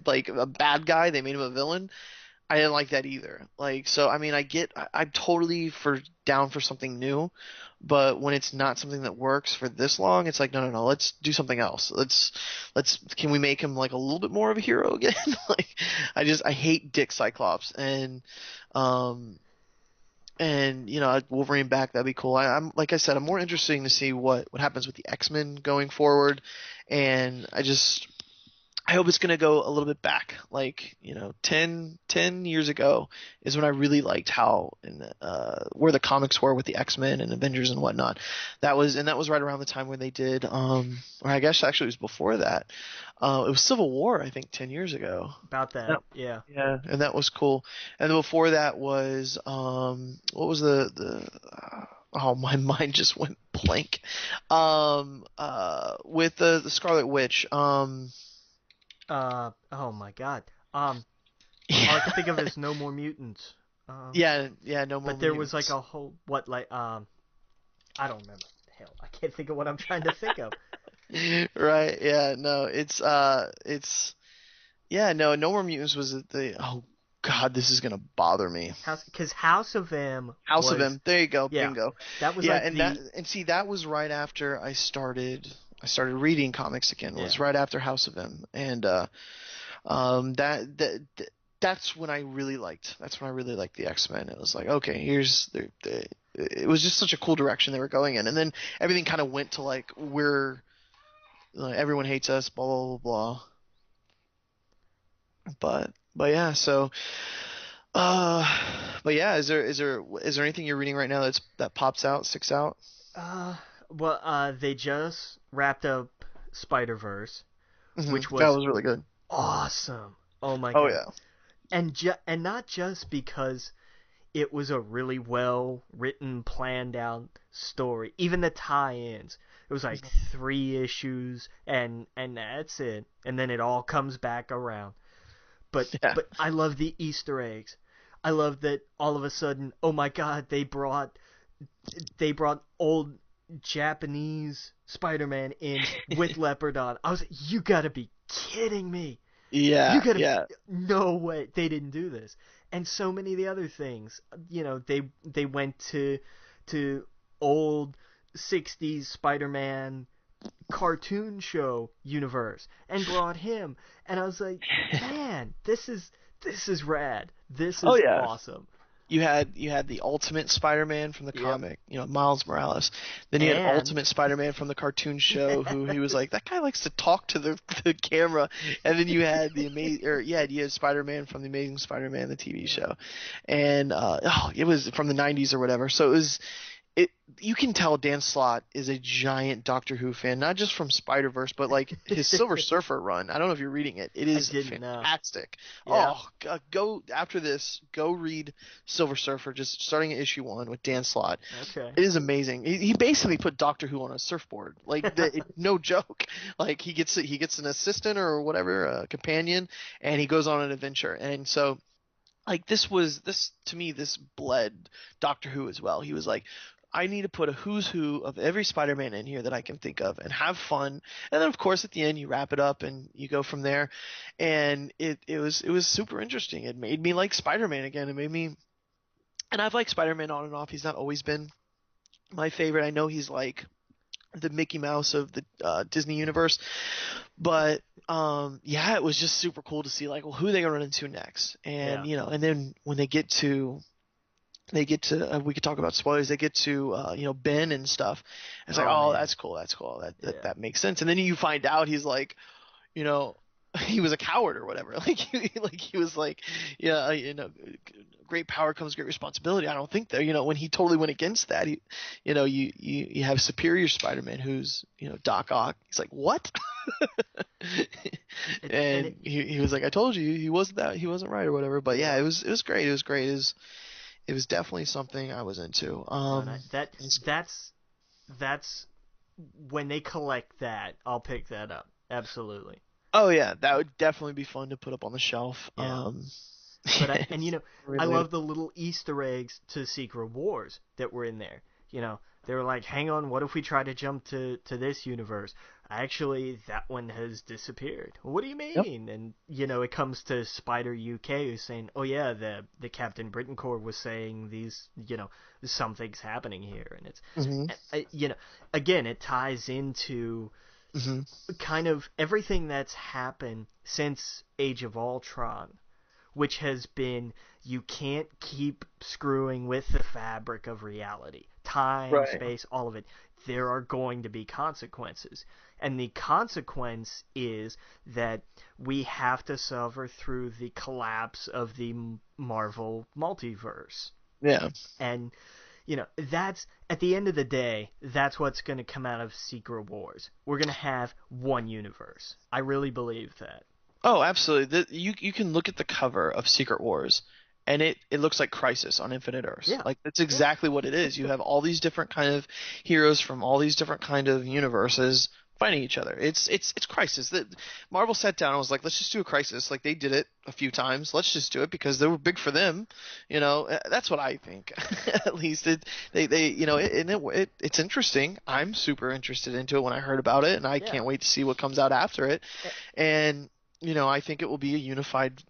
like a bad guy, they made him a villain. I didn't like that either. Like, so I mean, I'm totally down for something new, but when it's not something that works for this long, it's like, no, let's do something else. Can we make him like a little bit more of a hero again? Like, I hate Dick Cyclops, and Wolverine back, that'd be cool. I'm like I said, I'm more interested to see what happens with the X-Men going forward, and I hope it's going to go a little bit back. Like, 10 years ago is when I really liked how where the comics were with the X-Men and Avengers and whatnot. That was right around the time when they did, or I guess actually it was before that. It was Civil War, I think, 10 years ago. About that, yeah. Yeah, and that was cool. And then before that was, what was oh, my mind just went blank. With the Scarlet Witch, Oh my God. All I yeah, can think of is No More Mutants. yeah, no more But there was like mutants. a whole I don't remember. Hell, I can't think of what I'm trying to think of. Right, yeah, no, yeah, no more mutants was oh God, this is gonna bother me. Because House of M House of was, M, there you go, yeah, bingo. that was Yeah, like and see, that was right after I started reading comics again. Was yeah. right after House of M, and that's when I really liked. That's when I really liked the X-Men. It was like, okay, here's it was just such a cool direction they were going in, and then everything kind of went to like everyone hates us, blah blah blah blah. But yeah, so uh, but yeah, is there anything you're reading right now that pops out, sticks out? Uh, they just wrapped up Spider-Verse, which That was was really good. awesome. Oh my Oh God. yeah. And not just because it was a really well written, planned out story. Even the tie-ins. It was like 3 issues and that's it. And then it all comes back around. Yeah. But I love the Easter eggs. I love that all of a sudden, oh my God, they brought old Japanese Spider-Man in with Leopard on. I was like, you gotta be kidding me. You Yeah, gotta, yeah. no way, they didn't do this. And so many of the other things, they went to old 60s Spider-Man cartoon show universe and brought him. And I was like, man, this is rad. This Oh is yeah. awesome. You had the Ultimate Spider-Man from the Yep. comic, Miles Morales. Then you had And Ultimate Spider-Man from the cartoon show, who he was like, that guy likes to talk to the camera. And then you had you had Spider-Man from the Amazing Spider-Man, the TV yeah. show, and it was from the '90s or whatever. So it you can tell Dan Slott is a giant Doctor Who fan, not just from Spider-Verse, but like his Silver Surfer run. I don't know if you're reading it. It I is didn't know. fantastic. Yeah. Oh, go after this, go read Silver Surfer, just starting at issue 1 with Dan Slott. Okay. It is amazing. He basically put Doctor Who on a surfboard, like no joke. Like he gets an assistant or whatever, a companion, and he goes on an adventure. And so like this to me, this bled Doctor Who as well. He was like, I need to put a who's who of every Spider-Man in here that I can think of and have fun. And then of course at the end you wrap it up and you go from there. And it was super interesting. It made me like Spider-Man again. It made me, and I've liked Spider-Man on and off. He's not always been my favorite. I know he's like the Mickey Mouse of the Disney universe, but yeah, it was just super cool to see like, well, who are they gonna run into next, and Yeah. and then when they get to we could talk about spoilers. They get to Ben and stuff. It's like, Oh oh, man. that's cool, that's cool, that Yeah. that makes sense. And then you find out he's like, you know, he was a coward or whatever. Like he was like, yeah, great power comes great responsibility. I don't think that, when he totally went against that. You have Superior Spider-Man who's Doc Ock. He's like, what? And And he was like, I told you he wasn't right or whatever. But yeah, yeah. it was great. It was great. It was definitely something I was into. No, no, that's when they collect that, I'll pick that up. Absolutely. Oh yeah, that would definitely be fun to put up on the shelf. Yeah. But I Related. love the little Easter eggs to Secret Wars that were in there. They were like, hang on, what if we try to jump to this universe? Actually, that one has disappeared. What do you Yep. mean? And it comes to Spider UK who's saying, oh yeah, the Captain Britain Corps was saying these, something's happening here, and it's, Mhm. again, it ties into Mhm. kind of everything that's happened since Age of Ultron, which has been, you can't keep screwing with the fabric of reality. time, Right. space, all of it, there are going to be consequences. And the consequence is that we have to suffer through the collapse of the Marvel multiverse. Yeah. And, that's, at the end of the day, that's what's going to come out of Secret Wars. We're going to have one universe. I really believe that. Oh, absolutely. You can look at the cover of Secret Wars, and it looks like Crisis on Infinite Earths. Yeah. Like that's exactly what it is. You have all these different kind of heroes from all these different kind of universes fighting each other. It's Crisis. Marvel sat down and was like, let's just do a Crisis. Like they did it a few times. Let's just do it because they were big for them. That's what I think. At least it's interesting. I'm super interested into it when I heard about it, and I can't wait to see what comes out after it. And I think it will be a unified,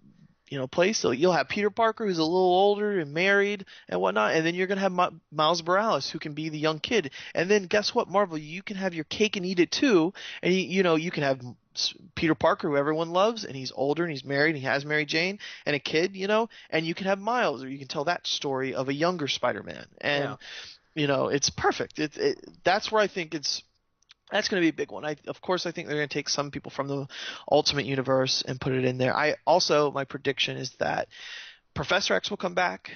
place. So you'll have Peter Parker, who's a little older and married and whatnot, and then you're gonna have Miles Morales, who can be the young kid. And then guess what, Marvel, you can have your cake and eat it too. And you can have Peter Parker, who everyone loves, and he's older and he's married, and he has Mary Jane and a kid, and you can have Miles, or you can tell that story of a younger Spider-Man, and it's perfect. That's where I think that's going to be a big one. Of course, I think they're going to take some people from the Ultimate Universe and put it in there. My prediction is that Professor X will come back,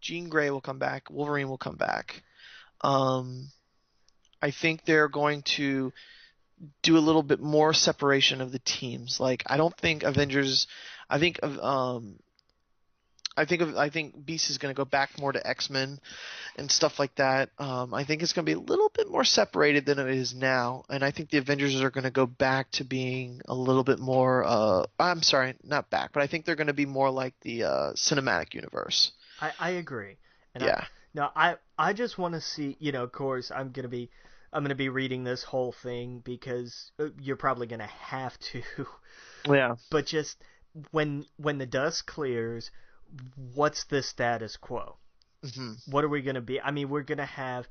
Jean Grey will come back, Wolverine will come back. I think they're going to do a little bit more separation of the teams. Like I don't think Avengers. I think Beast is going to go back more to X-Men and stuff like that. I think it's going to be a little bit more separated than it is now, and I think the Avengers are going to go back to being a little bit more. I'm sorry, not back, but I think they're going to be more like the cinematic universe. I agree. And yeah. I just want to see. Of course, I'm gonna be reading this whole thing because you're probably gonna have to. Yeah. But just when the dust clears, what's the status quo? Mm-hmm. What are we going to be? I mean, we're going to have.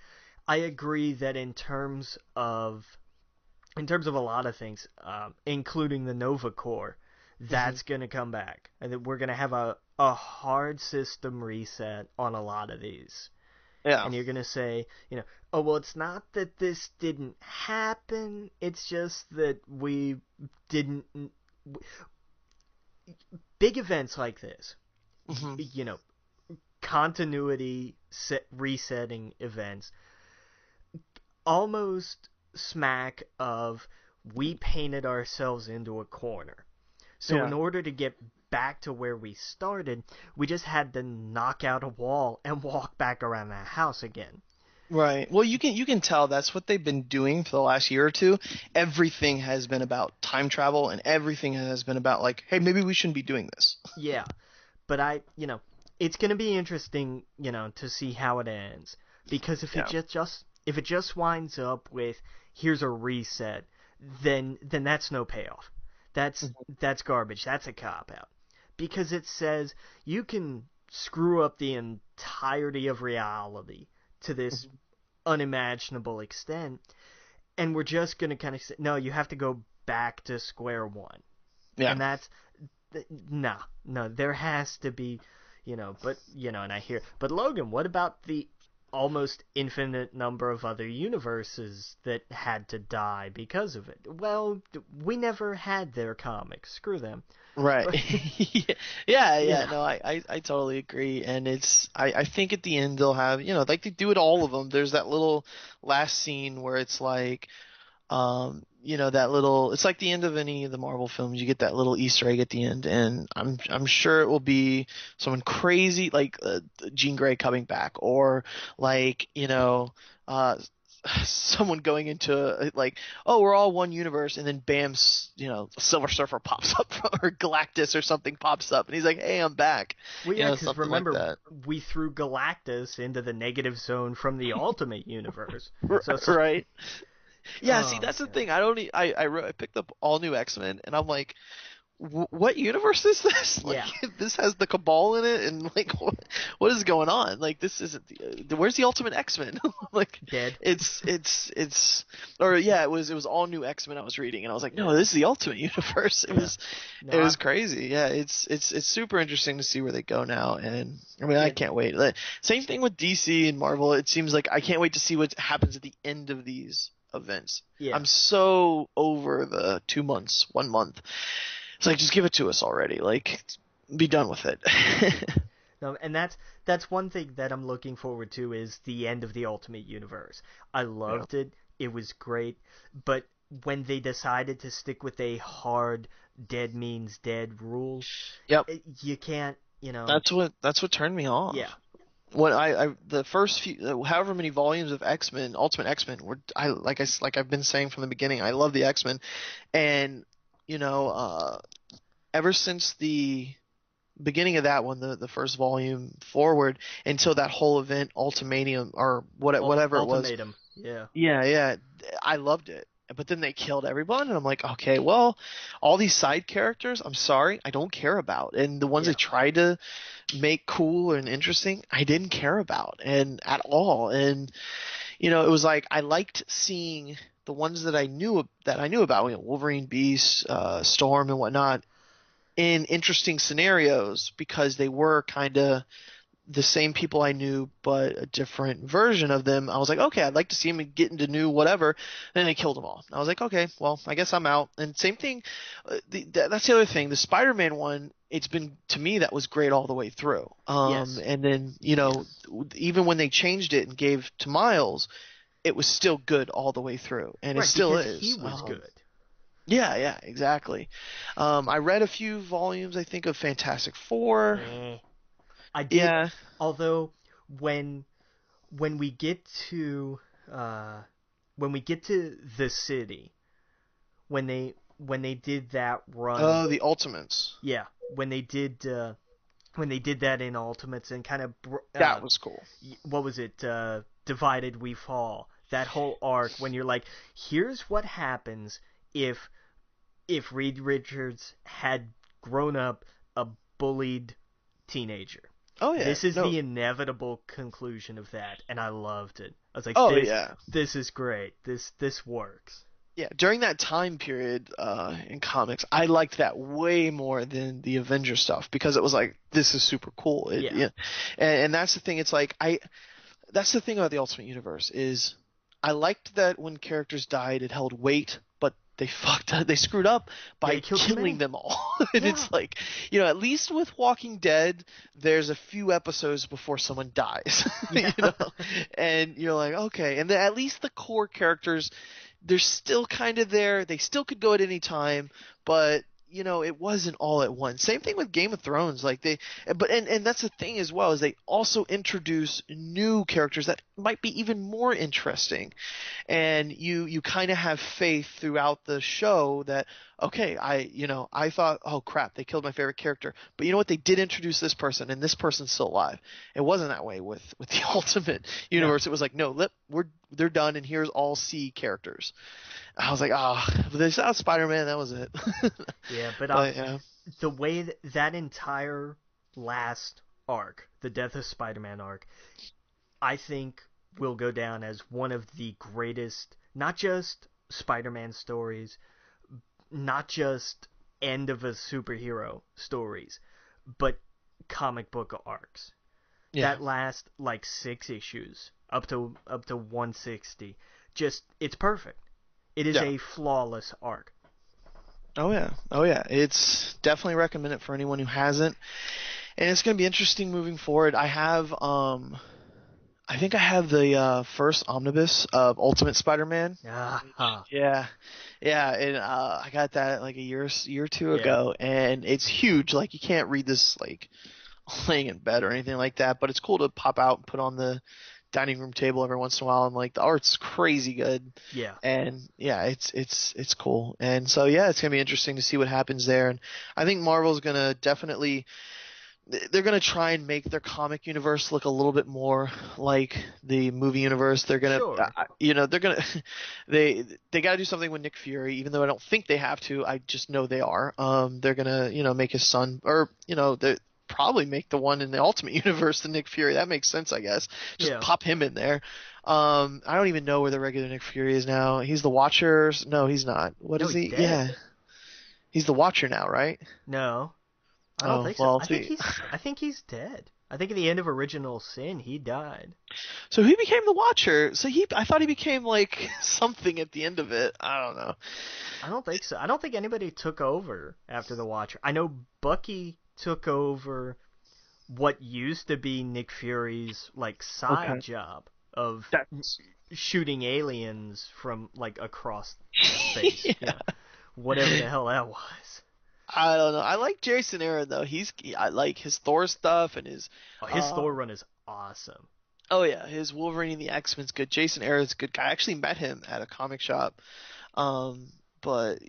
I agree that in terms of a lot of things, including the Nova Corps, that's going to come back, and that we're going to have a hard system reset on a lot of these. Yeah. And you're going to say, oh well, it's not that this didn't happen; it's just that we didn't. Big events like this. Mm-hmm. Continuity resetting events almost smack of we painted ourselves into a corner. So in order to get back to where we started, we just had to knock out a wall and walk back around the house again. Right. Well, you can tell that's what they've been doing for the last year or two. Everything has been about time travel, and everything has been about like, hey, maybe we shouldn't be doing this. Yeah. But it's going to be interesting, to see how it ends, because if it just winds up with here's a reset, then that's no payoff. That's garbage. That's a cop out, because it says you can screw up the entirety of reality to this unimaginable extent, and we're just going to kind of say, no, you have to go back to square one. Yeah. And that's no, there has to be, but, and I hear, but Logan, what about the almost infinite number of other universes that had to die because of it? Well, we never had their comics. Screw them. Right. Yeah. No, I totally agree. And I think at the end they'll have, like they do it all of them. There's that little last scene where it's like, that little, it's like the end of any of the Marvel films. You get that little Easter egg at the end, and I'm sure it will be someone crazy like Jean Grey coming back, or like someone going into like, oh, we're all one universe, and then bam, Silver Surfer pops up, or Galactus or something pops up, and he's like, hey, I'm back. Well, yeah, because remember, like we threw Galactus into the negative zone from the Ultimate Universe. Right. Yeah, see, that's the thing. I picked up all new X-Men, and I'm like, what universe is this? Like, Yeah. this has the Cabal in it, and like, what is going on? Like, this isn't where's the Ultimate X-Men? Like, Dead. or yeah, it was all new X-Men I was reading, and I was like, no, this is the Ultimate Universe. Yeah. It was crazy. Yeah, it's super interesting to see where they go now, and I mean, I can't wait. Same thing with DC and Marvel. It seems like I can't wait to see what happens at the end of these events. Yeah. I'm so over the 2 months, 1 month. It's like, just give it to us already. Like, be done with it. No, and that's one thing that I'm looking forward to is the end of the Ultimate Universe. I loved it. It was great. But when they decided to stick with a hard dead means dead rule, Yep. You can't, you know. That's what turned me off. Yeah. When I the first few, however many volumes of X-Men, Ultimate X-Men, like I've been saying from the beginning, I love the X-Men, and ever since the beginning of that one, the first volume forward until that whole event, Ultimatum or whatever it was. Ultimatum. Yeah. Yeah, I loved it. But then they killed everyone, and I'm like, okay, well, all these side characters, I'm sorry, I don't care about. And the ones they tried to make cool and interesting, I didn't care about and at all. And it was like I liked seeing the ones that I knew about, Wolverine, Beast, Storm, and whatnot, in interesting scenarios because they were kind of the same people I knew, but a different version of them. I was like, okay, I'd like to see him get into new whatever. And then they killed them all. I was like, okay, well, I guess I'm out. And same thing. That's the other thing. The Spider-Man one, it's been, to me, that was great all the way through. Yes. And then, even when they changed it and gave to Miles, it was still good all the way through. And it still is. He was good. Yeah, exactly. I read a few volumes, I think, of Fantastic Four. I did. Yeah. Although when we get to the city, when they did that run. Oh, the Ultimates. Yeah, when they did that in Ultimates and kind of that was cool. What was it? Divided We Fall. That whole arc when you're like, here's what happens if Reed Richards had grown up a bullied teenager. Oh yeah. This is the inevitable conclusion of that, and I loved it. I was like, this is great. This works. Yeah, during that time period in comics, I liked that way more than the Avengers stuff because it was like, this is super cool. And that's the thing. It's like that's the thing about the Ultimate Universe is I liked that when characters died, it held weight, but they screwed up by killing them all. And it's like, at least with Walking Dead, there's a few episodes before someone dies, and you're like, okay. And at least the core characters, they're still kind of there. They still could go at any time, but it wasn't all at once. Same thing with Game of Thrones. Like and that's the thing as well, is they also introduce new characters that might be even more interesting. And you kind of have faith throughout the show that, okay, I thought, oh crap, they killed my favorite character. But you know what? They did introduce this person, and this person's still alive. It wasn't that way with the Ultimate Universe. It was like, no, they're done, and here's all C characters. I was like, but they saw Spider-Man, that was it. Yeah, but the way that entire last arc, the Death of Spider-Man arc, I think will go down as one of the greatest, not just Spider-Man stories, not just end of a superhero stories, but comic book arcs. Yeah. That last 6 issues up to 160, it's perfect. It is a flawless arc. Oh yeah. It's definitely recommend it for anyone who hasn't. And it's going to be interesting moving forward. I have I think I have the first omnibus of Ultimate Spider-Man. Yeah. And I got that like a year or two ago, and it's huge. Like, you can't read this like laying in bed or anything like that, but it's cool to pop out and put on the dining room table every once in a while, and like the art's crazy good. Yeah. And it's cool. And so it's gonna be interesting to see what happens there. And I think Marvel's gonna definitely they're gonna try and make their comic universe look a little bit more like the movie universe. They're gonna, Sure. they're gonna, they got to do something with Nick Fury, even though I don't think they have to. I just know they are. They're gonna, make his son, or they probably make the one in the Ultimate Universe the Nick Fury. That makes sense, I guess. Just Yeah. pop him in there. I don't even know where the regular Nick Fury is now. He's the Watcher. No, he's not. What No, is he's he? dead. Yeah, he's the Watcher now, right? No, I don't think so. Well, I think he's dead. I think at the end of Original Sin, he died. So he became the Watcher. I thought he became like something at the end of it. I don't know. I don't think so. I don't think anybody took over after the Watcher. I know Bucky took over what used to be Nick Fury's like side job of shooting aliens from like across space. Yeah. Whatever the hell that was. I don't know. I like Jason Aaron though. I like his Thor stuff and his. His Thor run is awesome. Oh yeah, his Wolverine and the X-Men's good. Jason Aaron's a good guy. I actually met him at a comic shop. But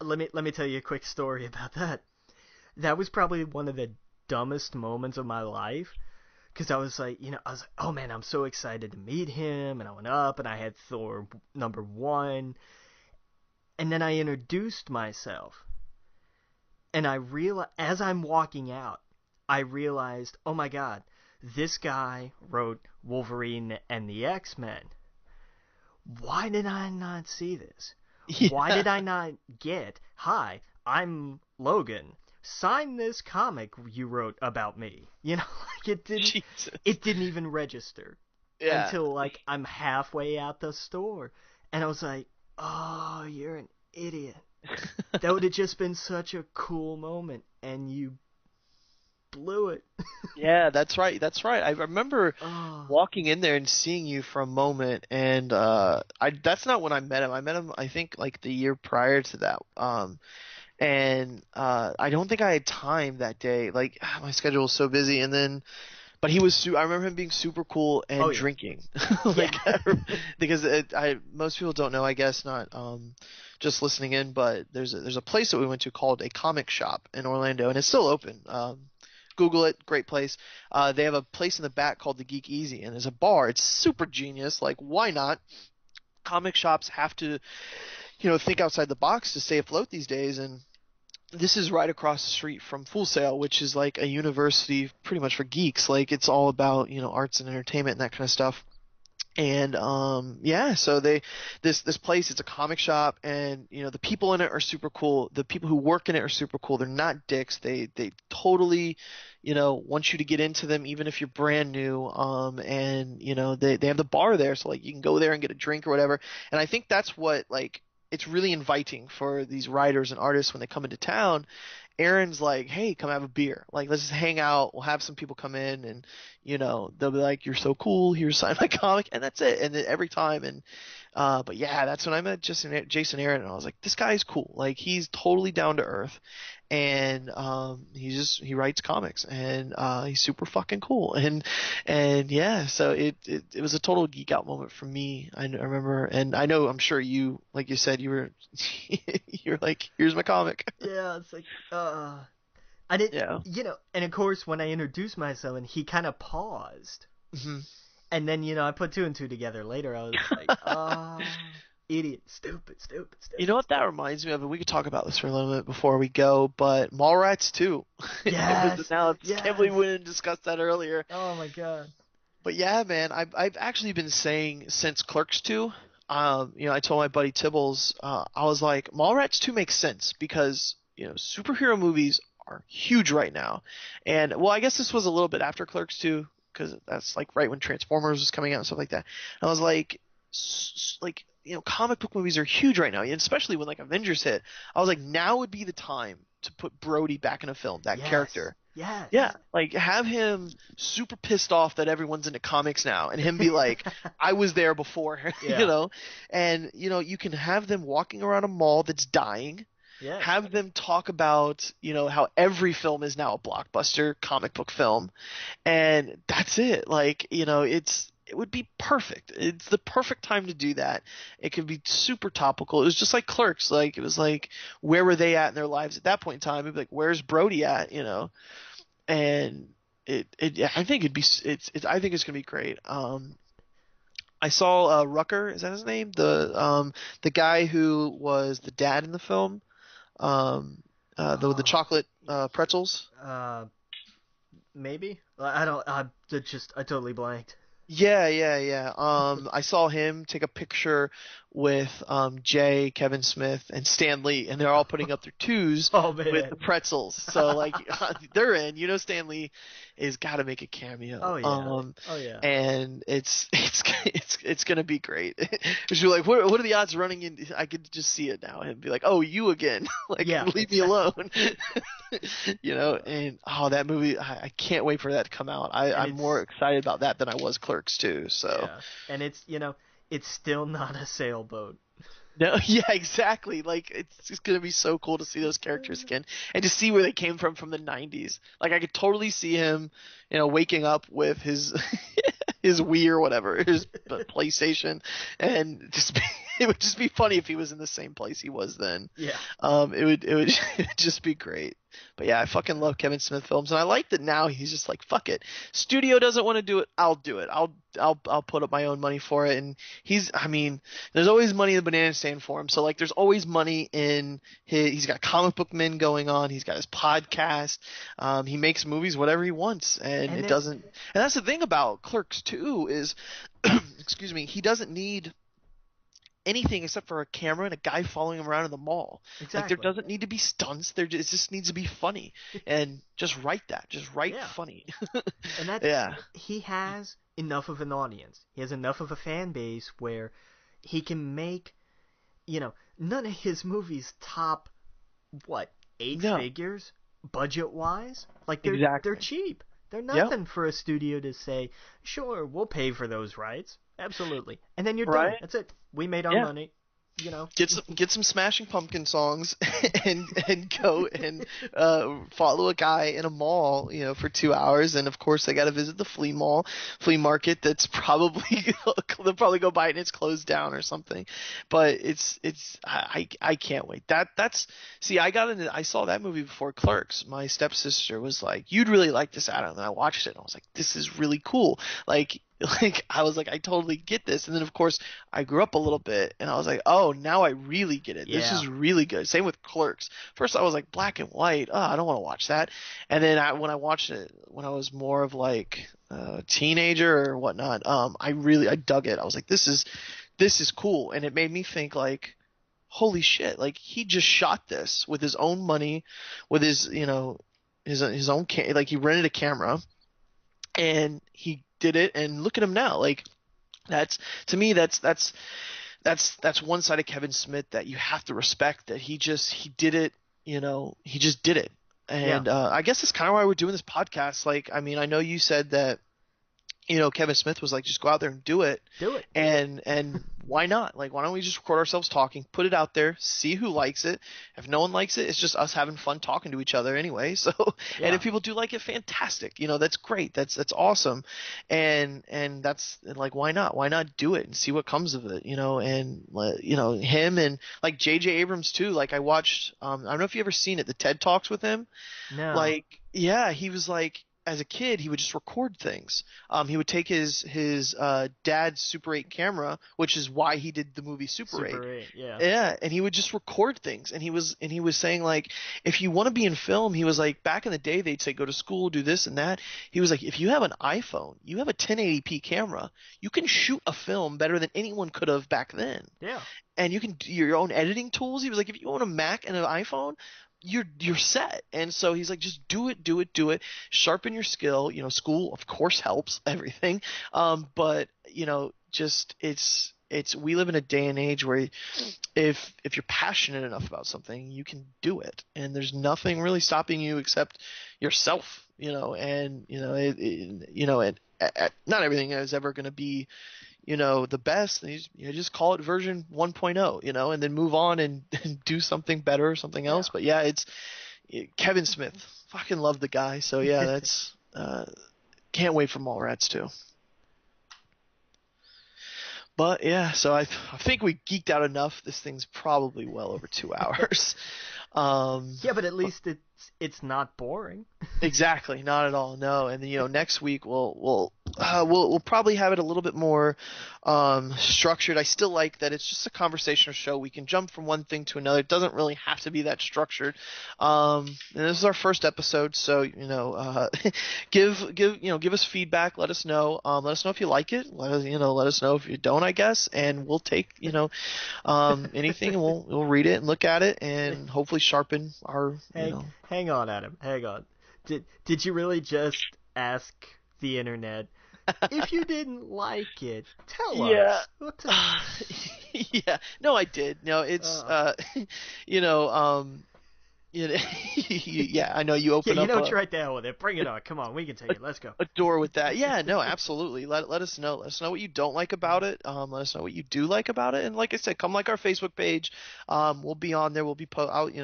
let me tell you a quick story about that. That was probably one of the dumbest moments of my life, because I was like, oh man, I'm so excited to meet him, and I went up and I had Thor #1, and then I introduced myself, and as I'm walking out, I realized, oh my god, this guy wrote Wolverine and the X-Men. Why did I not see this? Yeah. Why did I not get, hi, I'm Logan, sign this comic you wrote about me? It didn't even register until like I'm halfway out the store, and I was like, oh, you're an idiot. That would have just been such a cool moment, and you blew it. Yeah, that's right. I remember walking in there and seeing you for a moment, and that's not when I met him. I met him, I think, like the year prior to that. And I don't think I had time that day. Like my schedule was so busy, but he was. I remember him being super cool and drinking, because most people don't know, I guess, not just listening in, but there's a place that we went to called a comic shop in Orlando, and it's still open. Google it, great place. They have a place in the back called the Geek Easy, and there's a bar. It's super genius. Like, why not? Comic shops have to, think outside the box to stay afloat these days, and this is right across the street from Full Sail, which is like a university pretty much for geeks. Like, it's all about, arts and entertainment and that kind of stuff. And so this place, it's a comic shop, and the people in it are super cool. The people who work in it are super cool. They're not dicks. They totally want you to get into them, even if you're brand new. And they have the bar there, so like you can go there and get a drink or whatever. And I think that's what, like, it's really inviting for these writers and artists when they come into town. Aaron's like, hey, come have a beer. Like, let's just hang out. We'll have some people come in, and they'll be like, you're so cool. Here's sign my comic, and that's it. And then every time, and but yeah, that's when I met Jason Aaron, and I was like, this guy's cool. Like, he's totally down to earth, and he writes comics, and he's super fucking cool. And yeah, so it was a total geek out moment for me. I remember, and I know, I'm sure you, like you said, you're like, here's my comic. Yeah, it's like, I didn't, and of course when I introduced myself and he kind of paused, and then I put two and two together later. I was like, idiot, stupid. You know what that reminds me of, and we could talk about this for a little bit before we go, but Mallrats 2. Yes. Can't believe we didn't discuss that earlier. Oh my god. But yeah, man, I've actually been saying since Clerks 2. I told my buddy Tibbles, I was like, Mallrats 2 makes sense because superhero movies are huge right now, and well, I guess this was a little bit after Clerks 2, because that's like right when Transformers was coming out and stuff like that. And I was like, comic book movies are huge right now, and especially when like Avengers hit. I was like, now would be the time to put Brody back in a film, that character. Yes. Yeah, like have him super pissed off that everyone's into comics now, and him be like, I was there before, and you can have them walking around a mall that's dying. Yeah. Have them talk about, how every film is now a blockbuster comic book film, and that's it. Like, it would be perfect. It's the perfect time to do that. It could be super topical. It was just like Clerks. Like, it was like, where were they at in their lives at that point in time? It'd be like, where's Brody at? and yeah, I think I think it's gonna be great. I saw Rucker, is that his name? The guy who was the dad in the film, the Oh, chocolate pretzels. uh, maybe I don't. I totally blanked. Yeah. I saw him take a picture with Jay, Kevin Smith, and Stan Lee, and they're all putting up their twos Oh with the man. pretzels. So like they're in. You know, Stan Lee is got to make a Oh cameo. yeah. Oh yeah. And it's gonna be great. Because you're like, what are the odds running in? I could just see it now and be like, oh, you again? Like, Yeah. leave me alone. You know, and that movie, I can't wait for that to come out. And I'm more it's excited about that than I was Clerks too. So yeah. And it's it's still not a sailboat. no, yeah, exactly. Like it's just gonna be so cool to see those characters again and to see where they came from the '90s. Like I could totally see him, waking up with his his Wii or whatever, his PlayStation, and it would just be funny if he was in the same place he was then. Yeah. It would just be great. But yeah, I fucking love Kevin Smith films, and I like that now he's just like, fuck it. Studio doesn't want to do it, I'll do it. I'll put up my own money for it. And I mean, there's always money in the banana stand for him. So like, there's always money in he's got Comic Book Men going on. He's got his podcast. He makes movies whatever he wants, and And it it, doesn't. And that's the thing about Clerks 2 is, excuse me, he doesn't need anything except for a camera and a guy following him around in the mall. Like there exactly. doesn't need to be stunts. It just needs to be funny, and just write that. Just write Yeah. funny. And Yeah. he has enough of an audience. He has enough of a fan base where he can make, none of his movies top what, eight No. figures budget wise? Like they're Exactly. cheap. They're Yep. nothing for a studio to say, "Sure, we'll pay for those rights." Absolutely. And then you're done. Right. That's it. We made our Yeah. money, Get some Smashing Pumpkin songs and go and follow a guy in a mall, for 2 hours, and of course they got to visit the flea market that's probably they'll probably go by it and it's closed down or something, but I can't wait. See, I saw that movie before Clerks. My stepsister was like, "You'd really like this, Adam," and I watched it and I was like, "This is really cool." Like I was like, I totally get this. And then of course I grew up a little bit and I was like, oh, now I really get it. This Yeah. is really good. Same with Clerks. First I was like, black and white. Oh, I don't want to watch that. And then when I watched it when I was more of like a teenager or whatnot, I dug it. I was like, this is cool. And it made me think like, holy shit, like he just shot this with his own money, with his, his own like he rented a camera and he did it, and look at him now. Like that's to me that's one side of Kevin Smith that you have to respect, that he did it, he just did it. Yeah. And I guess that's kind of why we're doing this podcast. Like, I mean, I know you said that Kevin Smith was like, just go out there and do it. Do it. And why not? Like, why don't we just record ourselves talking, put it out there, see who likes it. If no one likes it, it's just us having fun talking to each other anyway. So, Yeah. and if people do like it, fantastic. That's great. That's awesome. And that's like, why not? Why not do it and see what comes of it? And him and like J.J. Abrams too. Like I watched, I don't know if you ever seen it, the TED Talks with him. No. Like, yeah, he was like, as a kid, he would just record things. He would take his dad's Super 8 camera, which is why he did the movie Super 8. Super 8, yeah. Yeah, and he would just record things. And he was saying like, if you want to be in film, he was like, back in the day they'd say go to school, do this and that. He was like, if you have an iPhone, you have a 1080p camera, you can shoot a film better than anyone could have back then. Yeah. And you can do your own editing tools. He was like, if you own a Mac and an iPhone, you're set. And so he's like, just do it, sharpen your skill. School of course helps everything, but just it's we live in a day and age where if you're passionate enough about something, you can do it, and there's nothing really stopping you except yourself. And not everything is ever going to be the best. You just call it version 1.0, and then move on and do something better or something else. Yeah. But yeah, it's Kevin Smith. Fucking love the guy. So yeah, that's can't wait for Mallrats too. But yeah, so I think we geeked out enough. This thing's probably well over 2 hours. Yeah, but at least it's not boring. Exactly, not at all. No, and then, next week we'll probably have it a little bit more structured. I still like that it's just a conversational show. We can jump from one thing to another. It doesn't really have to be that structured. And this is our first episode, so give us feedback. Let us know. Let us know if you like it. Let us know if you don't, I guess, and we'll take anything, and we'll read it and look at it and hopefully sharpen our. Hang on, Adam. Hang on. Did you really just ask the internet if you didn't like it? Tell Yeah. us. Yeah. No, I did. No, it's yeah, I know you open up what you're right there with it. Bring it on. Come on, we can take it. Let's go. a door with that. Yeah, no, absolutely. Let us know. Let us know what you don't like about it. Let us know what you do like about it. And like I said, come like our Facebook page. We'll be on there. We'll be out.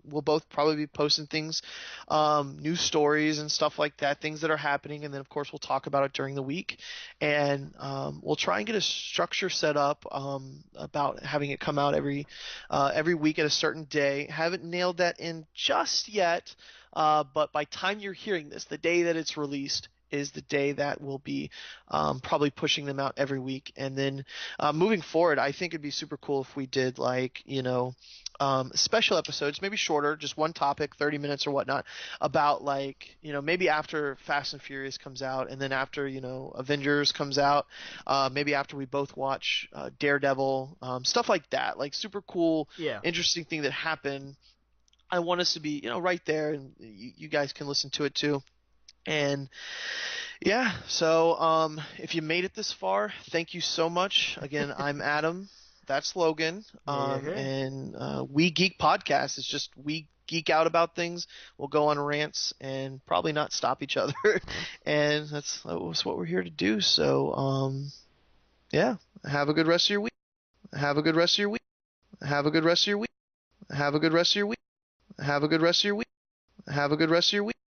We'll both probably be posting things, news stories and stuff like that, things that are happening, and then of course we'll talk about it during the week, and we'll try and get a structure set up about having it come out every week at a certain day. Haven't nailed that in just yet, but by time you're hearing this, the day that it's released is the day that we'll be probably pushing them out every week. And then moving forward, I think it'd be super cool if we did special episodes, maybe shorter, just one topic, 30 minutes or whatnot, about maybe after Fast and Furious comes out, and then after, Avengers comes out, maybe after we both watch Daredevil, stuff like that, like super cool, interesting thing that happened. I want us to be, right there, and you guys can listen to it too. And yeah, so if you made it this far, thank you so much. Again, I'm Adam. That's Logan. And We Geek Podcast is just we geek out about things. We'll go on rants and probably not stop each other. And that's what we're here to do. So yeah, have a good rest of your week. Have a good rest of your week. Have a good rest of your week. Have a good rest of your week. Have a good rest of your week. Have a good rest of your week.